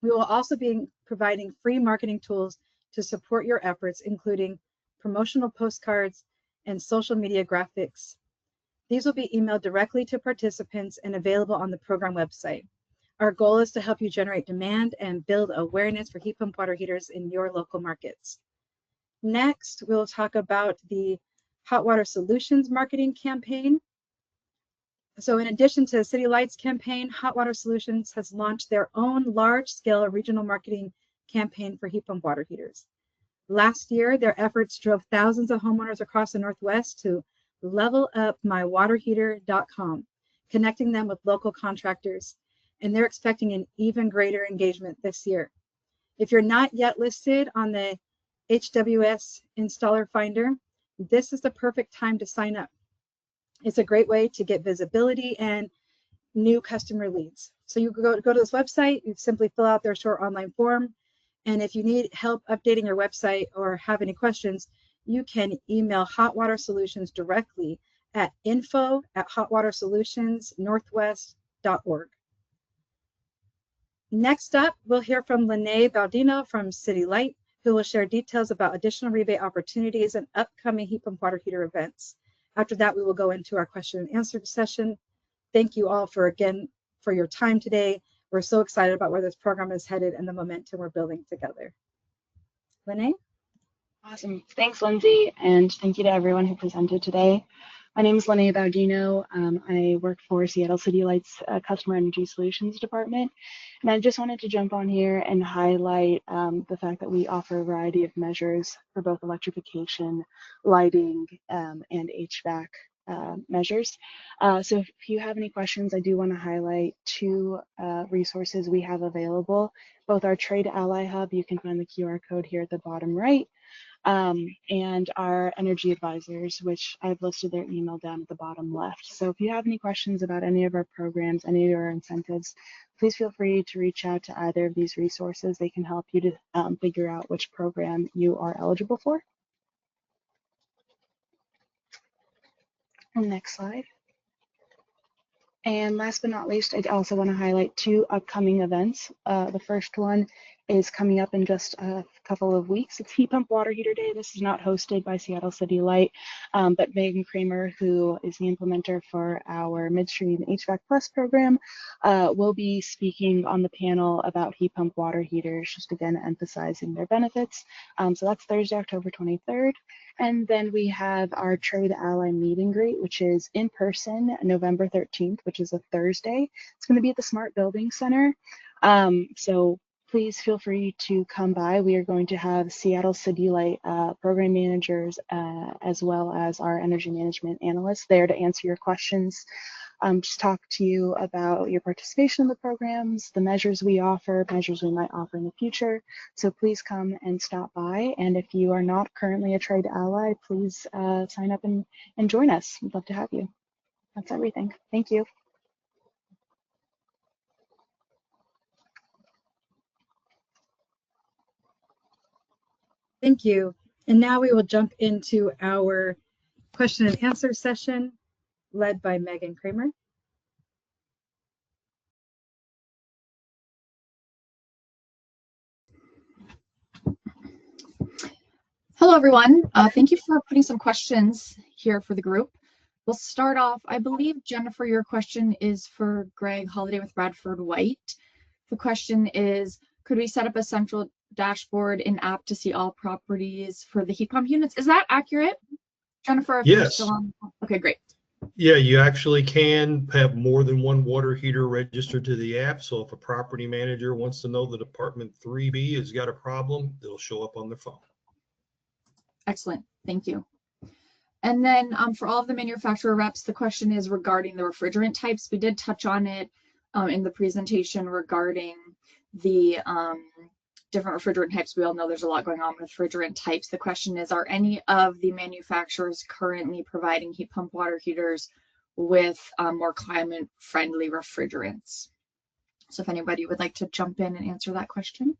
Speaker 2: We will also be providing free marketing tools to support your efforts, including promotional postcards and social media graphics. These will be emailed directly to participants and available on the program website. Our goal is to help you generate demand and build awareness for heat pump water heaters in your local markets. Next, we'll talk about the Hot Water Solutions marketing campaign. So in addition to City Light's campaign, Hot Water Solutions has launched their own large-scale regional marketing campaign for heat pump water heaters. Last year, their efforts drove thousands of homeowners across the Northwest to levelupmywaterheater.com, connecting them with local contractors, and they're expecting an even greater engagement this year. If you're not yet listed on the HPWH Installer Finder, this is the perfect time to sign up. It's a great way to get visibility and new customer leads. So you go to this website, you simply fill out their short online form, and if you need help updating your website or have any questions, you can email Hot Water Solutions directly at info@hotwatersolutionsnorthwest.org. Next up, we'll hear from Lene Baldino from City Light, who will share details about additional rebate opportunities and upcoming heat pump water heater events. After that, we will go into our question and answer session. Thank you all for your time today. We're so excited about where this program is headed and the momentum we're building together. Lene?
Speaker 10: Awesome. Thanks, Lindsay, and thank you to everyone who presented today. My name is Lene Baudino. I work for Seattle City Light's Customer Energy Solutions Department, and I just wanted to jump on here and highlight the fact that we offer a variety of measures for both electrification, lighting, and HVAC measures. So if you have any questions, I do want to highlight two resources we have available. Both our Trade Ally Hub, you can find the QR code here at the bottom right, and our energy advisors, which I've listed their email down at the bottom left. So if you have any questions about any of our programs, any of our incentives, please feel free to reach out to either of these resources. They can help you to figure out which program you are eligible for. Next slide. And last but not least, I also want to highlight two upcoming events. The first one is coming up in just a couple of weeks. It's Heat Pump Water Heater Day. This is not hosted by Seattle City Light, but Megan Kramer, who is the implementer for our midstream HVAC Plus program, will be speaking on the panel about heat pump water heaters, just again emphasizing their benefits. So that's Thursday, October 23rd. And then we have our Trade Ally meet and greet, which is in person, November 13th, which is a Thursday. It's going to be at the Smart Building Center. So please feel free to come by. We are going to have Seattle City Light program managers as well as our energy management analysts there to answer your questions. Just talk to you about your participation in the programs, the measures we offer, measures we might offer in the future. So please come and stop by. And if you are not currently a Trade Ally, please sign up and join us. We'd love to have you. That's everything. Thank you.
Speaker 2: Thank you. And now we will jump into our question and answer session led by Megan Kramer.
Speaker 11: Hello, everyone. Thank you for putting some questions here for the group. We'll start off, I believe, Jennifer, your question is for Greg Holiday with Bradford White. The question is, could we set up a central dashboard in app to see all properties for the heat pump units? Is that accurate, Jennifer? If you're still on? Okay, great.
Speaker 4: Yeah, you actually can have more than one water heater registered to the app. So if a property manager wants to know that apartment 3B has got a problem, they'll show up on their phone.
Speaker 11: Excellent, thank you. And then for all of the manufacturer reps, the question is regarding the refrigerant types. We did touch on it in the presentation regarding the different refrigerant types. We all know there's a lot going on with refrigerant types. The question is, are any of the manufacturers currently providing heat pump water heaters with more climate-friendly refrigerants. So if anybody would like to jump in and answer that question.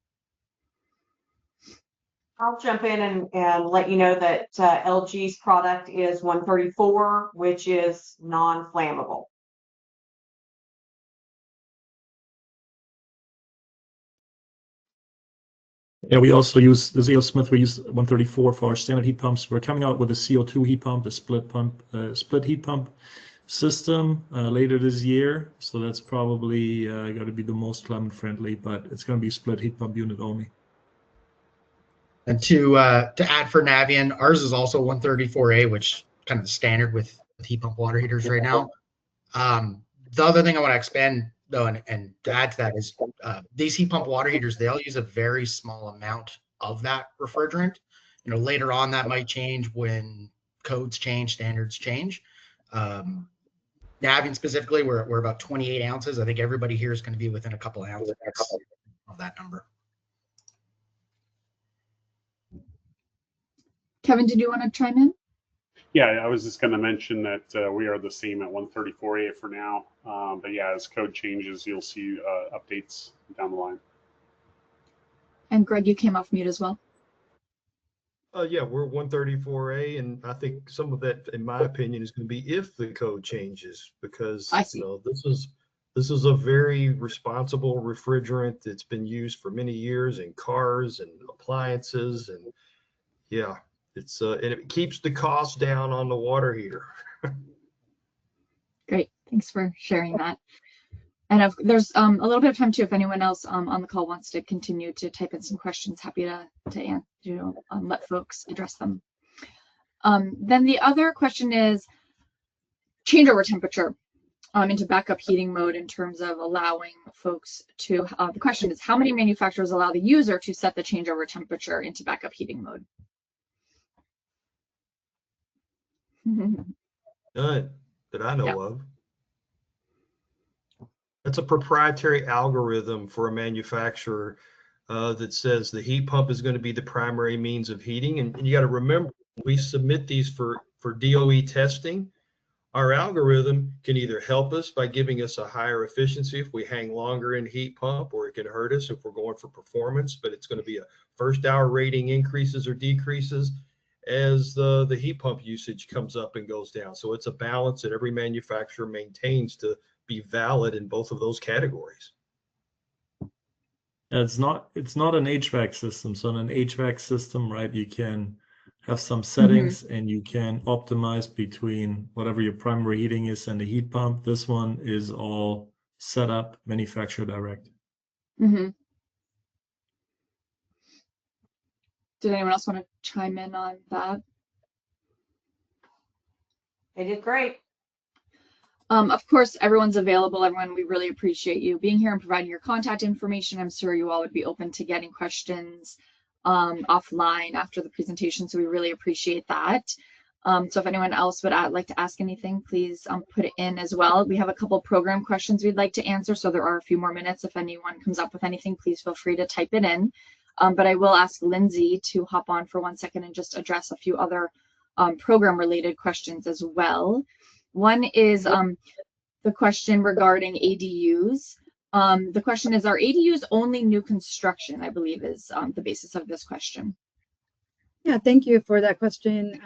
Speaker 8: I'll jump in and let you know that LG's product is 134, which is non-flammable.
Speaker 12: Yeah, we also use the ZL Smith. We use 134 for our standard heat pumps. We're coming out with a CO2 heat pump, a split heat pump system later this year. So that's probably got to be the most climate friendly, but it's going to be split heat pump unit only.
Speaker 7: And to add for Navien, ours is also 134A, which kind of the standard with heat pump water heaters right now. The other thing I want to expand though, and to add to that is these heat pump water heaters, they'll use a very small amount of that refrigerant. You know, later on that might change when codes change, standards change. Navien specifically, we're about 28 ounces. I think everybody here is going to be within a couple ounces of that number.
Speaker 11: Kevin, did you want to chime in?
Speaker 6: Yeah, I was just going to mention that we are the same at 134A for now. But yeah, as code changes, you'll see updates down the line.
Speaker 11: And Greg, you came off mute as well.
Speaker 4: Yeah, we're 134A, and I think some of that, in my opinion, is going to be if the code changes, because you know this is a very responsible refrigerant that's been used for many years in cars and appliances, and yeah, it's and it keeps the cost down on the water heater.
Speaker 11: Great, thanks for sharing that. And there's a little bit of time too if anyone else on the call wants to continue to type in some questions. Happy to let folks address them. Then the other question is changeover temperature into backup heating mode in terms of allowing folks to. The question is, how many manufacturers allow the user to set the changeover temperature into backup heating mode?
Speaker 4: None that I know of. That's a proprietary algorithm for a manufacturer that says the heat pump is going to be the primary means of heating. And you got to remember, we submit these for DOE testing. Our algorithm can either help us by giving us a higher efficiency if we hang longer in heat pump, or it can hurt us if we're going for performance, but it's going to be a first hour rating increases or decreases as the heat pump usage comes up and goes down. So it's a balance that every manufacturer maintains to be valid in both of those categories.
Speaker 12: It's not an HVAC system. So in an HVAC system, right, you can have some settings and you can optimize between whatever your primary heating is and the heat pump. This one is all set up manufacturer direct.
Speaker 11: Did anyone else want to chime in on that?
Speaker 8: They did great.
Speaker 11: Of course, everyone's available. Everyone, we really appreciate you being here and providing your contact information. I'm sure you all would be open to getting questions offline after the presentation, so we really appreciate that. So if anyone else would like to ask anything, please put it in as well. We have a couple program questions we'd like to answer, so there are a few more minutes. If anyone comes up with anything, please feel free to type it in. But I will ask Lindsay to hop on for 1 second and just address a few other program-related questions as well. One is the question regarding ADUs. The question is, are ADUs only new construction, I believe is the basis of this question.
Speaker 2: Yeah, thank you for that question.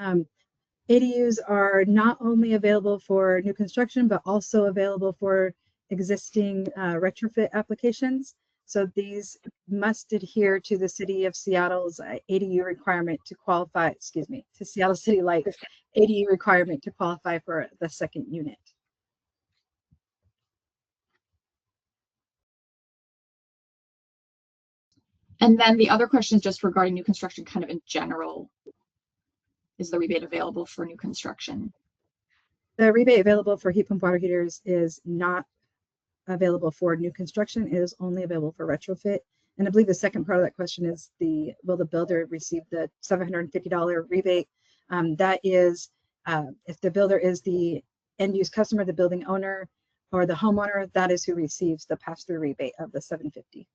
Speaker 2: ADUs are not only available for new construction, but also available for existing retrofit applications. So these must adhere to the City of Seattle's ADU requirement to qualify, to Seattle City Light ADU requirement to qualify for the second unit.
Speaker 11: And then the other question is just regarding new construction kind of in general. Is the rebate available for new construction?
Speaker 2: The rebate available for heat pump water heaters is not available for new construction. It is only available for retrofit. And I believe the second part of that question is will the builder receive the $750 rebate? That is, if the builder is the end-use customer, the building owner, or the homeowner, that is who receives the pass-through rebate of the $750.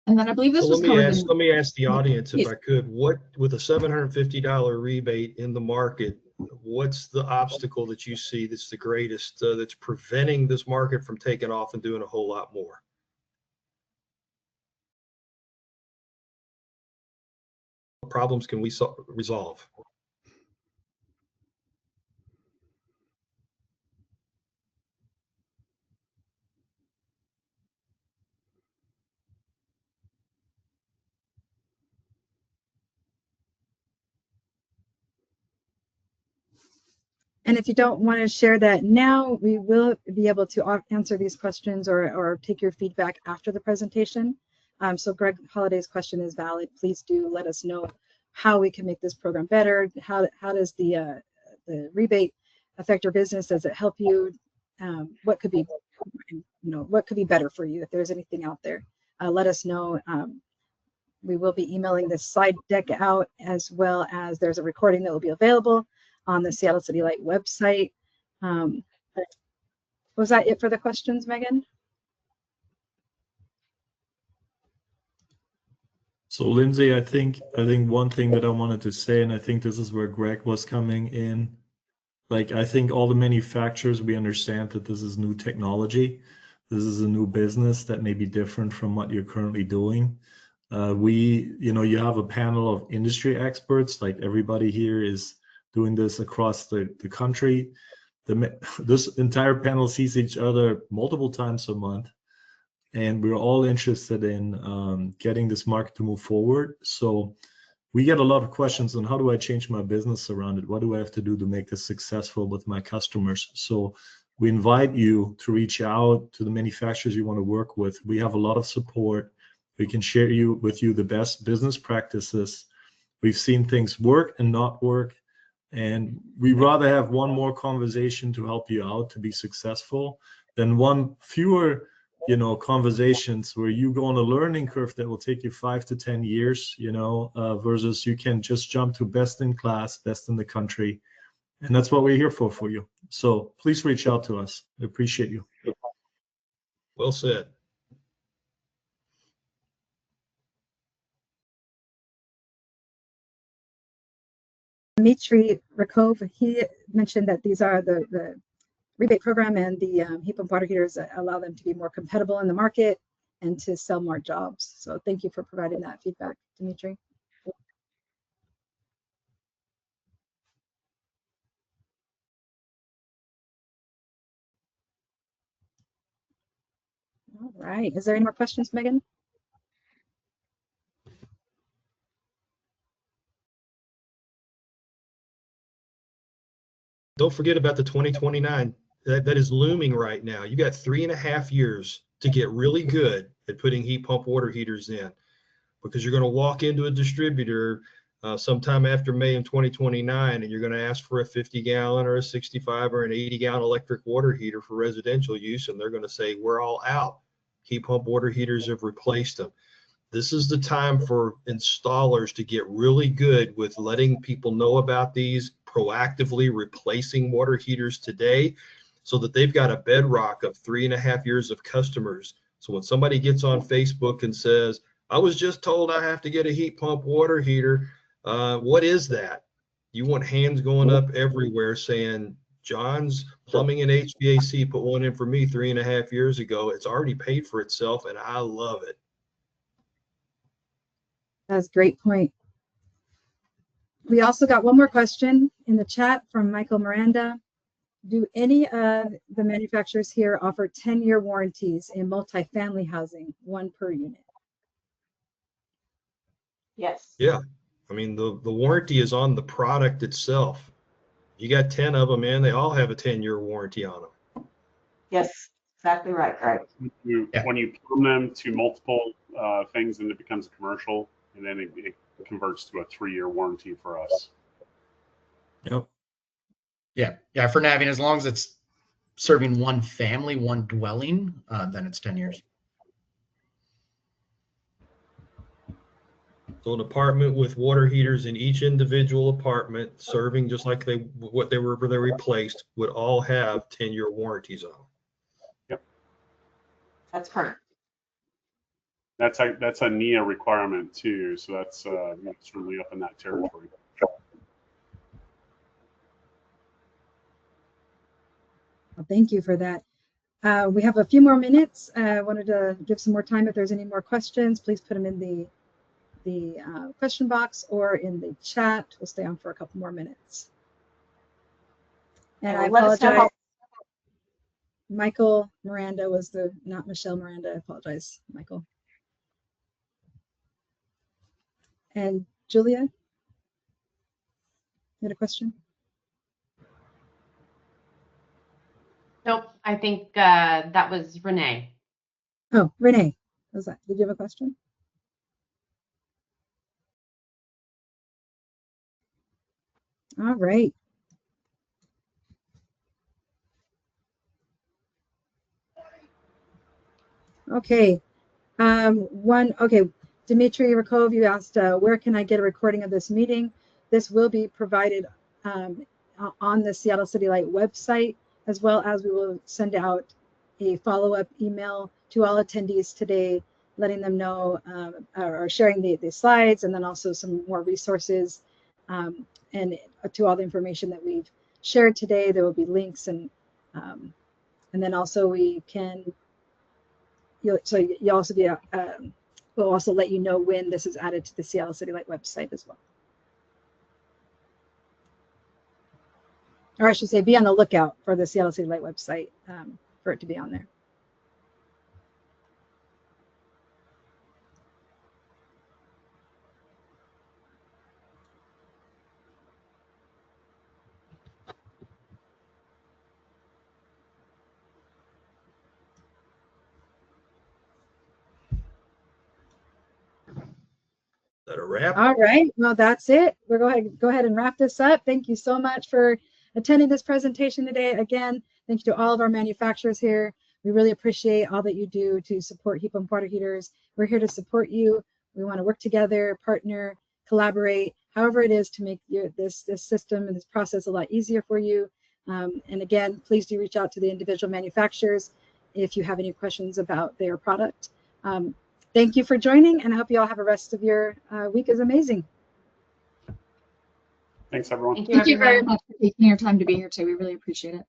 Speaker 11: And then I believe this was covered.
Speaker 4: Let me ask the audience, if I could, what, with a $750 rebate in the market, What's the obstacle that you see that's the greatest, that's preventing this market from taking off and doing a whole lot more? What problems can we resolve?
Speaker 2: And if you don't want to share that now, we will be able to answer these questions or take your feedback after the presentation. So Greg Holliday's question is valid. Please do let us know how we can make this program better. How does the rebate affect your business? Does it help you? What could be, what could be better for you if there's anything out there? Let us know. We will be emailing this slide deck out, as well as there's a recording that will be available on the Seattle City Light website. Was that it for the questions, Megan?
Speaker 12: So Lindsay, I think one thing that I wanted to say, and I think this is where Greg was coming in, like I think all the manufacturers, we understand that this is new technology. This is a new business that may be different from what you're currently doing. You have a panel of industry experts, like everybody here is doing this across the country. This entire panel sees each other multiple times a month, and we're all interested in getting this market to move forward. So we get a lot of questions on how do I change my business around it? What do I have to do to make this successful with my customers? So we invite you to reach out to the manufacturers you want to work with. We have a lot of support. We can share with you the best business practices. We've seen things work and not work. And we rather have one more conversation to help you out to be successful than one fewer, conversations where you go on a learning curve that will take you 5 to 10 years, versus you can just jump to best in class, best in the country. And that's what we're here for you. So please reach out to us. I appreciate you.
Speaker 4: Well said.
Speaker 2: Dmitry Rakov, he mentioned that these are the rebate program and the heat pump water heaters that allow them to be more compatible in the market and to sell more jobs. So thank you for providing that feedback, Dmitry. All right. Is there any more questions, Megan?
Speaker 4: Don't forget about the 2029 that is looming right now. You got 3.5 years to get really good at putting heat pump water heaters in, because you're going to walk into a distributor sometime after May in 2029, and you're going to ask for a 50-gallon or a 65 or an 80-gallon electric water heater for residential use, and they're going to say, we're all out. Heat pump water heaters have replaced them. This is the time for installers to get really good with letting people know about these, proactively replacing water heaters today, so that they've got a bedrock of 3.5 years of customers. So when somebody gets on Facebook and says, I was just told I have to get a heat pump water heater, what is that? You want hands going up everywhere saying, John's Plumbing and HVAC put one in for me 3.5 years ago. It's already paid for itself, and I love it.
Speaker 2: That's a great point. We also got one more question in the chat from Michael Miranda. Do any of the manufacturers here offer 10-year warranties in multifamily housing, one per unit?
Speaker 8: Yes.
Speaker 4: Yeah. I mean, the warranty is on the product itself. You got 10 of them in, they all have a 10-year warranty on them.
Speaker 8: Yes, exactly right. Right.
Speaker 6: When you plumb them to multiple things, then it becomes a commercial, and then it converts to a 3-year warranty for us.
Speaker 12: Yep.
Speaker 7: Yeah. For Navient, as long as it's serving one family, one dwelling, then it's 10 years.
Speaker 4: So an apartment with water heaters in each individual apartment, serving just like they replaced, would all have 10-year warranties on them.
Speaker 6: Yep.
Speaker 8: That's correct.
Speaker 6: That's a NIA requirement too, so that's certainly up in that territory.
Speaker 2: Well, thank you for that. We have a few more minutes. I wanted to give some more time. If there's any more questions, please put them in the question box or in the chat. We'll stay on for a couple more minutes. And I apologize. Michael Miranda was not Michelle Miranda. I apologize, Michael. And Julia, you had a question?
Speaker 9: Nope, I think that was Renee.
Speaker 2: Oh, Renee, what was that? Did you have a question? All right. Okay. Okay. Dmitry Rakov, you asked, where can I get a recording of this meeting? This will be provided on the Seattle City Light website, as well as we will send out a follow-up email to all attendees today, letting them know or sharing the slides, and then also some more resources and to all the information that we've shared today. There will be links and then also we can. You'll also be we'll also let you know when this is added to the Seattle City Light website as well. Or I should say, be on the lookout for the Seattle City Light website for it to be on there.
Speaker 4: Is that a wrap?
Speaker 2: All right, well, that's it. We're going to go ahead and wrap this up. Thank you so much for attending this presentation today. Again, thank you to all of our manufacturers here. We really appreciate all that you do to support heat pump water heaters. We're here to support you. We want to work together, partner, collaborate, however it is to make this system and this process a lot easier for you. And again, please do reach out to the individual manufacturers if you have any questions about their product. Thank you for joining, and I hope you all have a rest of your week is amazing.
Speaker 6: Thanks, everyone.
Speaker 11: Thank you very much for taking your time to be here today. We really appreciate it.